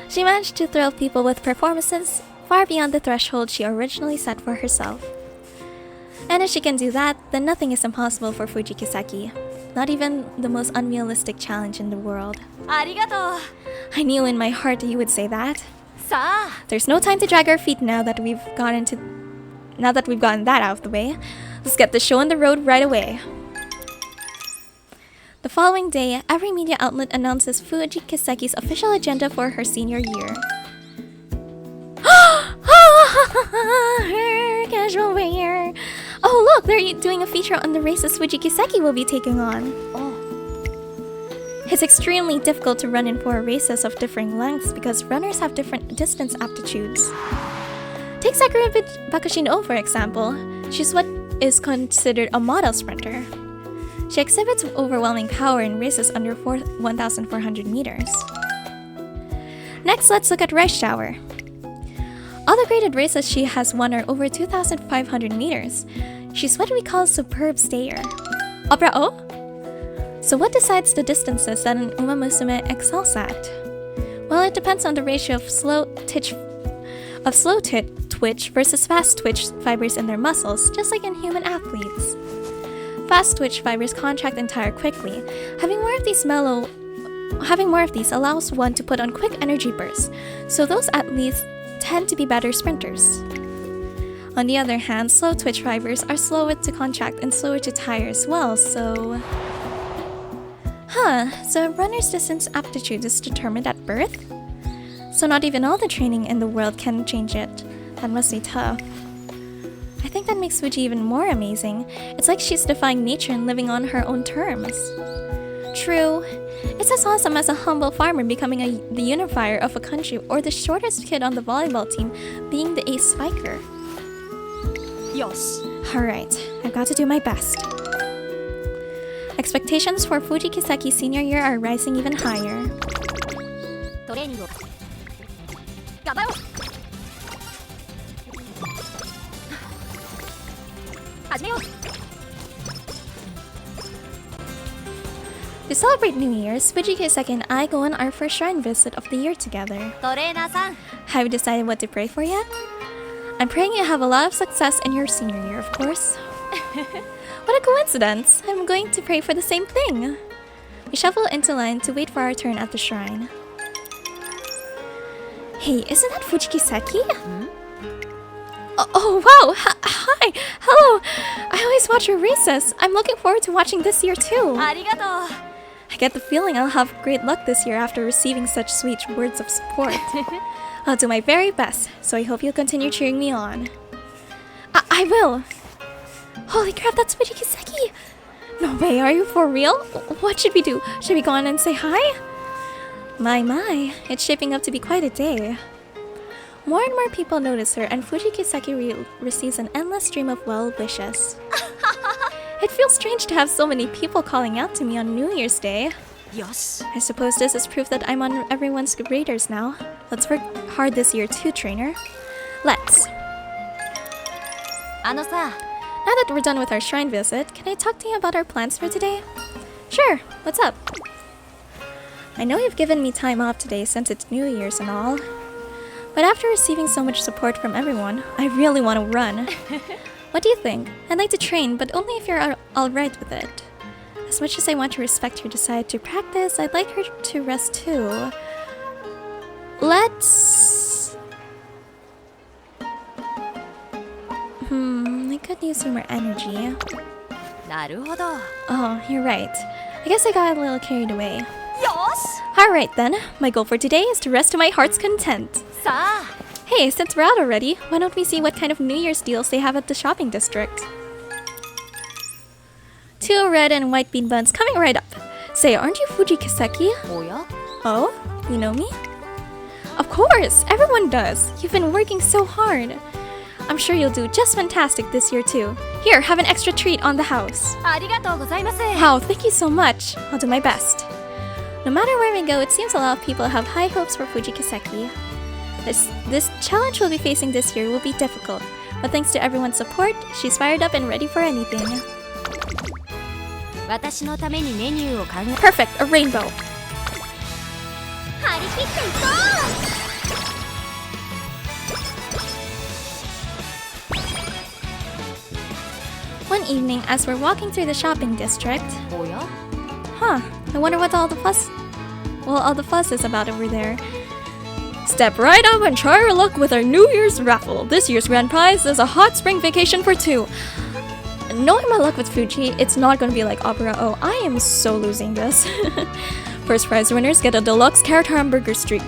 A: she managed to thrill people with performances far beyond the threshold she originally set for herself. And if she can do that, then nothing is impossible for Fuji Kiseki. Not even the most unrealistic challenge in the world. I knew in my heart that you would say that. There's no time to drag our feet now that we've gotten that out of the way. Let's get the show on the road right away. The following day, every media outlet announces Fuji Kiseki's official agenda for her senior year. Her casual wear. Oh look, they're doing a feature on the races Fuji Kiseki will be taking on. It's extremely difficult to run in 4 races of differing lengths because runners have different distance aptitudes. Take Sakura Bakushin-O for example. She's what is considered a model sprinter. She exhibits overwhelming power in races under 1,400 meters. Next, let's look at Rice Shower. All the graded races she has won are over 2,500 meters. She's what we call a superb stayer. Opera O? So what decides the distances that an Uma Musume excels at? Well, it depends on the ratio of slow twitch versus fast twitch fibers in their muscles, just like in human athletes. Fast twitch fibers contract and tire quickly. Having more of these allows one to put on quick energy bursts, so those athletes tend to be better sprinters. On the other hand, slow twitch fibers are slower to contract and slower to tire as well, so a runner's distance aptitude is determined at birth? So not even all the training in the world can change it. That must be tough. I think that makes Fuji even more amazing. It's like she's defying nature and living on her own terms. True, it's as awesome as a humble farmer becoming the unifier of a country or the shortest kid on the volleyball team being the ace spiker.
E: Yes.
A: Alright, I've got to do my best. Expectations for Fuji Kiseki senior year are rising even higher. To celebrate New Year's, Fuji Kiseki and I go on our first shrine visit of the year together. Have you decided what to pray for yet? I'm praying you have a lot of success in your senior year, of course. What a coincidence! I'm going to pray for the same thing. We shuffle into line to wait for our turn at the shrine. Hey, isn't that Fuji Kiseki? Oh, wow! Hi! Hello! I always watch your races. I'm looking forward to watching this year too.
E: ありがとう
A: I get the feeling I'll have great luck this year after receiving such sweet words of support. I'll do my very best, so I hope you'll continue cheering me on. I will! Holy crap, that's Fuji Kiseki! No way, are you for real? What should we do? Should we go on and say hi? My, it's shaping up to be quite a day. More and more people notice her, and Fuji Kiseki receives an endless stream of well wishes. It feels strange to have so many people calling out to me on New Year's Day.
E: よし
A: I suppose this is proof that I'm on everyone's radars now. Let's work hard this year too, trainer. Let's.
E: あのさ
A: Now that we're done with our shrine visit, can I talk to you about our plans for today? Sure, what's up? I know you've given me time off today since it's New Year's and all. But after receiving so much support from everyone, I really want to run. What do you think? I'd like to train, but only if you're alright with it. As much as I want to respect your desire to practice, I'd like her to rest too. Let's... I could use some more energy.
E: なるほど
A: Oh, you're right. I guess I got a little carried away.
E: よし
A: Alright then, my goal for today is to rest to my heart's content.
E: さあ
A: Hey, since we're out already, why don't we see what kind of New Year's deals they have at the shopping district? 2 red and white bean buns coming right up. Say, aren't you Fuji Kiseki?
E: おや
A: Oh, you know me? Of course, everyone does. You've been working so hard. I'm sure you'll do just fantastic this year too. Here, have an extra treat on the house.
E: ありがとうございます
A: Wow, thank you so much. I'll do my best. No matter where we go, it seems a lot of people have high hopes for Fuji Kiseki. This challenge we'll be facing this year will be difficult, but thanks to everyone's support, she's fired up and ready for anything.
E: 私のためにメニューを考え
A: Perfect, a rainbow.
B: 張り切っていこう
A: One evening, as we're walking through the shopping district,
E: おや
A: huh, I wonder what all the fuss is about over there. Step right up and try your luck with our New Year's raffle. This year's grand prize is a hot spring vacation for 2. Knowing my luck with Fuji, it's not going to be like Opera. Oh, I am so losing this. First prize winners get a deluxe carrot hamburger steak.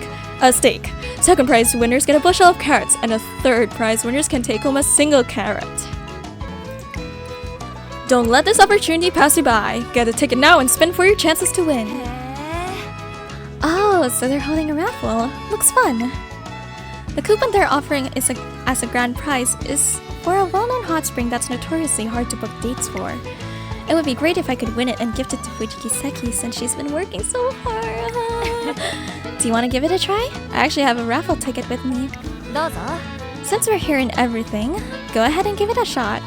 A: Second prize winners get a bushel of carrots, and a third prize winners can take home a single carrot. Don't let this opportunity pass you by. Get a ticket now and spin for your chances to win.
E: へえ
A: Oh, so they're holding a raffle. Looks fun. The coupon they're offering as a grand prize is for a well-known hot spring that's notoriously hard to book dates for. It would be great if I could win it and gift it to Fuji Kiseki since she's been working so hard. Do you want to give it a try? I actually have a raffle ticket with me.
E: どうぞ
A: Since we're here and everything, go ahead and give it a shot.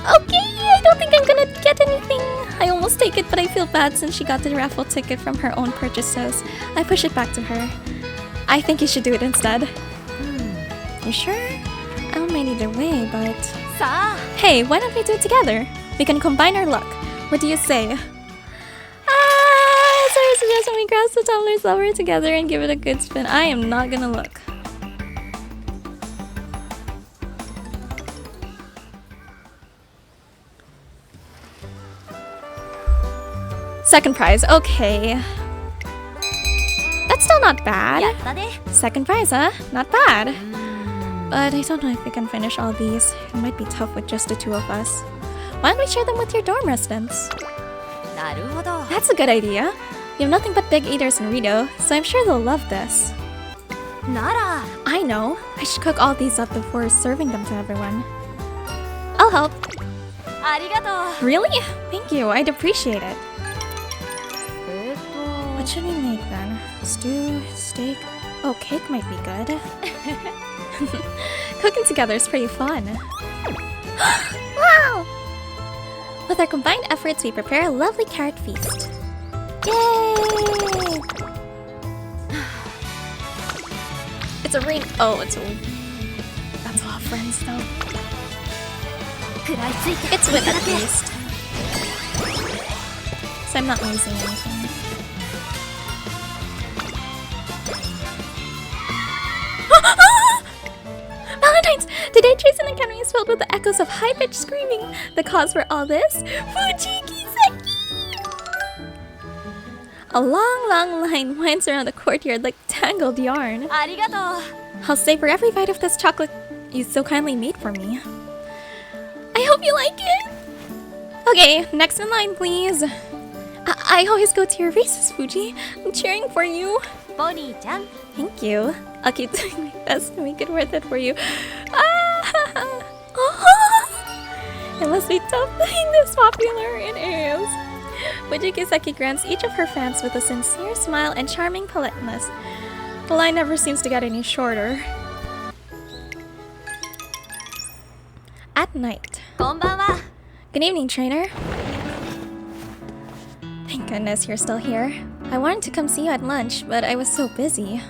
A: Okay, I don't think I'm gonna get anything. I almost take it, but I feel bad since she got the raffle ticket from her own purchases. I push it back to her. I think you should do it instead. You sure? I don't mind either way, but...
E: さあ
A: Hey, why don't we do it together? We can combine our luck. What do you say? So I suggest we grasp the tumbler's lower together and give it a good spin. I am not gonna look. Second prize, okay. That's still not
E: や
A: bad.
E: ったね
A: Second prize, huh? Not bad. But I don't know if we can finish all these. It might be tough with just the 2 of us. Why don't we share them with your dorm residents?
E: なるほど
A: That's a good idea. You have nothing but big eaters in Rito, so I'm sure they'll love this.
E: なら
A: I know. I should cook all these up before serving them to everyone. I'll help.
E: ありがとう
A: Really? Thank you. I'd appreciate it.
E: と
A: What should we make then? Stew, steak? Oh, cake might be good. Cooking together is pretty fun. Wow! With our combined efforts, we prepare a lovely carrot feast. Yay! It's a ring. Oh, it's a... That's a lot of friends, though.
E: 食らいついて
A: It's with at least. So I'm not losing anything. Valentine's! Today, Trace and the Academy is filled with the echoes of high-pitched screaming. The cause for all this? Fuji Kiseki! A long line winds around the courtyard like tangled yarn.
E: ありがとう
A: I'll savor every bite of this chocolate you so kindly made for me. I hope you like it! Okay, next in line, please. I always go to your races, Fuji. I'm cheering for you.
E: ポニーちゃん
A: Thank you. I'll keep doing my best to make it worth it for you. It must be tough being this popular in areas. Fuji Kiseki grants each of her fans with a sincere smile and charming politeness. The line never seems to get any shorter. At night.
E: こんばんは
A: Good evening, trainer. Thank goodness you're still here. I wanted to come see you at lunch, but I was so busy.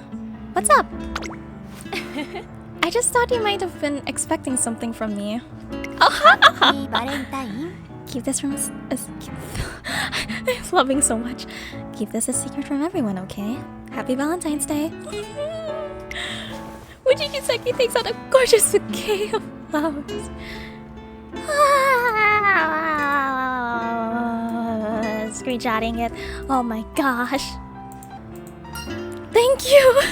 A: What's up? I just thought you might have been expecting something from me.
E: ハッピーバレンタイン
A: Keep this from us. I'm loving so much. Keep this a secret from everyone, okay? Happy Valentine's Day. Fuji Kiseki takes out a gorgeous bouquet of flowers. Screenshotting it. Oh my gosh. Thank you.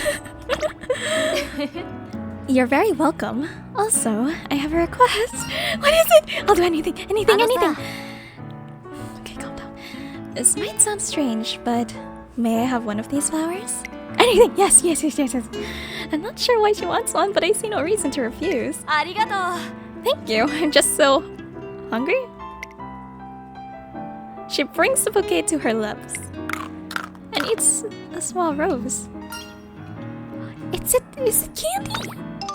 A: You're very welcome. Also, I have a request. What is it? I'll do anything. Anything. Okay, calm down. This might sound strange, but may I have one of these flowers? Anything. Yes. I'm not sure why she wants one, but I see no reason to refuse.
E: ありがとう
A: Thank you. I'm just so hungry. She brings the bouquet to her lips and eats a small rose. Is it candy? Is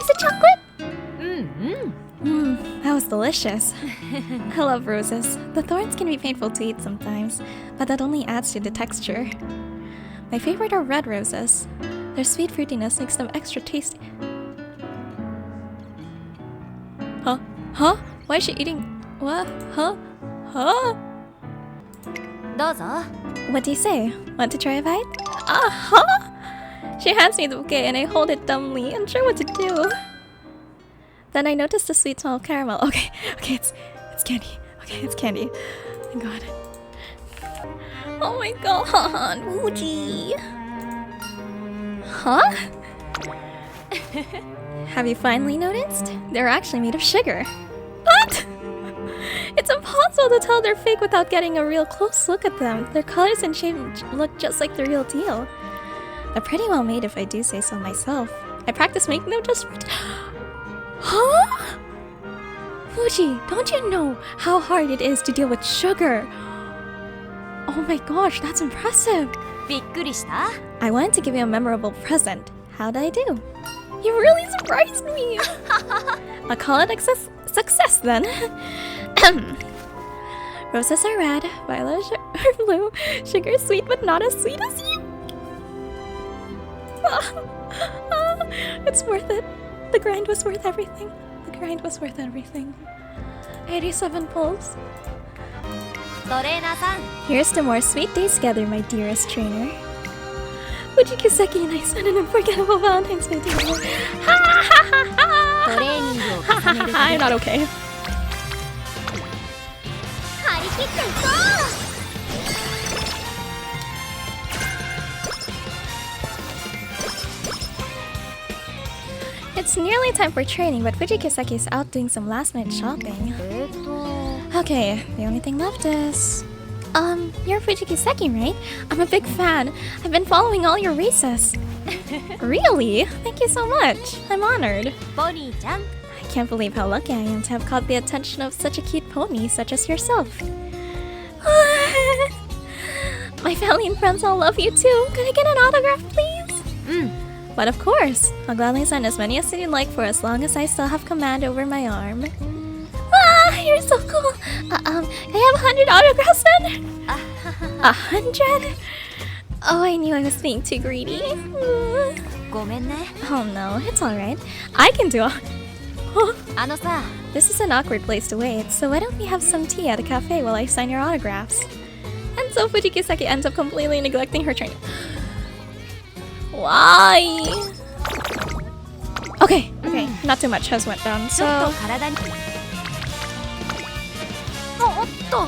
A: it chocolate? That was delicious. I love roses. The thorns can be painful to eat sometimes, but that only adds to the texture. My favorite are red roses. Their sweet fruitiness makes them extra tasty. Huh? Why is she eating? What? Huh?
E: どうぞ
A: What do you say? Want to try a bite? She hands me the bouquet and I hold it dumbly, unsure what to do. Then I notice the sweet smell of caramel. Okay, it's candy. Okay, it's candy. Thank God. Oh my God, Fuji. Huh? Have you finally noticed? They're actually made of sugar. What? It's impossible to tell they're fake without getting a real close look at them. Their colors and shape look just like the real deal. They're pretty well made if I do say so myself. I practice making them just... Huh? Fuji, don't you know how hard it is to deal with sugar? Oh my gosh, that's impressive.
E: びっくりした
A: I wanted to give you a memorable present. How'd I do? You really surprised me. I'll call it a success then. Roses are red, violets are blue, sugar is sweet but not as sweet as you. It's worth it. The grind was worth everything. 87 pulls.
E: トレーナーさん
A: Here's to more sweet days together, my dearest trainer. Fuji Kiseki and I spent an unforgettable Valentine's Day together.
E: トレーニングを重ねる
A: I'm not okay.
E: 張り切っていこ
A: It's nearly time for training, but Fuji Kiseki is out doing some last-minute shopping.
E: う
A: Okay, the only thing left is... you're Fuji Kiseki, right? I'm a big fan. I've been following all your races. Really? Thank you so much. I'm honored.
E: ポニーちゃん
A: I can't believe how lucky I am to have caught the attention of such a cute pony such as yourself. My family and friends all love you too. Could I get an autograph, please? But of course, I'll gladly send as many as you'd like for as long as I still have command over my arm. You're so cool. Can I have 100 autographs then? 100? Oh, I knew I was being too greedy.
E: ごめんね
A: Oh no, it's alright. I can do it.
E: あのさ
A: This is an awkward place to wait, so why don't we have some tea at a cafe while I sign your autographs? And so Fuji Kiseki ends up completely neglecting her training. Why? Okay, okay, not too much has went down,
E: ちょっ
A: so...
E: と体におっと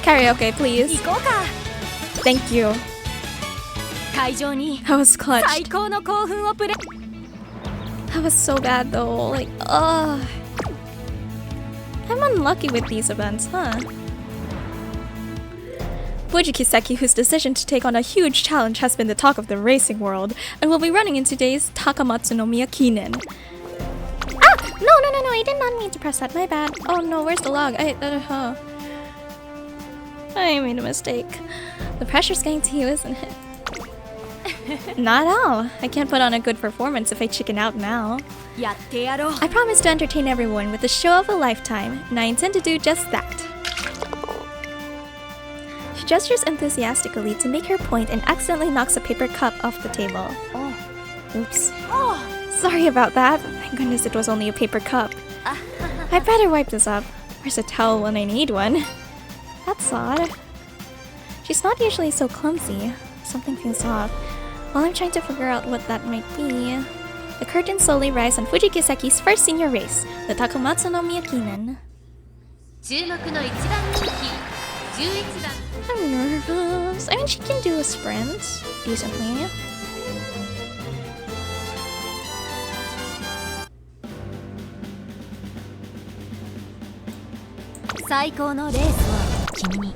A: Karaoke, please.
E: 行こうか
A: Thank you.
E: 会場に
A: That was
E: 最
A: clutch.
E: 高の興奮をプレ
A: That was so bad though. Like, ugh. I'm unlucky with these events, huh? Fuji Kiseki, whose decision to take on a huge challenge has been the talk of the racing world, and will be running in today's Takamatsu no Miyakinen. Ah! No, I did not mean to press that, my bad. Oh no, where's the log? I made a mistake. The pressure's getting to you, isn't it? Not at all. I can't put on a good performance if I chicken out now.
E: やってやろう
A: I promise to entertain everyone with the show of a lifetime, and I intend to do just that. She gestures enthusiastically to make her point and accidentally knocks a paper cup off the table.
E: Oh.
A: Oops.
E: Oh.
A: Sorry about that. Thank goodness it was only a paper cup. I better wipe this up. Where's a towel when I need one? That's odd. She's not usually so clumsy. Something feels off. While I'm trying to figure out what that might be, the curtain slowly rises on Fuji Kiseki's first senior race, the Takamatsu no Miyakinen.
B: 注目の1番人気11番
A: I'm nervous. I mean, she can do a sprint decently.
E: 最高のレースを君に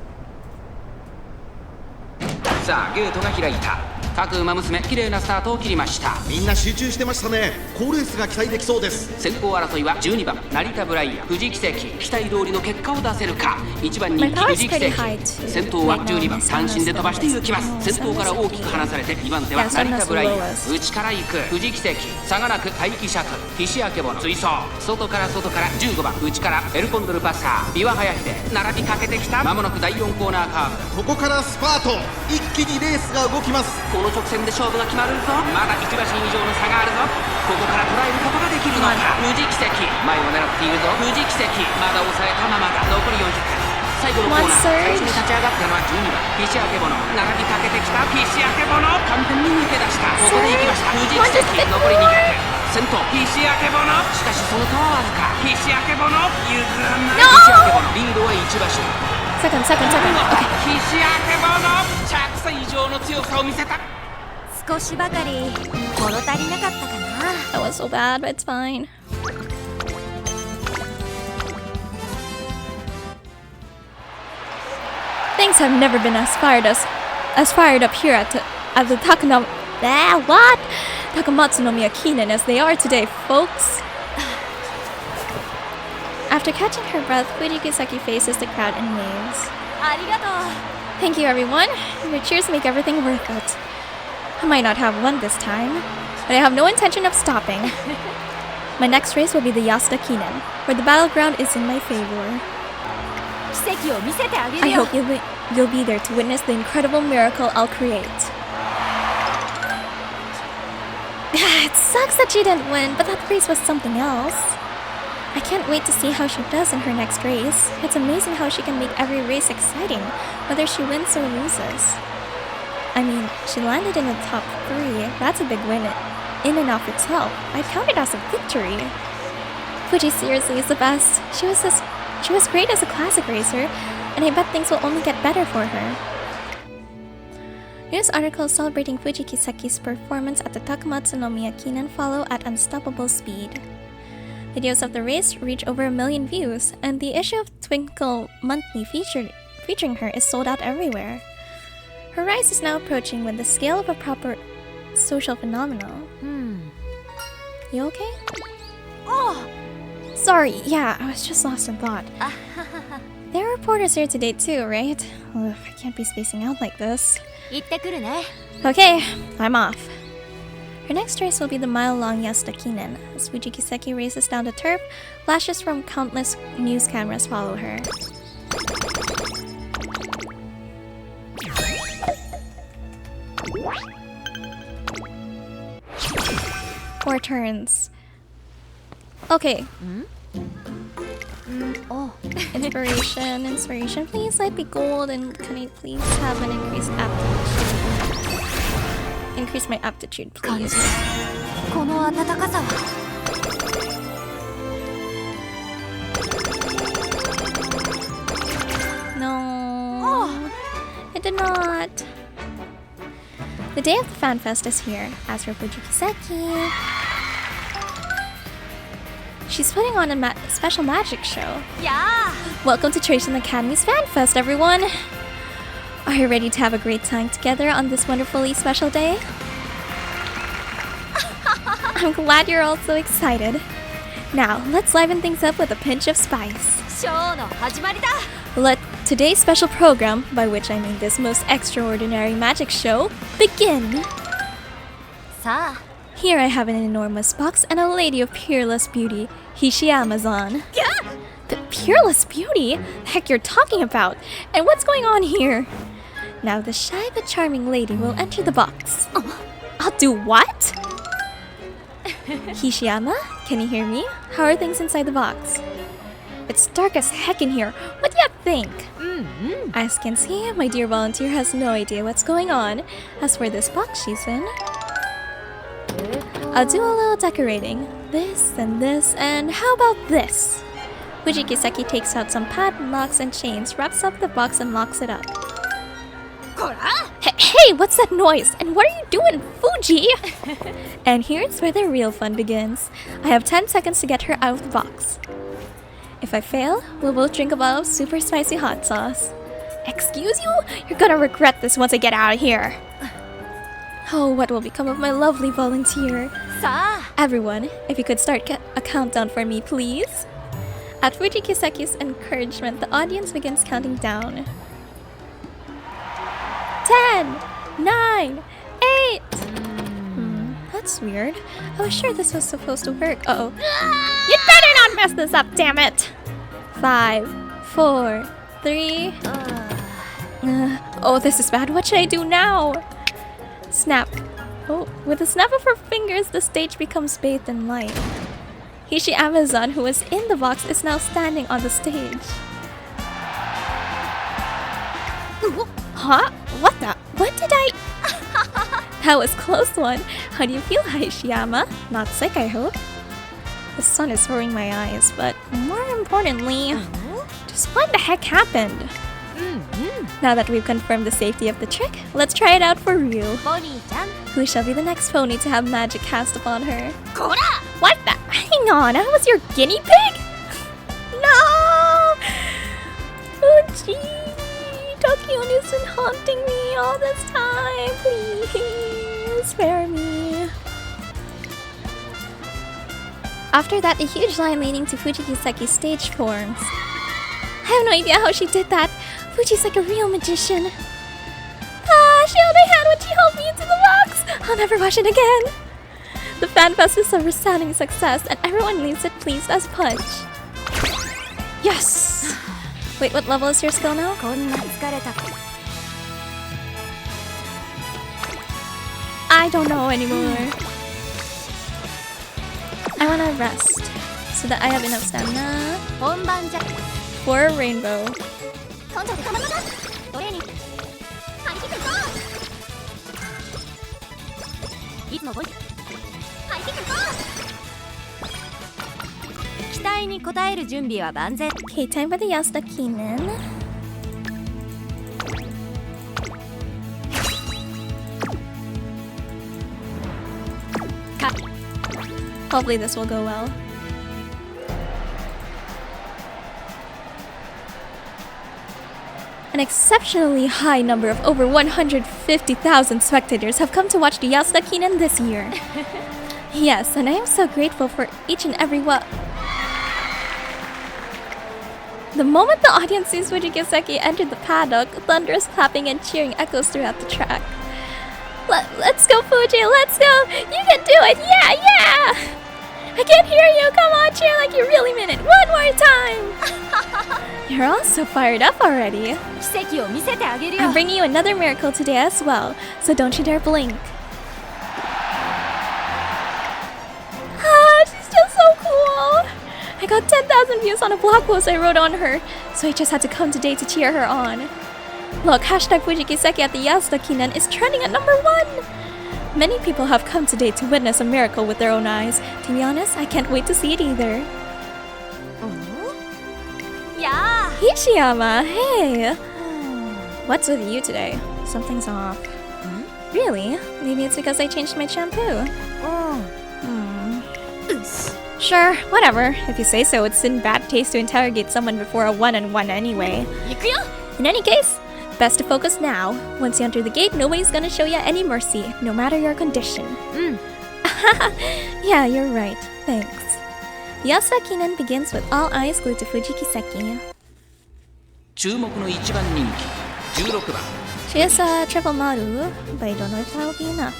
C: さあゲートが開いた。各馬娘綺麗なスタートを切りました。
D: みんな集中してましたね。好レースが期待できそうです。
C: 先行争いは12番成田ブライア藤木奇跡、期待通りの結果を出せるか。1番人気藤木奇跡、先頭は12番単身で飛ばしていきます。先頭から大きく離されて2番手は成田ブライア、内から行く藤木奇跡、差がなく待機シャトル菱明ボの追走、外から15番内からエルコンドルパッサービワハヤヒデ並びかけてきた。間もなく第4コーナーカーブ、
D: ここからスパート。一気にレースが動きます。
C: この直線で勝負が決まるぞ。まだ1馬身以上の差があるぞ。ここから捉えることができるのか。富士奇跡前を狙っているぞ。富士奇跡まだ抑えたままだ。残り40回、最後のコーナー、最初に立ち上がったのは12番菱明ボノ、並びかけてきた菱明ボノ、完全に抜け出した。ここで行きました。富士奇跡残り200、先頭菱明ボノ、しかしその差はわずか。菱明ボノ譲らない。菱明ボノリードは1馬身。
A: Second. Okay.
C: 菱明ボノ着差以上の強さを見せた。
E: 少しばかり物足りなかったかな
A: That was so bad, but it's fine. Things have never been as fired up here at the Takamatsu no Miyakinen as they are today, folks. After catching her breath, Fuji Kiseki faces the crowd and waves.
E: ありがとう
A: Thank you, everyone. Your cheers make everything worth it. I might not have won this time, but I have no intention of stopping. My next race will be the Yasuda Kinen, where the battleground is in my favor.
E: 奇跡を見せてあげ
A: I
E: るよ
A: hope you'll be there to witness the incredible miracle I'll create. It sucks that she didn't win, but that race was something else. I can't wait to see how she does in her next race. It's amazing how she can make every race exciting, whether she wins or loses. I mean, she landed in the top 3. That's a big win in and of itself. I count it as a victory. Fuji seriously is the best. She was great as a classic racer, and I bet things will only get better for her. News articles celebrating Fuji Kiseki's performance at the Takamatsu no Miyakinen follow at unstoppable speed. Videos of the race reach over 1 million views, and the issue of Twinkle Monthly featuring her is sold out everywhere. Her rise is now approaching with the scale of a proper social phenomenon. You okay?
E: Oh.
A: Sorry, yeah, I was just lost in thought. There are reporters here today too, right? Ugh, I can't be spacing out like this.
E: 行ってくるね
A: Okay, I'm off. Her next race will be the mile-long Yasuda Kinen. As Fuji Kiseki races down the turf, flashes from countless news cameras follow her. Four turns. Okay.
E: Oh
A: Inspiration, inspiration. Please let me gold, and can I please have an increased aptitude? Increase my aptitude, please.
E: この温かさは
A: No, it did not. The day of the fan fest is here. As for Fuji Kiseki, she's putting on a special magic show.
E: Yeah.
A: Welcome to Trajan Academy's fan fest, everyone. Are you ready to have a great time together on this wonderfully special day? I'm glad you're all so excited. Now, let's liven things up with a pinch of spice.
E: ショーの始まりだ
A: Let today's special program, by which I mean this most extraordinary magic show, begin!
E: さあ
A: Here I have an enormous box and a lady of peerless beauty, 𝐋𝐸ℴ𝐵. The peerless beauty? The heck you're talking about? And what's going on here? Now the shy but charming lady will enter the box. I'll do what? 𝐋𝐸ℴ𝐵, can you hear me? How are things inside the box? It's dark as heck in here. What do you think? As you can see, my dear volunteer has no idea what's going on. As for this box she's in, I'll do a little decorating. This, and how about this? Fuji Kiseki takes out some padlocks and chains, wraps up the box and locks it up. Hey, what's that noise? And what are you doing, Fuji? And here's where the real fun begins. I have 10 seconds to get her out of the box. If I fail, we'll both drink a bottle of super spicy hot sauce. Excuse you? You're gonna regret this once I get out of here. Oh, what will become of my lovely volunteer?
E: さあ
A: Everyone, if you could start a countdown for me, please. At Fuji Kiseki's encouragement, the audience begins counting down. 10, 9, 8. That's weird. I was sure this was supposed to work. Uh-oh. You'd better not mess this up, damn it! 5, 4, 3. Oh, this is bad. What should I do now? Snap. Oh, with a snap of her fingers, the stage becomes bathed in light. 𝐋𝐸ℴ𝐵, who was in the box, is now standing on the stage. Huh? What the? What did I... That was a close one. How do you feel, 𝐋𝐸ℴ𝐵? Not sick, I hope. The sun is hurting my eyes, but more importantly, just what the heck happened? Now that we've confirmed the safety of the trick, let's try it out for real.
E: ボニーちゃん
A: Who shall be the next pony to have magic cast upon her?
E: こら
A: What the? Hang on, I was your guinea pig? No! Fuji! Tokyo has been haunting me all this time. Please, spare me. After that, a huge line leading to Fuji Kiseki's stage forms. I have no idea how she did that. Fuji's like a real magician. She only had what she helped me into the box. I'll never watch it again. The fan fest is a resounding success, and everyone leaves it pleased as punch. Yes! Wait, what level is your skill now?
E: こんな疲れた
A: I don't know anymore. I wanna rest so that I have enough stamina
E: 本番じゃ
A: for a rainbow.
E: 根性でかまどだトレーニング張り切っていこういつも動いて張り切っていこう期待に応える準備は万全
A: Okay, time for the 𝐻𝐻𝐷 Kinen. Hopefully this will go well. An exceptionally high number of over 150,000 spectators have come to watch the 𝐻𝐻𝐷 Kinen this year. Yes, and I am so grateful for each and every one. The moment the audience sees Fuji Kiseki enter the paddock, thunderous clapping and cheering echoes throughout the track. Let's go, Fuji, let's go! You can do it, yeah! I can't hear you, come on, cheer like you really mean it, one more time! You're all so fired up already.
E: 奇跡を見せてあげるよ
A: I'm bringing you another miracle today as well, so don't you dare blink. She's just so cool! I got 10,000 views on a blog post I wrote on her, so I just had to come today to cheer her on. Look, hashtag Fuji Kiseki at the Yasuda Kinan is trending at #1! Many people have come today to witness a miracle with their own eyes. To be honest, I can't wait to see it either.
E: Yeah.
A: Hishiyama, hey! What's with you today? Something's off. Really? Maybe it's because I changed my shampoo. Sure, whatever. If you say so, it's in bad taste to interrogate someone before a one-on-one anyway. In any case, best to focus now. Once you enter the gate, nobody's gonna show you any mercy, no matter your condition. Yeah, you're right. Thanks. Yasuda Kinan begins with all eyes glued to Fuji Kiseki.
C: 注目の一番人気16番
A: She is a triple model, but I don't know if that'll be enough.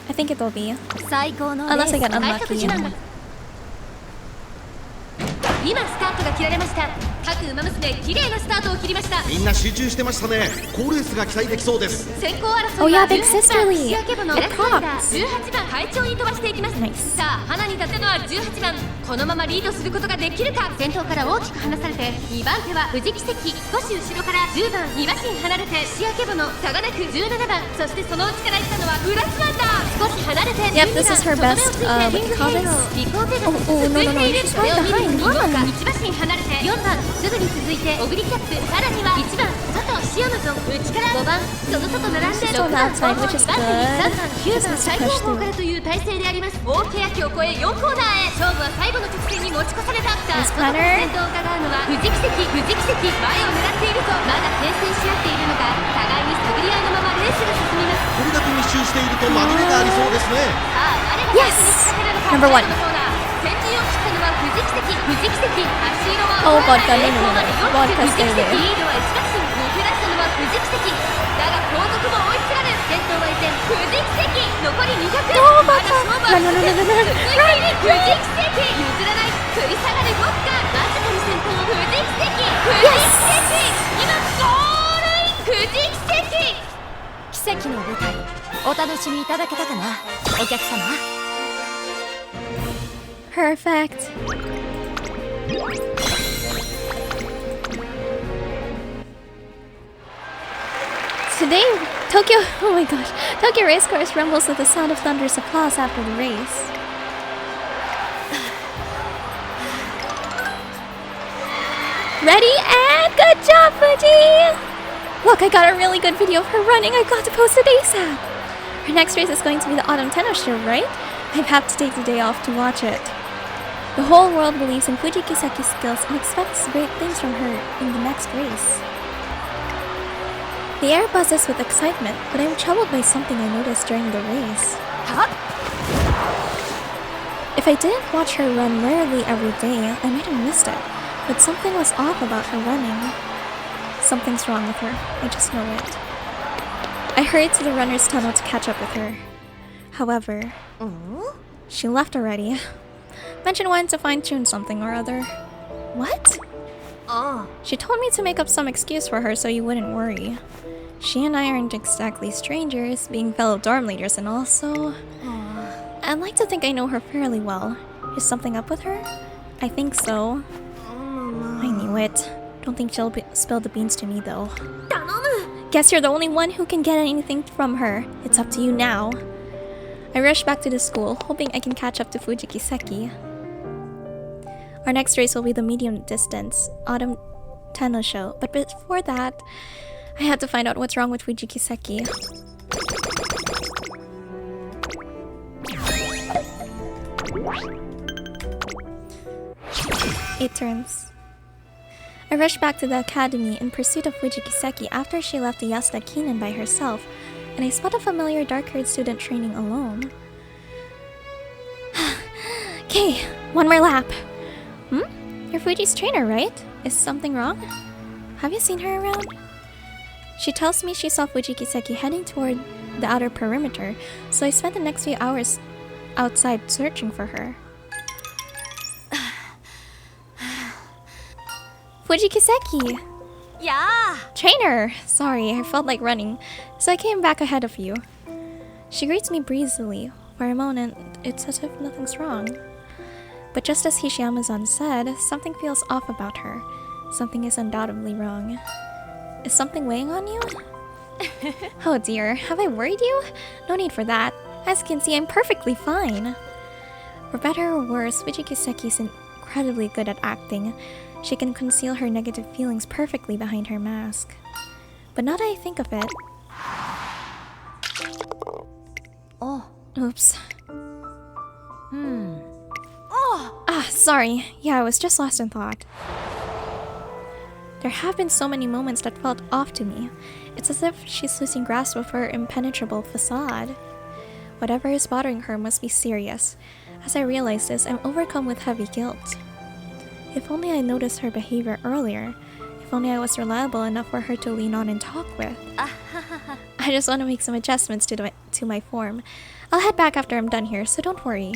A: I think it'll be.
E: 最高のレー
A: Unless I
E: ス
A: get
B: 快速
A: unlucky.
B: 手段だ今スタートが切られました。各馬娘綺麗なスタートを切りました。
D: みんな集中してましたね。好レースが期待できそうです。
B: 先行争
A: Oh
B: い
A: yeah,
B: は
A: big
B: 18番
A: sisterly.
B: シアケボの
A: It
B: ラスライダー
A: props.
B: 18番会長に飛ばしていきます。
A: Nice.
B: さあ花に立つのは18番。このままリードすることができるか。先頭から大きく離されて2番手は富士奇跡、少し後ろから10番2馬身離れてシアケボの差がなく17番、そしてその内から行ったのはブラスワンダー。少し離れて
A: Yep, this is her best, what do you call this?
B: リコーペガ
A: Oh, no, no, no, she's right behind.
B: 1馬身離れて4番すぐに続いてオグリキャップ、さらには1番佐藤シアマゾン、内から5番その外並んで
A: Still
B: 6番
A: outside, which is
B: 3番
A: good.
B: 9番最後方からという体勢であります。大欅を越え4コーナーへ。勝負は最後の直線に持ち越された。さあ
A: Miss
B: その
A: Planner.
B: 先頭を伺うのは富士奇跡、前を狙っているとまだ牽制し合っているのか、互いに探り合いのままレースが進みます。
D: これだけ密集していると紛れがありそうですね。
B: さあ誰が最初に仕掛けるのか。
A: Number one.
B: 最後のコーナー先陣を切ったのは富士奇跡、足色は
A: Oh,
B: 大
A: vodka,
B: 平
A: no, no, no, no.
B: コーナーで
A: Vodka
B: 富士奇
A: stay
B: 跡
A: away.
B: リードは1馬身抜け出したのは富士奇跡だが後続も追いつられ先頭は依然富士奇跡残り200
A: Oh,
B: まだ勝負は
A: no, no, no, no, no, no.
B: 続いている富士奇跡譲らない食い下がるボッカまさかの先頭富士奇跡今ゴールイン富士奇跡
E: 奇跡の舞台お楽しみいただけたかなお客様。
A: Perfect. Today, oh my gosh, Tokyo Racecourse rumbles with the sound of thunderous applause after the race. Ready and good job, Fuji! Look, I got a really good video of her running. I got to post it ASAP. Her next race is going to be the Autumn Tenno show, right? I have to take the day off to watch it. The whole world believes in Fuji Kiseki's skills and expects great things from her in the next race. The air buzzes with excitement, but I'm troubled by something I noticed during the race. If I didn't watch her run rarely every day, I might have missed it, but something was off about her running. Something's wrong with her, I just know it. I hurried to the runner's tunnel to catch up with her. However, she left already. Mentioned wanting to fine-tune something or other. What? She told me to make up some excuse for her so you wouldn't worry. She and I aren't exactly strangers, being fellow dorm leaders and all, so... I'd like to think I know her fairly well. Is something up with her? I think so. I knew it. Don't think she'll spill the beans to me though. Guess you're the only one who can get anything from her. It's up to you now. I rush back to the school, hoping I can catch up to Fuji Kiseki. Our next race will be the medium distance Autumn Tenno show, but before that, I had to find out what's wrong with Fuji Kiseki. 8 turns. I rushed back to the academy in pursuit of Fuji Kiseki after she left the Yasuda Kinan by herself, and I spot a familiar dark-haired student training alone. Okay, one more lap. You're Fuji's trainer, right? Is something wrong? Have you seen her around? She tells me she saw Fuji Kiseki heading toward the outer perimeter, so I spent the next few hours outside searching for her. Fuji Kiseki!
E: Yeah.
A: Trainer! Sorry, I felt like running, so I came back ahead of you. She greets me breezily. For a moment, it's as if nothing's wrong. But just as Hishiamazan said, something feels off about her. Something is undoubtedly wrong. Is something weighing on you? Oh dear, have I worried you? No need for that. As you can see, I'm perfectly fine. For better or worse, Fuji Kiseki is incredibly good at acting. She can conceal her negative feelings perfectly behind her mask. But now that I think of it...
E: Oh.
A: Oops. Sorry. Yeah, I was just lost in thought. There have been so many moments that felt off to me. It's as if she's losing grasp of her impenetrable facade. Whatever is bothering her must be serious. As I realize this, I'm overcome with heavy guilt. If only I noticed her behavior earlier. If only I was reliable enough for her to lean on and talk with. I just want to make some adjustments to my form. I'll head back after I'm done here, so don't worry.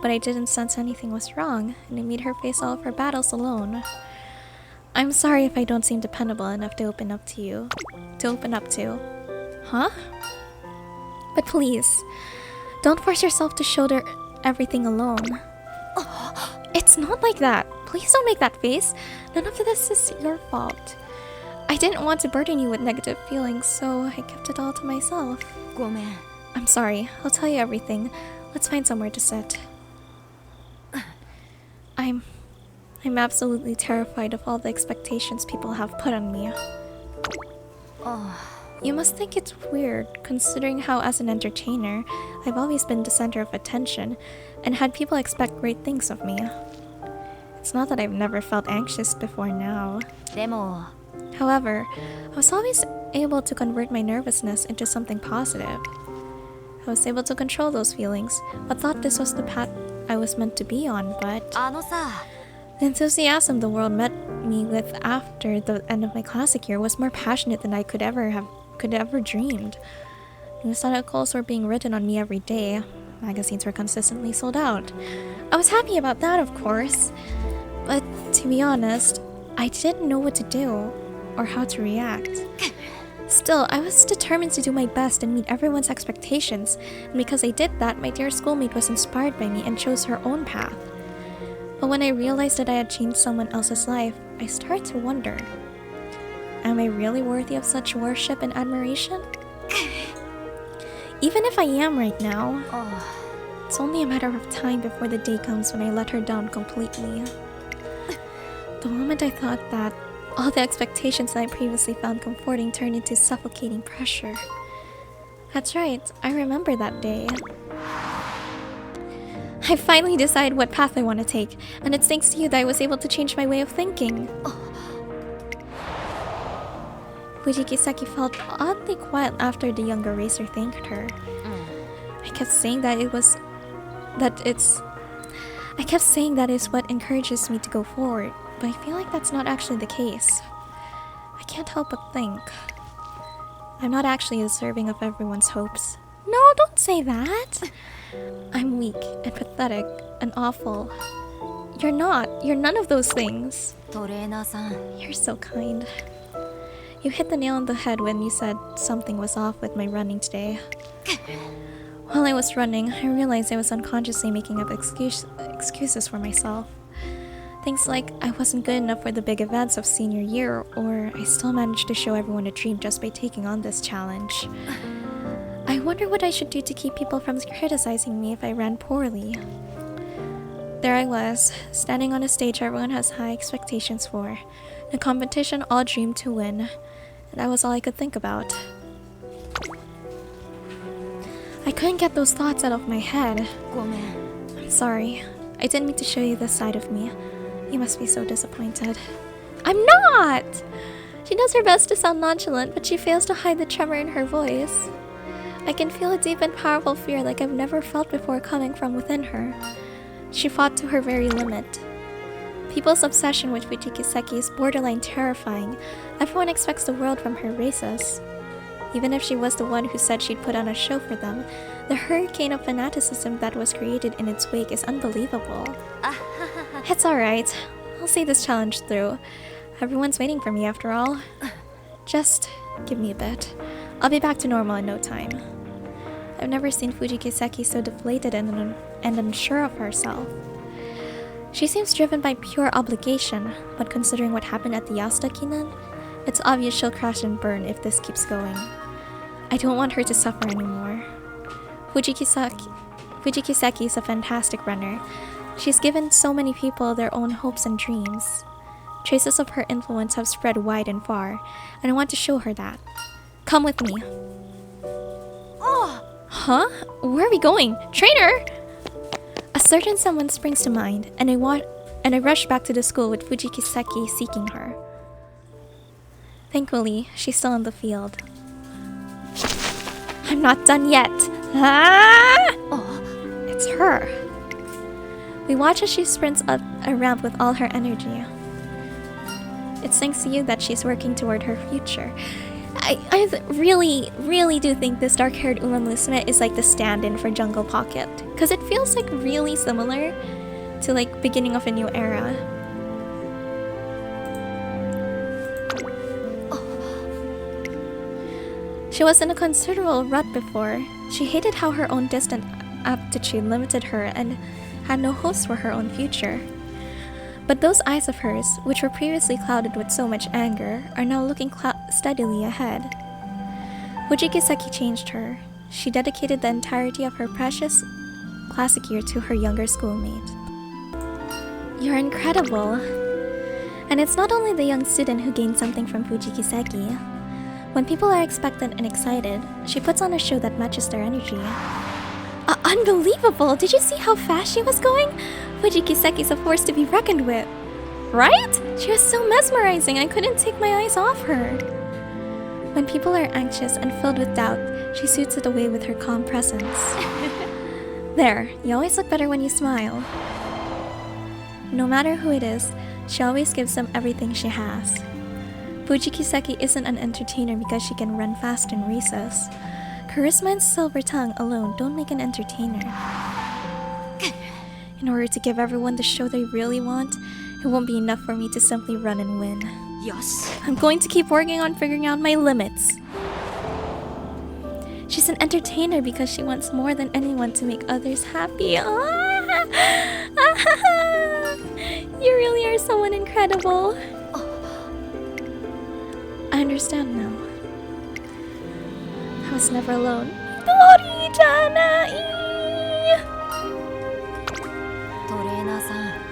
A: But I didn't sense anything was wrong, and I made her face all of her battles alone. I'm sorry if I don't seem dependable enough to open up to you. Huh? But please, don't force yourself to shoulder everything alone. It's not like that. Please don't make that face. None of this is your fault. I didn't want to burden you with negative feelings, so I kept it all to myself. I'm sorry. I'll tell you everything. Let's find somewhere to sit. I'm absolutely terrified of all the expectations people have put on me. You must think it's weird, considering how as an entertainer, I've always been the center of attention and had people expect great things of me. It's not that I've never felt anxious before now. However, I was always able to convert my nervousness into something positive. I was able to control those feelings, but thought this was the path I was meant to be on, but... The enthusiasm the world met me with after the end of my classic year was more passionate than I could ever dreamed. News articles were being written on me every day. Magazines were consistently sold out. I was happy about that, of course. But to be honest, I didn't know what to do or how to react. Still, I was determined to do my best and meet everyone's expectations, and because I did that, my dear schoolmate was inspired by me and chose her own path. But when I realized that I had changed someone else's life, I started to wonder, am I really worthy of such worship and admiration? Even if I am right now, it's only a matter of time before the day comes when I let her down completely. The moment I thought that, all the expectations that I previously found comforting turned into suffocating pressure. That's right, I remember that day. I finally decided what path I want to take, and it's thanks to you that I was able to change my way of thinking. Fuji Kiseki felt oddly quiet after the younger racer thanked her. I kept saying that is what encourages me to go forward, but I feel like that's not actually the case. I can't help but think I'm not actually deserving of everyone's hopes. No, don't say that! I'm weak and pathetic and awful. You're not. You're none of those things. You're so kind. You hit the nail on the head when you said something was off with my running today. While I was running, I realized I was unconsciously making up excuses for myself. Things like I wasn't good enough for the big events of senior year, or I still managed to show everyone a dream just by taking on this challenge. I wonder what I should do to keep people from criticizing me if I ran poorly. There I was, standing on a stage everyone has high expectations for, a competition all dream to win, and that was all I could think about. I couldn't get those thoughts out of my head. I'm sorry. I didn't mean to show you this side of me. You must be so disappointed. I'm not! She does her best to sound nonchalant, but she fails to hide the tremor in her voice. I can feel a deep and powerful fear like I've never felt before coming from within her. She fought to her very limit. People's obsession with Fuji Kiseki is borderline terrifying. Everyone expects the world from her races. Even if she was the one who said she'd put on a show for them, the hurricane of fanaticism that was created in its wake is unbelievable. It's alright. I'll see this challenge through. Everyone's waiting for me after all. Just give me a bit. I'll be back to normal in no time. I've never seen Fuji Kiseki so deflated and unsure of herself. She seems driven by pure obligation, but considering what happened at the Yasuda Kinan, it's obvious she'll crash and burn if this keeps going. I don't want her to suffer anymore. Fuji Kiseki is a fantastic runner. She's given so many people their own hopes and dreams. Traces of her influence have spread wide and far, and I want to show her that. Come with me. Huh? Where are we going? Trainer! A certain someone springs to mind, and I rush back to the school with Fuji Kiseki seeking her. Thankfully, she's still in the field. I'm not done yet. Ah! Oh, it's her. We watch as she sprints up a ramp with all her energy. It's thanks to you that she's working toward her future. I really do think this dark-haired Uma Musume is like the stand-in for Jungle Pocket, because it feels like really similar to like beginning of a new era. She was in a considerable rut before. She hated how her own distant aptitude limited her and had no hopes for her own future. But those eyes of hers, which were previously clouded with so much anger, are now looking steadily ahead. Fuji Kiseki changed her. She dedicated the entirety of her precious classic year to her younger schoolmate. You're incredible! And it's not only the young student who gained something from Fuji Kiseki. When people are expectant and excited, she puts on a show that matches their energy. Unbelievable! Did you see how fast she was going? Fuji Kiseki's a force to be reckoned with. Right? She was so mesmerizing, I couldn't take my eyes off her. When people are anxious and filled with doubt, she soothes it away with her calm presence. There, you always look better when you smile. No matter who it is, she always gives them everything she has. Fuji Kiseki isn't an entertainer because she can run fast in races. Charisma and silver tongue alone don't make an entertainer. In order to give everyone the show they really want, it won't be enough for me to simply run and win. Yes. I'm going to keep working on figuring out my limits. She's an entertainer because she wants more than anyone to make others happy. You really are someone incredible. I understand now. I was never alone.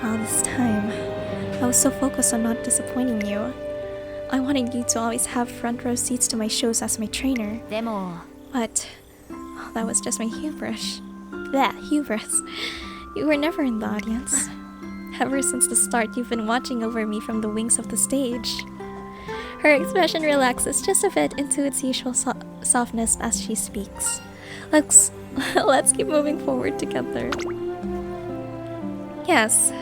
A: All this time, I was so focused on not disappointing you. I wanted you to always have front row seats to my shows as my trainer. But that was just my hubris. Hubris. You were never in the audience. Ever since the start, you've been watching over me from the wings of the stage. Her expression relaxes just a bit into its usual softness as she speaks. Let's keep moving forward together. Yes,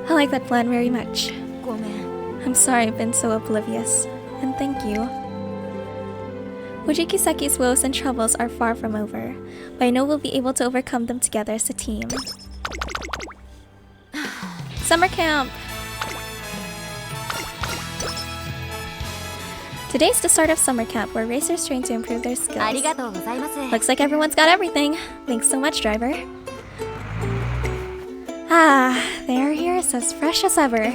A: I like that plan very much. I'm sorry I've been so oblivious, and thank you. Fuji Kiseki's woes and troubles are far from over, but I know we'll be able to overcome them together as a team. Summer camp! Today's the start of summer camp, where racers train to improve their skills. Looks like everyone's got everything. Thanks so much, driver. The air here is as fresh as ever.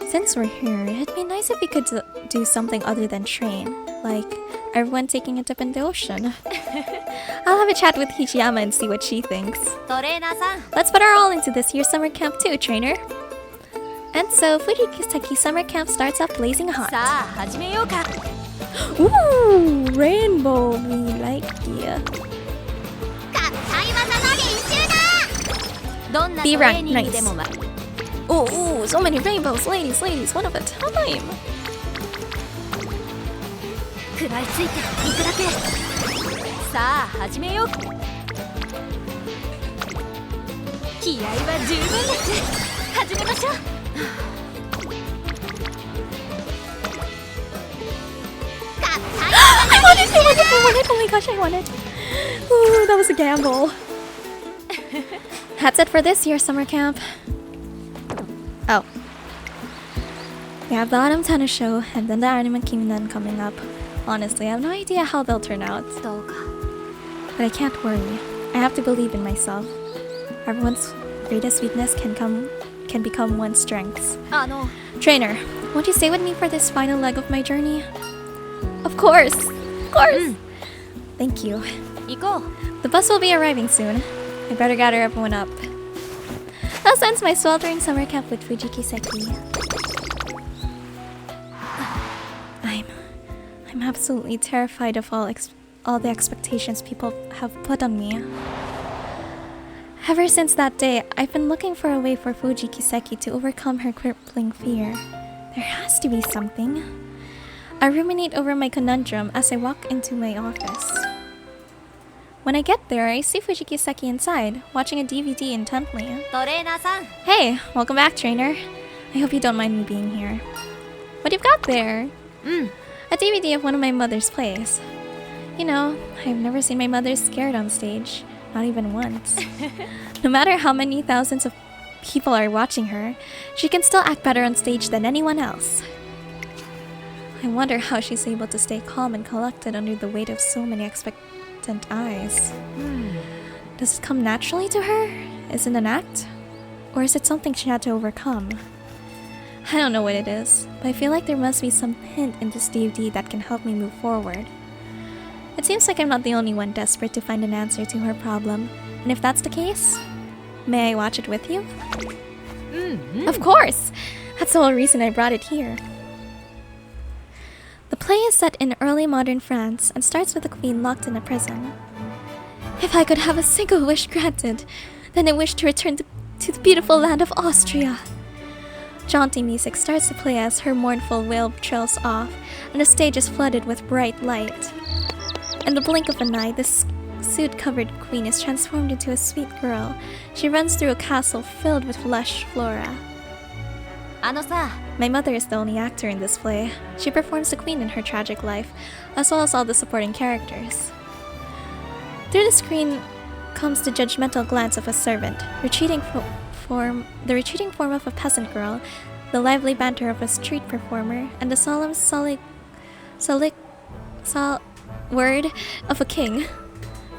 A: Since we're here, it'd be nice if we could do something other than train. Like, everyone taking a dip in the ocean. I'll have a chat with Hijiyama and see what she thinks. Let's put our all into this year's summer camp too, trainer. And so, Fuji Kiseki summer camp starts off blazing hot. Ooh, rainbow, we like you. B rank, nice. Oh, so many rainbows, ladies, one of a time. I want it! Oh my gosh, I want it. Ooh, that was a gamble. That's it for this year's summer camp. Oh. We have the autumn tennis show and then the anime Kingdom coming up. Honestly, I have no idea how they'll turn out. But I can't worry. I have to believe in myself. Everyone's greatest weakness can become one's strengths. Trainer, won't you stay with me for this final leg of my journey? Of course! Of course! Thank you. The bus will be arriving soon. I better gather everyone up. Thus ends my sweltering summer camp with Fuji Kiseki. I'm absolutely terrified of all the expectations people have put on me. Ever since that day, I've been looking for a way for Fuji Kiseki to overcome her crippling fear. There has to be something. I ruminate over my conundrum as I walk into my office. When I get there, I see Fuji Kiseki inside, watching a DVD intently. Hey, welcome back, trainer. I hope you don't mind me being here. What you've got there? A DVD of one of my mother's plays. You know, I've never seen my mother scared on stage. Not even once. No matter how many thousands of people are watching her, she can still act better on stage than anyone else. I wonder how she's able to stay calm and collected under the weight of so many expectant eyes. Does it come naturally to her? Is it an act? Or is it something she had to overcome? I don't know what it is, but I feel like there must be some hint in this DVD that can help me move forward. It seems like I'm not the only one desperate to find an answer to her problem, and if that's the case, may I watch it with you? Of course! That's the whole reason I brought it here. The play is set in early modern France and starts with a queen locked in a prison. If I could have a single wish granted, then I wish to return to the beautiful land of Austria. Jaunty music starts to play as her mournful wail trails off, and the stage is flooded with bright light. In the blink of an eye, this suit-covered queen is transformed into a sweet girl. She runs through a castle filled with lush flora. My mother is the only actor in this play. She performs the queen in her tragic life, as well as all the supporting characters. Through the screen comes the judgmental glance of a servant, the retreating form of a peasant girl, the lively banter of a street performer, and the solemn word of a king.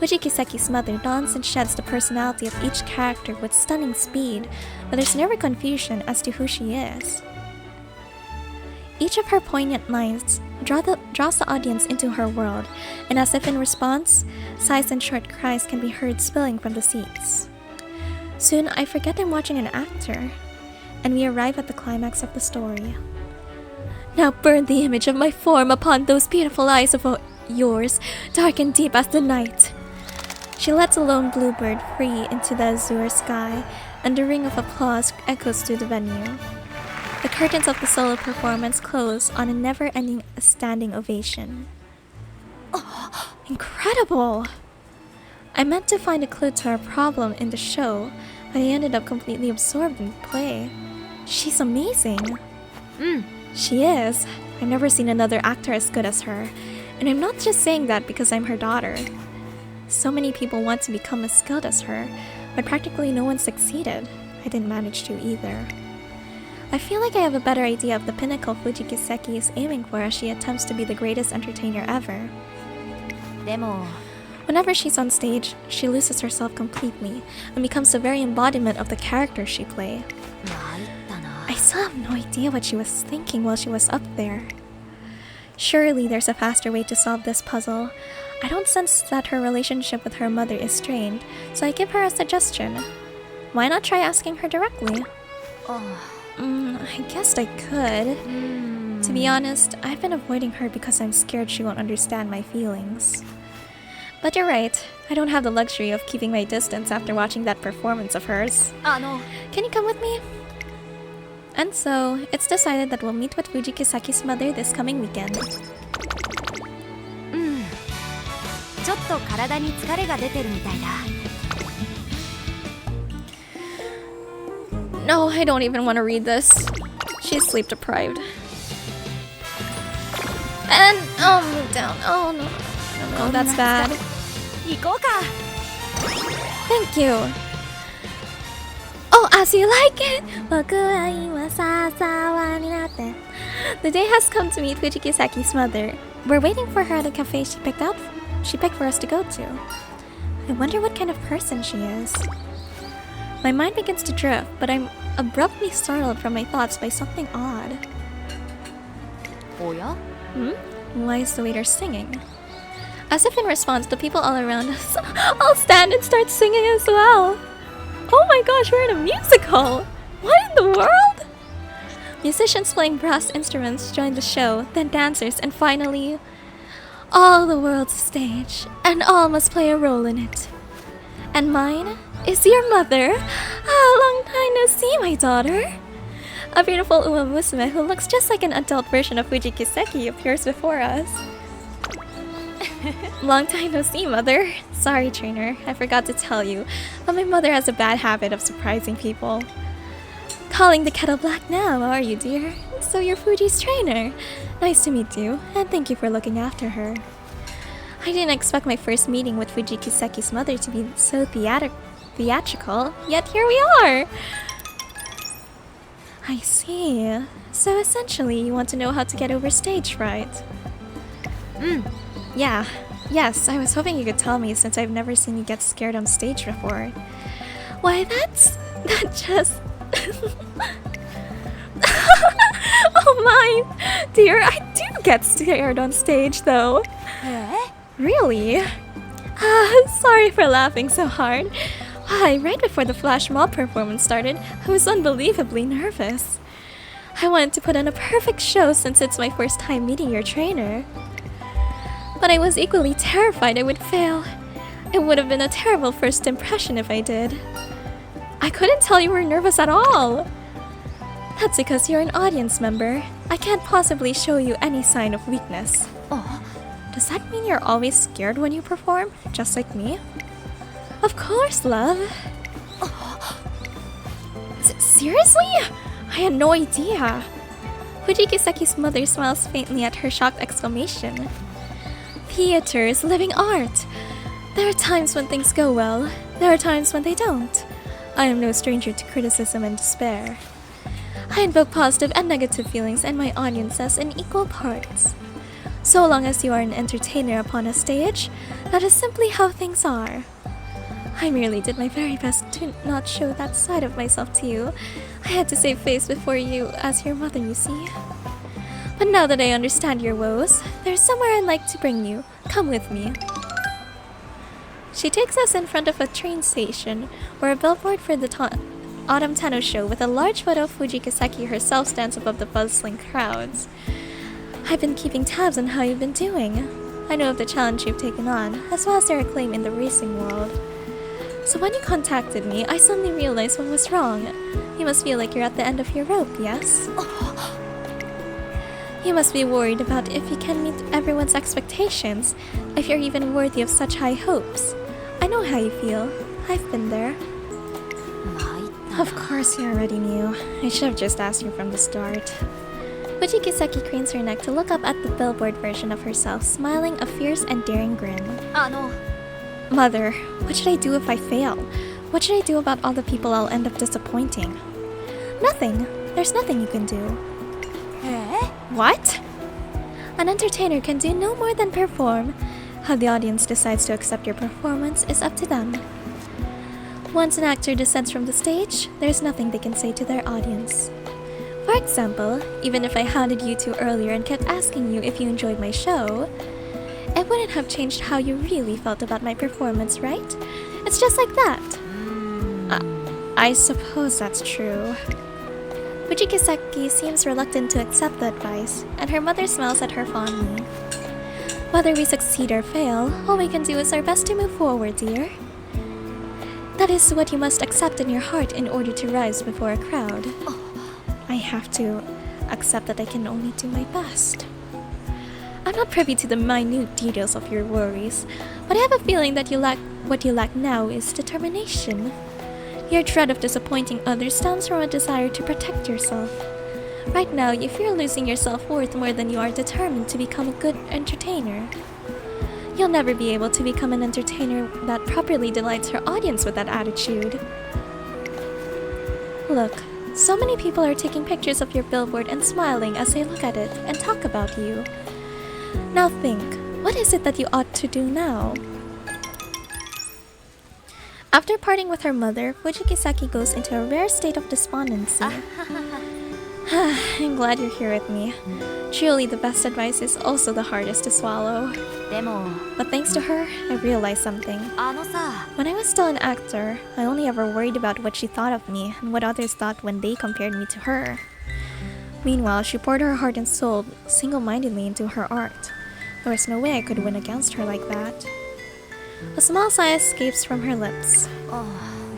A: Fuji Kiseki's mother dons and sheds the personality of each character with stunning speed, but there's never confusion as to who she is. Each of her poignant lines draws the audience into her world, and as if in response, sighs and short cries can be heard spilling from the seats. Soon, I forget I'm watching an actor, and we arrive at the climax of the story. Now burn the image of my form upon those beautiful eyes of yours, dark and deep as the night. She lets a lone bluebird free into the azure sky, and a ring of applause echoes through the venue. The curtains of the solo performance close on a never-ending standing ovation. Oh, incredible! I meant to find a clue to our problem in the show, but I ended up completely absorbed in the play. She's amazing. She is. I've never seen another actor as good as her, and I'm not just saying that because I'm her daughter. So many people want to become as skilled as her, but practically no one succeeded. I didn't manage to either. I feel like I have a better idea of the pinnacle Fuji Kiseki is aiming for as she attempts to be the greatest entertainer ever. Whenever she's on stage, she loses herself completely and becomes the very embodiment of the character she plays. I still have no idea what she was thinking while she was up there. Surely there's a faster way to solve this puzzle. I don't sense that her relationship with her mother is strained, so I give her a suggestion. Why not try asking her directly? I guess I could. To be honest, I've been avoiding her because I'm scared she won't understand my feelings. But you're right, I don't have the luxury of keeping my distance after watching that performance of hers. Can you come with me? And so, it's decided that we'll meet with Fuji Kiseki's mother this coming weekend. No, I don't even want to read this. She's sleep deprived. And move down. Oh no, no, that's bad. Thank you. Oh, as you like it. The day has come to meet Fuji Kiseki's mother. We're waiting for her at a cafe she picked for us to go to. I wonder what kind of person she is. My mind begins to drift, but I'm abruptly startled from my thoughts by something odd.
E: Oya?
A: Why is the waiter singing? As if in response, the people all around us all stand and start singing as well. Oh my gosh, we're in a musical! What in the world? Musicians playing brass instruments join the show, then dancers, and finally, all the world's a stage, and all must play a role in it. And mine is your mother. Long time no see, my daughter. A beautiful Musume who looks just like an adult version of Fuji Kiseki appears before us. Long time no see, mother. Sorry, trainer, I forgot to tell you, but my mother has a bad habit of surprising people. Calling the kettle black now, are you, dear? So you're Fuji's trainer. Nice to meet you, and thank you for looking after her. I didn't expect my first meeting with Fuji Kiseki's mother to be so theatrical, yet here we are! I see. So essentially, you want to know how to get over stage fright. Yeah. Yes, I was hoping you could tell me since I've never seen you get scared on stage before. Why, that just... Oh my! Dear, I do get scared on stage though. Really? Sorry for laughing so hard. Why, right before the flash mob performance started, I was unbelievably nervous. I wanted to put on a perfect show since it's my first time meeting your trainer. But I was equally terrified I would fail. It would have been a terrible first impression if I did. I couldn't tell you were nervous at all. That's because you're an audience member. I can't possibly show you any sign of weakness. Does that mean you're always scared when you perform, just like me? Of course, love. Seriously? I had no idea. Fuji Kiseki's mother smiles faintly at her shocked exclamation. Theater is living art. There are times when things go well. There are times when they don't. I am no stranger to criticism and despair. I invoke positive and negative feelings and my audiences in equal parts. So long as you are an entertainer upon a stage, that is simply how things are. I merely did my very best to not show that side of myself to you. I had to save face before you as your mother, you see. But now that I understand your woes, there's somewhere I'd like to bring you. Come with me. She takes us in front of a train station, where a billboard for the Autumn Tenno show with a large photo of Fuji Kiseki herself stands above the bustling crowds. I've been keeping tabs on how you've been doing. I know of the challenge you've taken on, as well as your acclaim in the racing world. So when you contacted me, I suddenly realized what was wrong. You must feel like you're at the end of your rope, yes? You must be worried about if you can meet everyone's expectations, if you're even worthy of such high hopes. I know how you feel. I've been there. Of course you already knew. I should have just asked you from the start. Fuji Kiseki cranes her neck to look up at the billboard version of herself, smiling a fierce and daring grin. Mother, what should I do if I fail? What should I do about all the people I'll end up disappointing? Nothing. There's nothing you can do. What? An entertainer can do no more than perform. How the audience decides to accept your performance is up to them. Once an actor descends from the stage, there's nothing they can say to their audience. For example, even if I hounded you two earlier and kept asking you if you enjoyed my show, it wouldn't have changed how you really felt about my performance, right? It's just like that. I suppose that's true. Fuji Kiseki seems reluctant to accept the advice, and her mother smiles at her fondly. Whether we succeed or fail, all we can do is our best to move forward, dear. That is what you must accept in your heart in order to rise before a crowd. I have to accept that I can only do my best. I'm not privy to the minute details of your worries, but I have a feeling that what you lack now is determination. Your dread of disappointing others stems from a desire to protect yourself. Right now, you fear losing your self-worth more than you are determined to become a good entertainer. You'll never be able to become an entertainer that properly delights her audience with that attitude. Look, so many people are taking pictures of your billboard and smiling as they look at it and talk about you. Now think, what is it that you ought to do now? After parting with her mother, Fuji Kiseki goes into a rare state of despondency. I'm glad you're here with me. Truly, the best advice is also the hardest to swallow. But thanks to her, I realized something. When I was still an actor, I only ever worried about what she thought of me and what others thought when they compared me to her. Meanwhile, she poured her heart and soul single-mindedly into her art. There was no way I could win against her like that. A small sigh escapes from her lips.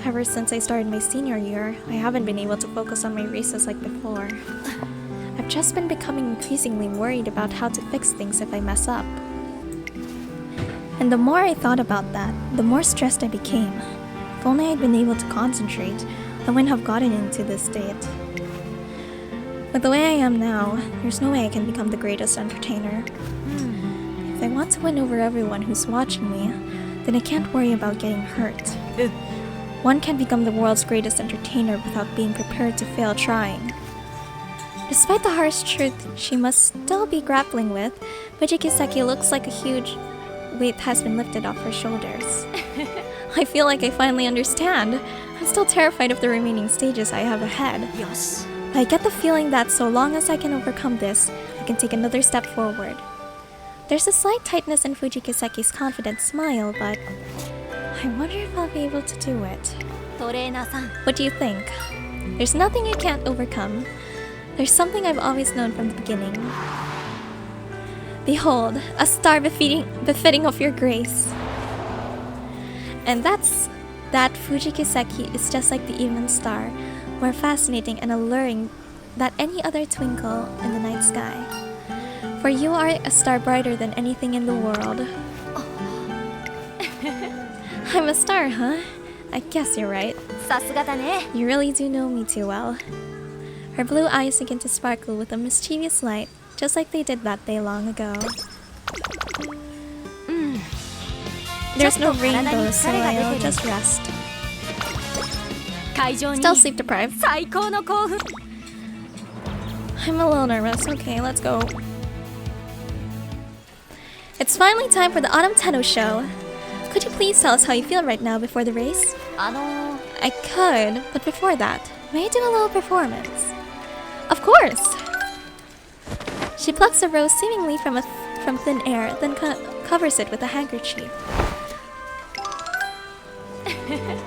A: Ever since I started my senior year, I haven't been able to focus on my races like before. I've just been becoming increasingly worried about how to fix things if I mess up. And the more I thought about that, the more stressed I became. If only I'd been able to concentrate, I wouldn't have gotten into this state. But the way I am now, there's no way I can become the greatest entertainer. If I want to win over everyone who's watching me, then I can't worry about getting hurt. One can become the world's greatest entertainer without being prepared to fail trying. Despite the harsh truth she must still be grappling with, Fuji Kiseki looks like a huge weight has been lifted off her shoulders. I feel like I finally understand. I'm still terrified of the remaining stages I have ahead. But I get the feeling that so long as I can overcome this, I can take another step forward. There's a slight tightness in Fuji Kiseki's confident smile, but I wonder if I'll be able to do it. What do you think? There's nothing you can't overcome. There's something I've always known from the beginning. Behold, a star befitting of your grace. And that Fuji Kiseki is just like the evening star, more fascinating and alluring than any other twinkle in the night sky. For you are a star brighter than anything in the world. I'm a star, huh? I guess you're right. You really do know me too well. Her blue eyes begin to sparkle with a mischievous light, just like they did that day long ago. There's no rainbow, so I'll just rest. Still sleep deprived. I'm a little nervous. Okay, let's go. It's finally time for the Autumn Tenno show. Could you please tell us how you feel right now before the race? I could, but before that, may I do a little performance? Of course! She plucks a rose seemingly from thin air, then covers it with a handkerchief.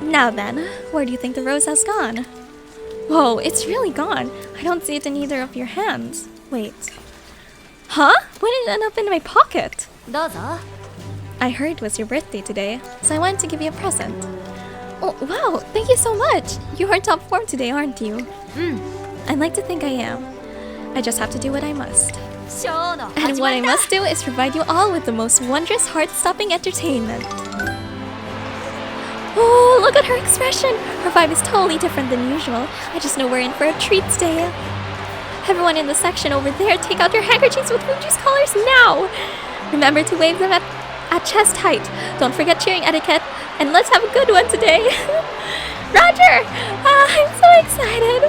A: Now then, where do you think the rose has gone? Whoa, it's really gone. I don't see it in either of your hands. Wait. Huh? When did it end up in my pocket? I heard it was your birthday today, so I wanted to give you a present. Oh, wow, thank you so much. You are in top form today, aren't you? I'd like to think I am. I just have to do what I must. And what I must do is provide you all with the most wondrous, heart-stopping entertainment. Oh, look at her expression! Her vibe is totally different than usual. I just know we're in for a treat today. Everyone in the section over there, take out your handkerchiefs with Fuji's colors now! Remember to wave them at chest height. Don't forget cheering etiquette, and let's have a good one today! Roger! I'm so excited!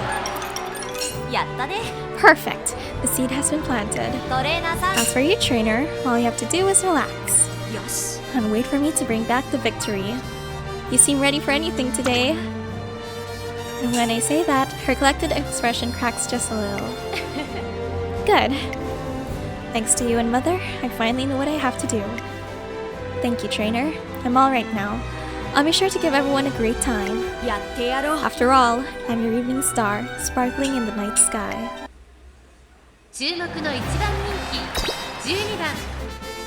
A: Perfect! The seed has been planted. As for you, trainer, all you have to do is relax. And wait for me to bring back the victory. You seem ready for anything today. And when I say that, her collected expression cracks just a little. Good. Thanks to you and Mother, I finally know what I have to do. Thank you, trainer. I'm all right now. I'll be sure to give everyone a great time. After all, I'm your evening star, sparkling in the night sky.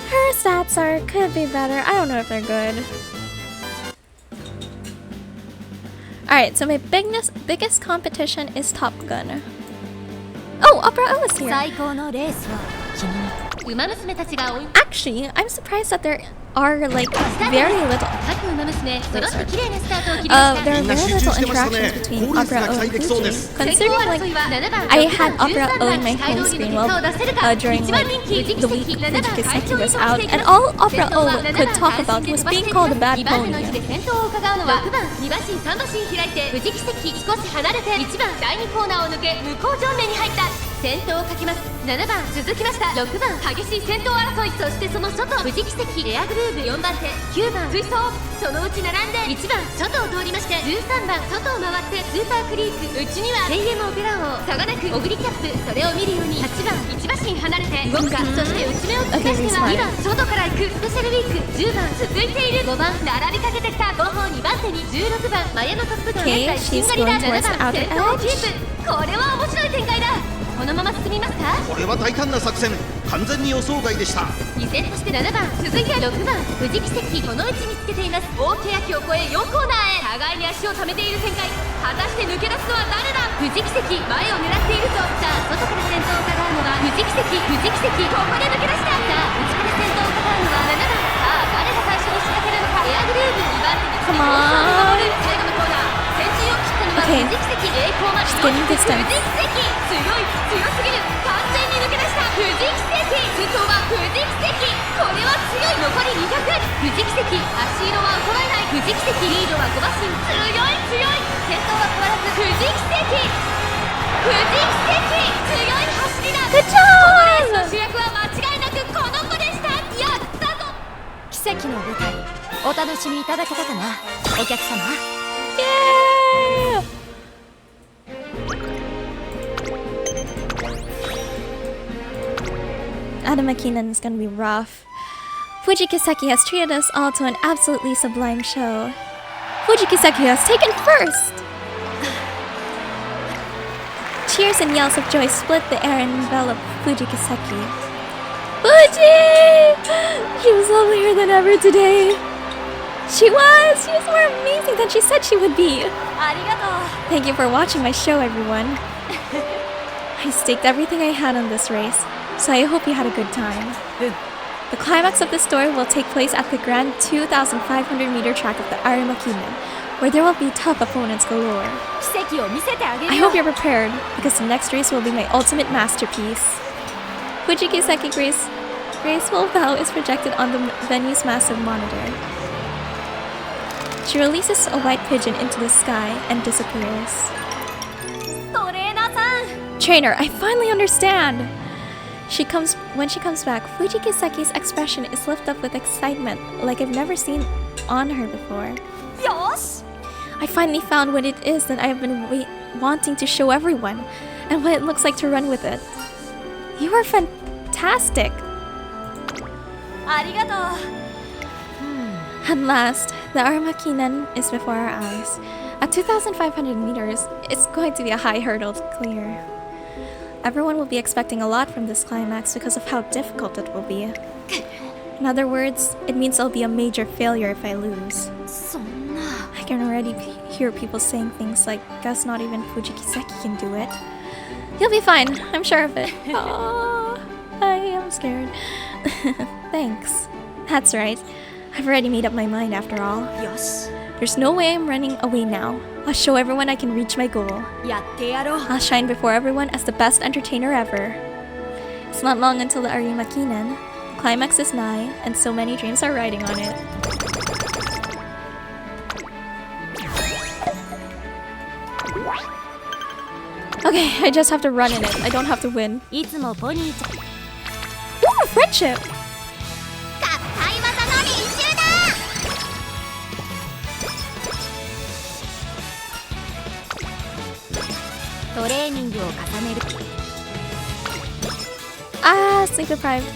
A: Her stats could be better. I don't know if they're good. Alright, so my biggest competition is Top Gun. Oh, Opera O is here! Actually, I'm surprised that there are like very little interactions between Opera O and Fuji. Considering like I had Opera O in my home screen during like the week Fuji Kiseki was out, and all Opera O could talk about was being called a bad pony.
B: 先頭をかけます。7番続きました。6番激しい先頭争い、そしてその外富士奇跡エアグルーヴ、4番手9番追走、そのうち並んで1番外を通りまして、13番外を回ってスーパークリーク、内には AM オペラ王差がなくオグリキャップ、それを見るように8番1馬身離れて動くか、そして内目を突き出しては2番外から行くスペシャルウィーク、10番続いている5番並びかけてきた後方2番手に16番マヤのトップと現在しんがりだ、7番先頭をキープ、これは面白い展開だ。このまま進みますか。
D: これは大胆な作戦、完全に予想外でした。
B: 依然として7番続いて6番富士奇跡、この位置につけています。大欅を越え4コーナーへ、互いに足を溜めている展開、果たして抜け出すのは誰だ。富士奇跡前を狙っているぞ。さあ外から先頭を伺うのは富士奇跡、富士奇跡ここで抜け出した。さあ内から先頭を伺うのは7番、さあ誰が最初に仕掛けるのか。エアグルーヴ2番手につけて守る最後のコーナー、先陣を切ったのは富士奇跡、栄光まで富士奇跡強すぎる、完全に抜け出した富士奇跡、先頭は富士奇跡、これは強い。残り200、富士奇跡足色は衰えない、富士奇跡リードは5馬身、強い先頭は変わらず富士奇跡、富士奇跡強い走りだ。このレースの主役は間違いなくこの子でした。やったぞ。
E: 奇跡の舞台お楽しみいただけたかなお客様。
A: HAUDIWHADIUHAINAIUFWN is gonna be rough. Fuji Kiseki has treated us all to an absolutely sublime show. Fuji Kiseki has taken first! Cheers and yells of joy split the air and enveloped Fuji Kiseki. Fuji! She was lovelier than ever today. She was more amazing than she said she would be. Thank you for watching my show, everyone. I staked everything I had on this race, so I hope you had a good time. The climax of the story will take place at the grand 2,500-meter track of the Arimakinen, where there will be tough opponents galore. I hope you're prepared, because the next race will be my ultimate masterpiece. Fuji Kiseki graceful bow is projected on the venue's massive monitor. She releases a white pigeon into the sky and disappears. Trainer, I finally understand! When she comes back, Fuji Kiseki's expression is lit up with excitement like I've never seen on her before. I finally found what it is that I've been wanting to show everyone, and what it looks like to run with it. You are fantastic! At last, the Arimakinen is before our eyes. At 2,500 meters, it's going to be a high hurdle to clear. Everyone will be expecting a lot from this climax because of how difficult it will be. In other words, it means I'll be a major failure if I lose. I can already hear people saying things like, guess not even Fuji Kiseki can do it. You'll be fine, I'm sure of it. Oh, I am scared. Thanks. That's right. I've already made up my mind after all. There's no way I'm running away now. I'll show everyone I can reach my goal. I'll shine before everyone as the best entertainer ever. It's not long until the Arimakinen. The climax is nigh, and so many dreams are riding on it. Okay, I just have to run in it. I don't have to win. Ooh, friendship! Sleep deprived.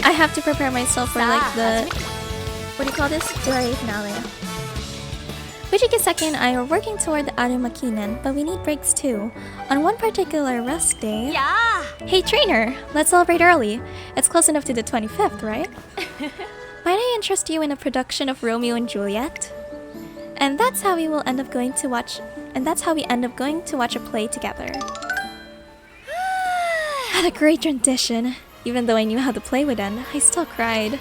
A: I have to prepare myself for like the... what do you call this? Jury finale. Fuji Kiseki and I are working toward the Arimakinen, but we need breaks too. On one particular rest day... Hey trainer! Let's celebrate early. It's close enough to the 25th, right? Might I interest you in a production of Romeo and Juliet? And that's how we end up going to watch a play together. Had a great rendition. Even though I knew how the play would end, I still cried.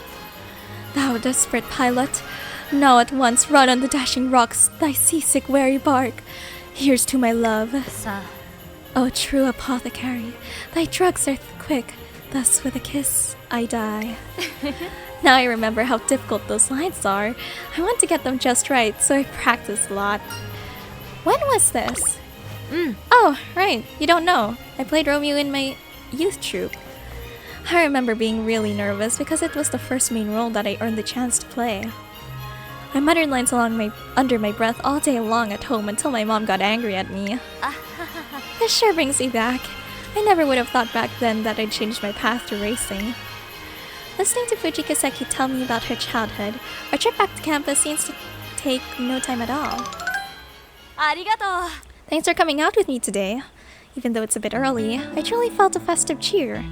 A: Thou desperate pilot, now at once run on the dashing rocks, thy seasick weary bark. Here's to my love. O true apothecary, thy drugs are quick, thus with a kiss I die. Now I remember how difficult those lines are. I want to get them just right, so I practiced a lot. When was this? Oh, right. You don't know. I played Romeo in my youth troupe. I remember being really nervous because it was the first main role that I earned the chance to play. I muttered lines under my breath all day long at home until my mom got angry at me. This sure brings me back. I never would have thought back then that I'd changed my path to racing. Listening to Fuji Kiseki tell me about her childhood, our trip back to campus seems to take no time at all.
E: Arigato.
A: Thanks for coming out with me today. Even though it's a bit early, I truly felt a festive cheer.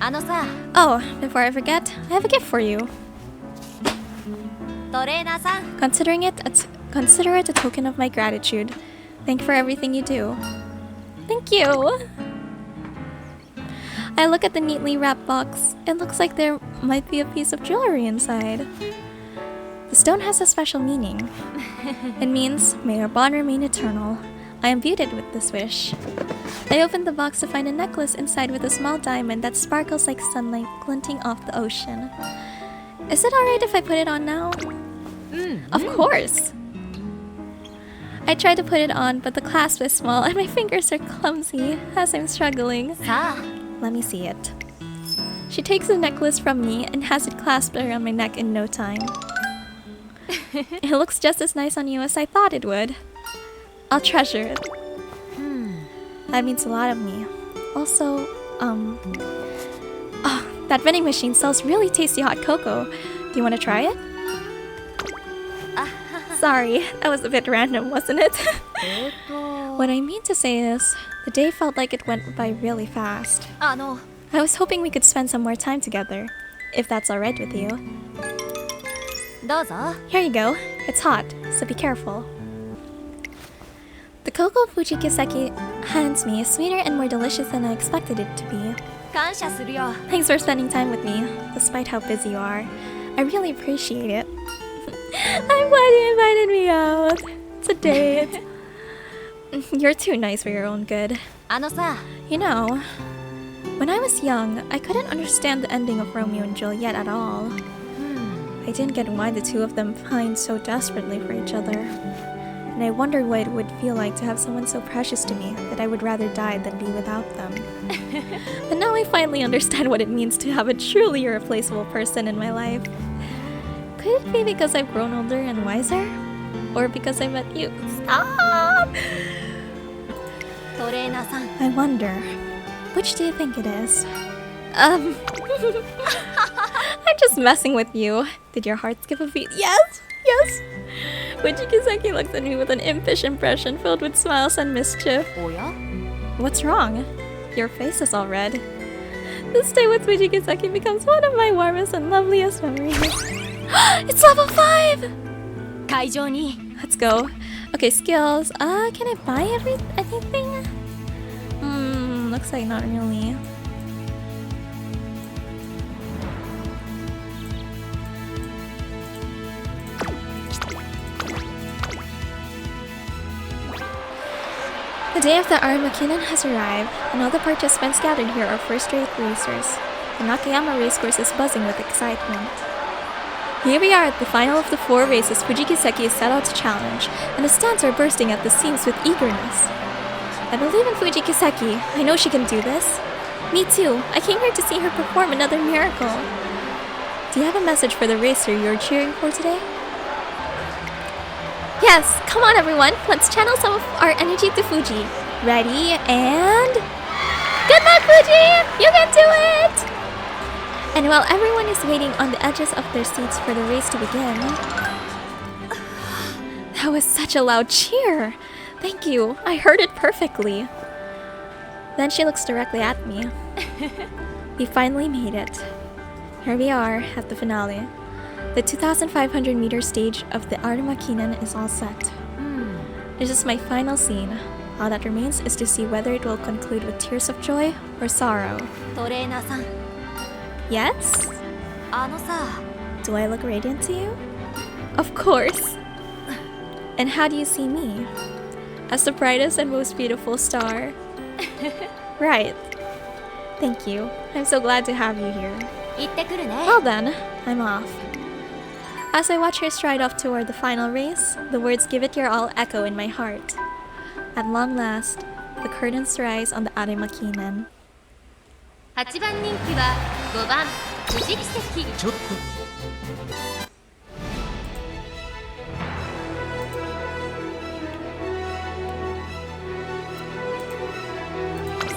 A: Oh, before I forget, I have a gift for you. Consider it a token of my gratitude. Thank you for everything you do. Thank you! I look at the neatly wrapped box. It looks like there might be a piece of jewelry inside. The stone has a special meaning. It means, may our bond remain eternal. I imbued it with this wish. I opened the box to find a necklace inside with a small diamond that sparkles like sunlight glinting off the ocean. Is it alright if I put it on now? Of course! I tried to put it on, but the clasp is small and my fingers are clumsy as I'm struggling. Let me see it. She takes the necklace from me and has it clasped around my neck in no time. It looks just as nice on you as I thought it would. I'll treasure it. That means a lot of me. Also, that vending machine sells really tasty hot cocoa. Do you want to try it? Sorry, that was a bit random, wasn't it? What I mean to say is, the day felt like it went by really fast. I was hoping we could spend some more time together, if that's alright with you. Here you go. It's hot, so be careful. The cocoa Fuji Kiseki hands me is sweeter and more delicious than I expected it to be. Thanks for spending time with me, despite how busy you are. I really appreciate it. I'm glad you invited me out. It's a date. You're too nice for your own good. You know, when I was young, I couldn't understand the ending of Romeo and Juliet at all. I didn't get why the two of them pined so desperately for each other. And I wondered what it would feel like to have someone so precious to me that I would rather die than be without them. But now I finally understand what it means to have a truly irreplaceable person in my life. Could it be because I've grown older and wiser? Or because I met you? Stop! I wonder, which do you think it is? I'm just messing with you. Did your heart skip a beat? Yes! Yes! Fuji Kiseki looks at me with an impish impression filled with smiles and mischief. What's wrong? Your face is all red. This day with Fuji Kiseki becomes one of my warmest and loveliest memories. It's level 5! Let's go. Okay, skills. Can I buy anything? Looks like not really. The day of the Armakinan has arrived, and all the participants gathered here are first-rate racers. The Nakayama racecourse is buzzing with excitement. Here we are at the final of the 4 races Fuji Kiseki is set out to challenge, and the stands are bursting at the seams with eagerness. I believe in Fuji Kiseki. I know she can do this. Me too. I came here to see her perform another miracle. Do you have a message for the racer you're cheering for today? Yes, come on everyone, let's channel some of our energy to Fuji. Ready, and... Good luck, Fuji! You can do it! And while everyone is waiting on the edges of their seats for the race to begin... That was such a loud cheer! Thank you, I heard it perfectly. Then she looks directly at me. We finally made it. Here we are at the finale. The 2,500 meter stage of the Armakinan is all set. This is my final scene. All that remains is to see whether it will conclude with tears of joy or sorrow. Yes? Do I look radiant to you? Of course! And how do you see me? As the brightest and most beautiful star. Right. Thank you. I'm so glad to have you here. Well then, I'm off. As I watch her stride off toward the final race, the words "give it your all" echo in my heart. At long last, the curtains rise on the Arimakinen.
B: 8番人気は5番富士奇跡。
D: ちょっと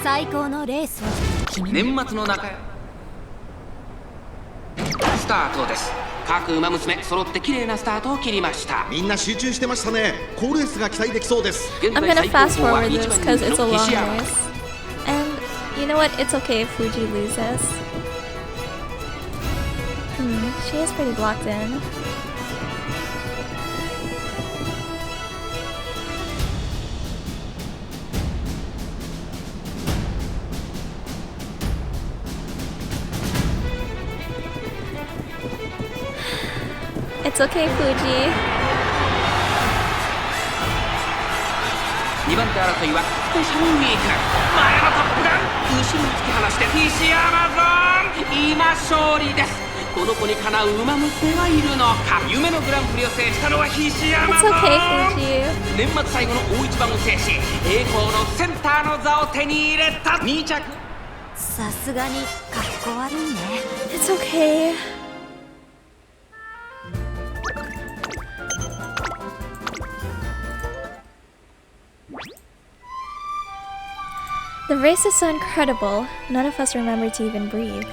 E: 最高のレースを君に。
C: 年末の中スタートです。各馬娘揃って綺麗なスタートを切りました。
D: みんな集中してましたね。好レースが期待できそうです。
A: I'm gonna fast forward this because it's a long race. And you know what? It's okay if Fuji loses. She is pretty blocked in. It's okay, Fuji.
C: 2番手争いはスペシャルウィーク。前のトップガン後ろに突き放して西山ゾーン今勝利です。この子にかなう馬娘はいるのか。夢のグランプリを制したのは西山
A: It's
C: ゾーン。
A: okay, Fuji.
C: 年末最後の大一番を制し栄光のセンターの座を手に入れた。2着。
E: さすがにかっこ悪いね。
A: It's okay. The race is so incredible, none of us remember to even breathe.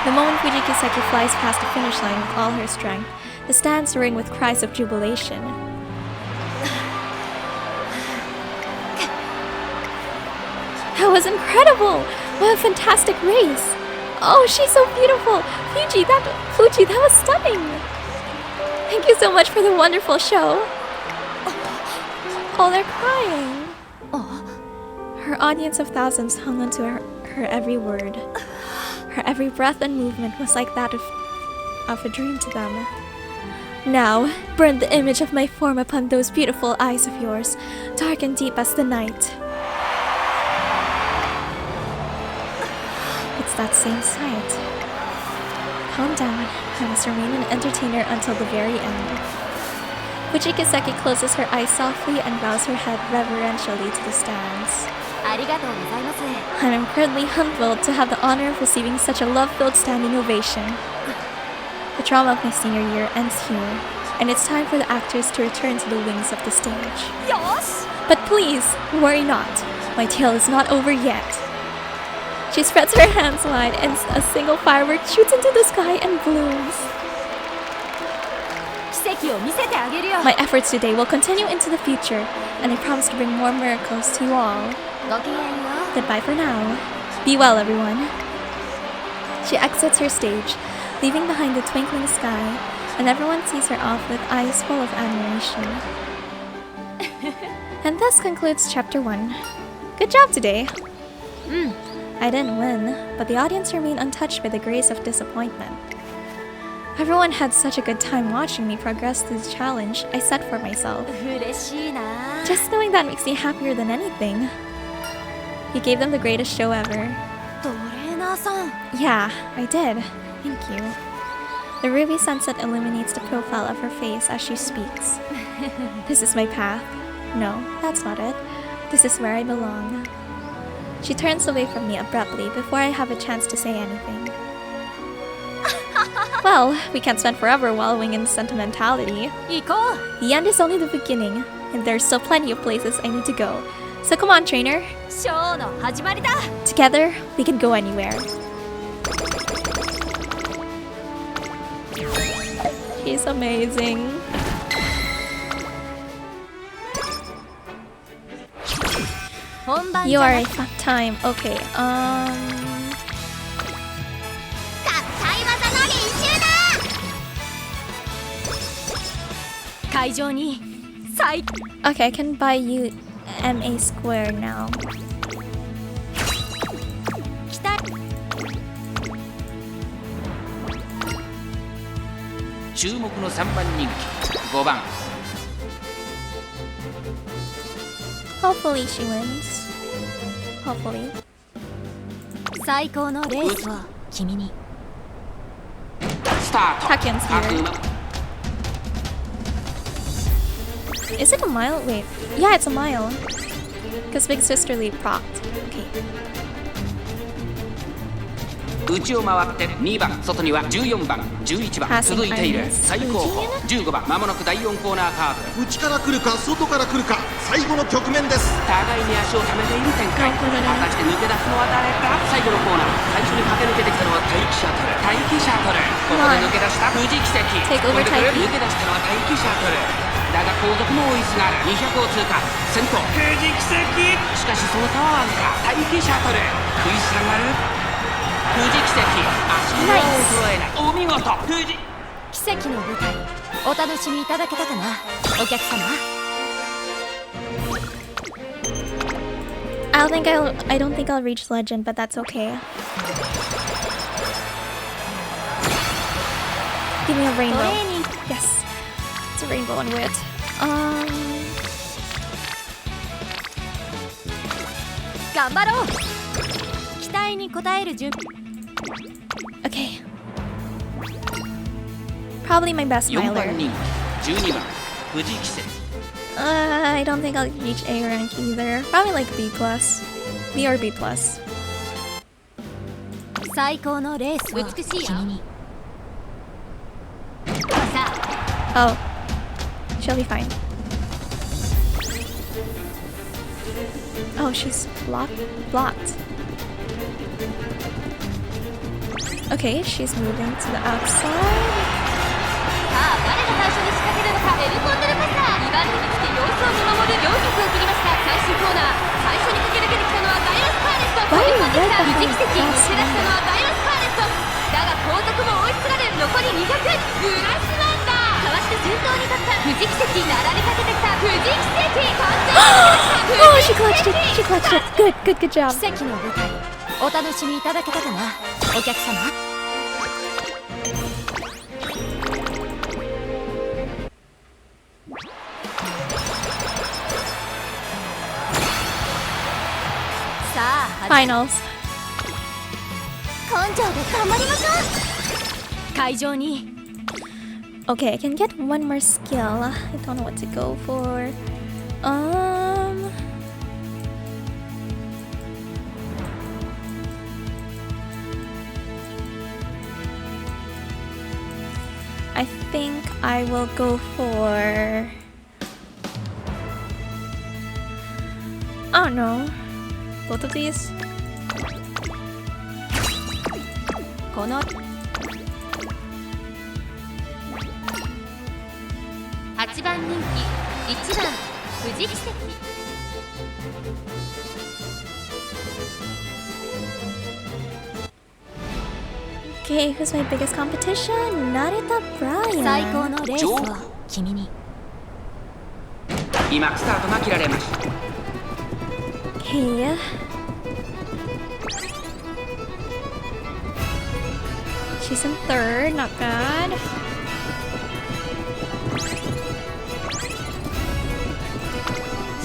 A: The moment Fuji Kiseki flies past the finish line with all her strength, the stands ring with cries of jubilation. That was incredible! What a fantastic race! Oh, she's so beautiful! Fuji, that was stunning! Thank you so much for the wonderful show! Oh, they're crying! Her audience of thousands hung onto her every word. Her every breath and movement was like that of a dream to them. Now, burn the image of my form upon those beautiful eyes of yours, dark and deep as the night. It's that same sight. Calm down. I must remain an entertainer until the very end. Fuji Kiseki closes her eyes softly and bows her head reverentially to the stands.
E: ありがとうございます。
A: I'm incredibly humbled to have the honor of receiving such a love-filled standing ovation. The drama of my senior year ends here, and it's time for the actors to return to the wings of the stage.
E: よし。
A: But please, worry not. My tale is not over yet. She spreads her hands wide, and a single firework shoots into the sky and blooms.
E: 奇跡を見せてあげるよ。
A: My efforts today will continue into the future, and I promise to bring more miracles to you all.
E: ごきげんよう。
A: Goodbye for now. Be well, everyone. She exits her stage, leaving behind the twinkling sky, and everyone sees her off with eyes full of admiration. And this concludes chapter 1. Good job today! I didn't win, but the audience remained untouched by the grace of disappointment. Everyone had such a good time watching me progress through the challenge I set for myself.
E: 嬉しいな。
A: Just knowing that makes me happier than anything. You gave them the greatest show ever.
E: トレーナーさん。
A: Yeah, I did. Thank you. The ruby sunset illuminates the profile of her face as she speaks. This is my path. No, that's not it. This is where I belong. She turns away from me abruptly before I have a chance to say anything. Well, we can't spend forever wallowing in sentimentality.
E: 行こう。
A: The end is only the beginning, and there's still plenty of places I need to go. So come on, trainer.
E: ショーの始まりだ。
A: Together, we can go anywhere. She's amazing.
E: 本番じ
A: You
E: ゃ
A: are
E: ない
A: a fun time. Okay,
E: 会場に最
A: Okay, I can buy you MA square now.
E: 期待。
C: 注目の3番人気5番。
A: Hopefully she wins. Hopefully.
E: 最高のレースを君に。
C: スタート。
A: Taken's
C: 各
A: here.
C: 馬
A: Is it a mile? Wait. Yeah, it's a mile. Because big sisterly propped. Okay.
C: 内を回って2番、外には14番、11番続いている最高峰15番、まもなく第4コーナーカーブ。
D: 内から来るか外から来るか、最後の局面です。
C: 互いに足を溜めている展開。果たして抜け出すのは誰か。最後のコーナー、最初に駆け抜けてきたのは待機シャトル。待機シャトル、ここで抜け出した富士奇跡。
A: Take over
C: 抜け出したのは待機シャトルだが後続も追いすがる。200を通過、先頭富士奇跡。しかしその差はわずか。待機シャトル食い下がる富士奇跡。足の衰えないお見事。富士
E: 奇跡の舞台お楽しみいただけたかなお客様。
A: I don't think I'll reach legend, but that's okay. Give me a rainbow. Yes. It's a rainbow and wit.
E: 頑張ろう。期待に応える準備。
A: Okay. Probably my best
C: 4番
A: miler.
C: 人気12番富士奇跡。
A: I don't think I'll reach A rank either. Probably like B plus. B or B plus.
E: 最高のレースを
B: 美しいよ。
E: 君に。
B: さあ
A: Oh. She'll be fine. Oh, she's blocked. Okay, she's moving to the outside.
B: さあ誰が最初に仕掛けるのか。エルコンドルパサー2番手につけ様子を見守る4曲を切りました。最終コーナー、最初に駆け抜けてきたのはダイヤスカーレット。飛び込んできた富士奇跡。抜け出したのはダイヤスカーレットだが後続も追いすがる。残り200。グラスワンダーかわして先頭に立った富士奇跡。並びかけてきた富士奇跡。完全に
A: Oh, she clutched it. She clutched it. Good job.
E: 奇跡の舞台お楽しみいただけたかなお客様。さあ
A: Finals.
E: 根性で頑張りましょう。会場に
A: Okay, I can get one more skill. I don't know what to go for. I think I will go for... I don't know. Both of these?
E: この
B: 8番人気1番富士奇跡。
A: Okay, who's my biggest competition? Narita
E: 最
A: Brian.
E: 高のレースを君に。
C: 今スタートが切られました。
A: Okay. She's in third, not bad.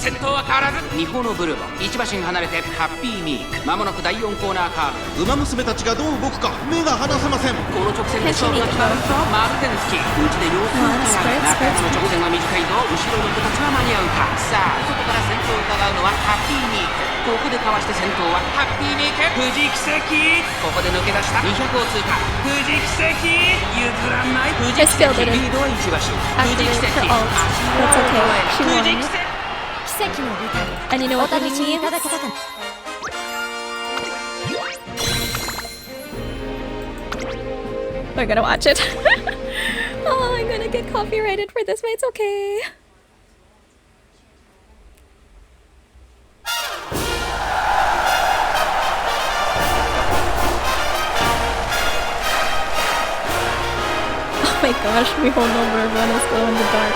C: 先頭は変わらず日本のブルボン。1馬身離れてハッピーミーク。まもなく第4コーナーカーブ。
D: 馬娘たちがどう動くか目が離せません。
C: この直線で勝負が決まるとマルテンスキー内で様子を伺う。中山の直線は短いぞ。後ろの子たちは間に合うか。さあ外から先頭を伺うのはハッピーミーク。ここでかわして先頭はハッピーミーク。富士奇跡。ここで抜け出した200を通過。富士奇跡譲らない富士奇跡。リードは1馬身。富士奇跡
A: That's okay. She
C: 富
A: won.
C: 士奇跡。
E: 奇跡の舞台
A: And you know
E: お
A: what
E: 楽
A: that
E: しみい
A: means?
E: ただけたかな。
A: We're gonna watch it. Oh, I'm gonna get copyrighted for this, but it's okay. Oh my gosh, we whole number of runners glow in the dark.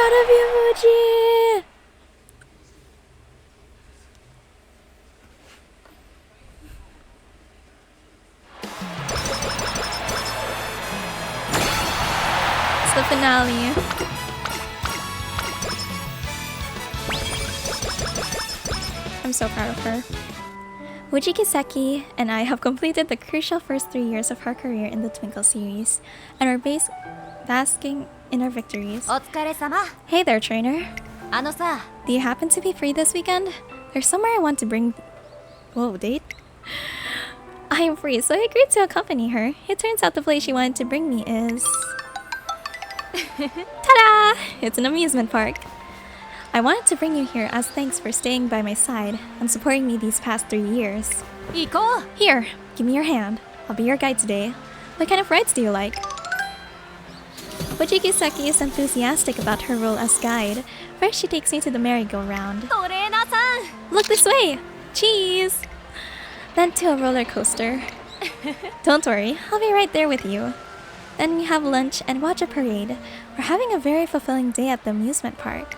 A: proud of you, Fuji! It's the finale. I'm so proud of her. Fuji Kiseki and I have completed the crucial first 3 years of her career in the Twinkle series, and are basking in our victories.
E: お疲れ様。
A: Hey there, trainer.
E: あのさ、
A: Do you happen to be free this weekend? There's somewhere I want to bring... Whoa, date? I am free, so I agreed to accompany her. It turns out the place she wanted to bring me is... Ta-da! It's an amusement park. I wanted to bring you here as thanks for staying by my side and supporting me these past 3 years.
E: 行こう。
A: Here, give me your hand. I'll be your guide today. What kind of rides do you like? Fuji Kiseki is enthusiastic about her role as guide. First, she takes me to the merry-go-round.
E: トレーナーさん。
A: Look this way! Cheese! Then to a roller coaster. Don't worry, I'll be right there with you. Then we have lunch and watch a parade. We're having a very fulfilling day at the amusement park.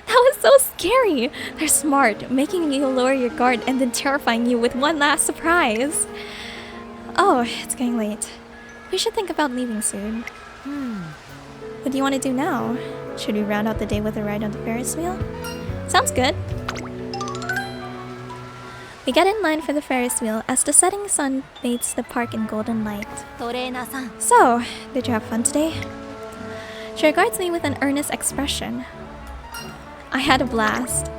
A: That was so scary! They're smart, making you lower your guard and then terrifying you with one last surprise. Oh, it's getting late. We should think about leaving soon. What do you want to do now? Should we round out the day with a ride on the Ferris wheel? Sounds good. We get in line for the Ferris wheel as the setting sun bathes the park in golden light.
E: トレーナーさん。
A: So, did you have fun today? She regards me with an earnest expression. I had a blast.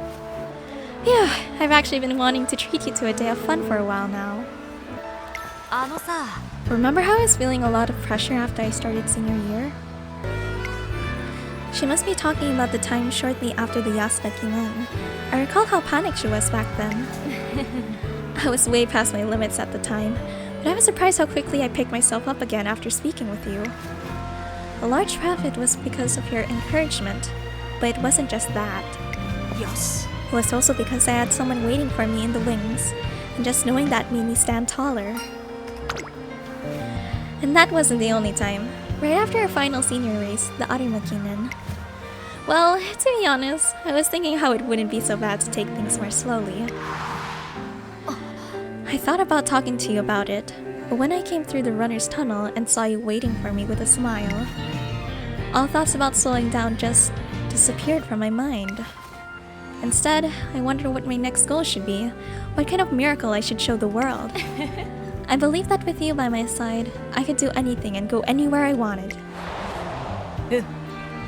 A: Phew, I've actually been wanting to treat you to a day of fun for a while now.
E: あのさ、
A: Remember how I was feeling a lot of pressure after I started senior year? She must be talking about the time shortly after the Yasuda came in. I recall how panicked she was back then. I was way past my limits at the time, but I was surprised how quickly I picked myself up again after speaking with you. A large part of it was because of your encouragement, but it wasn't just that.
E: よし。
A: It was also because I had someone waiting for me in the wings, and just knowing that made me stand taller. And that wasn't the only time. Right after our final senior race, the Arima came in. Well, to be honest, I was thinking how it wouldn't be so bad to take things more slowly. I thought about talking to you about it, but when I came through the runner's tunnel and saw you waiting for me with a smile, all thoughts about slowing down just disappeared from my mind. Instead, I wondered what my next goal should be, what kind of miracle I should show the world. I believe that with you by my side, I could do anything and go anywhere I wanted.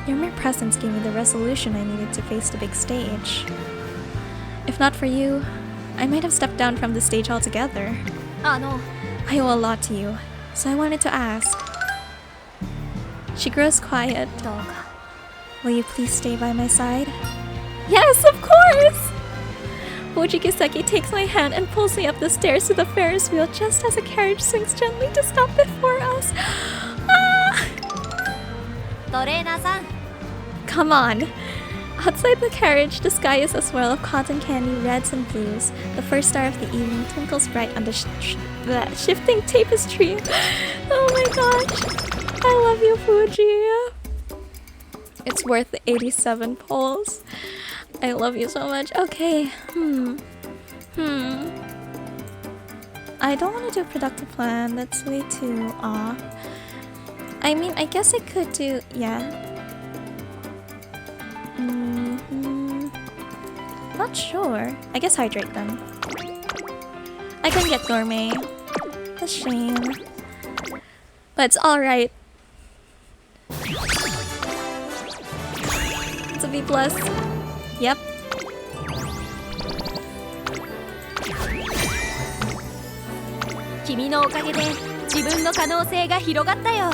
A: Your mere presence gave me the resolution I needed to face the big stage. If not for you, I might have stepped down from the stage altogether.
E: あの、
A: I owe a lot to you, so I wanted to ask. She grows quiet.
E: どうか。
A: Will you please stay by my side? Yes, of course! Fuji Kiseki takes my hand and pulls me up the stairs to the Ferris wheel just as a carriage swings gently to stop before us. Ah!
E: トレーナーさん。
A: Come on! Outside the carriage, the sky is a swirl of cotton candy reds and blues. The first star of the evening twinkles bright on the shifting tapestry. Oh my gosh! I love you, Fuji! It's worth the 87 pulls. I love you so much. Okay. I don't want to do a productive plan. That's way too off. I mean, I guess I could do... yeah. Not sure. I guess hydrate them. I couldn't get gourmet. A shame. But it's alright. It's a B+. Yep.
E: 君のおかげで自分の可能性が広がったよ。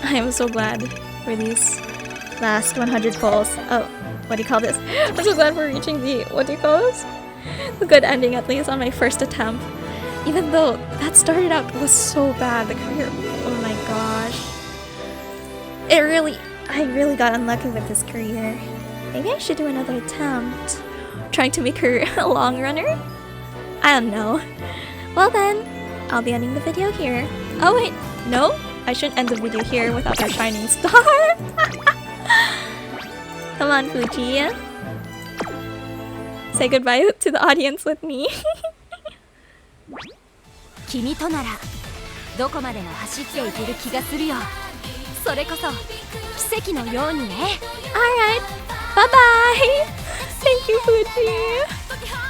A: I am so glad for these last 100 pulls. Oh, what do you call this? I'm so glad we're reaching the, what do you call this? The good ending, at least on my first attempt. Even though that started out was so bad, the career, oh my gosh. I really got unlucky with this career. Maybe I should do another attempt. Trying to make her a long runner? I don't know. Well then, I'll be ending the video here. Oh wait, no? I shouldn't end the video here without our shining star. Come on, Fuji. Say goodbye to the audience with me.
E: 君とならどこまでも走っていける気がするよ。それこそ奇跡のようにね。
A: Alright, bye bye! Thank you, Fuji!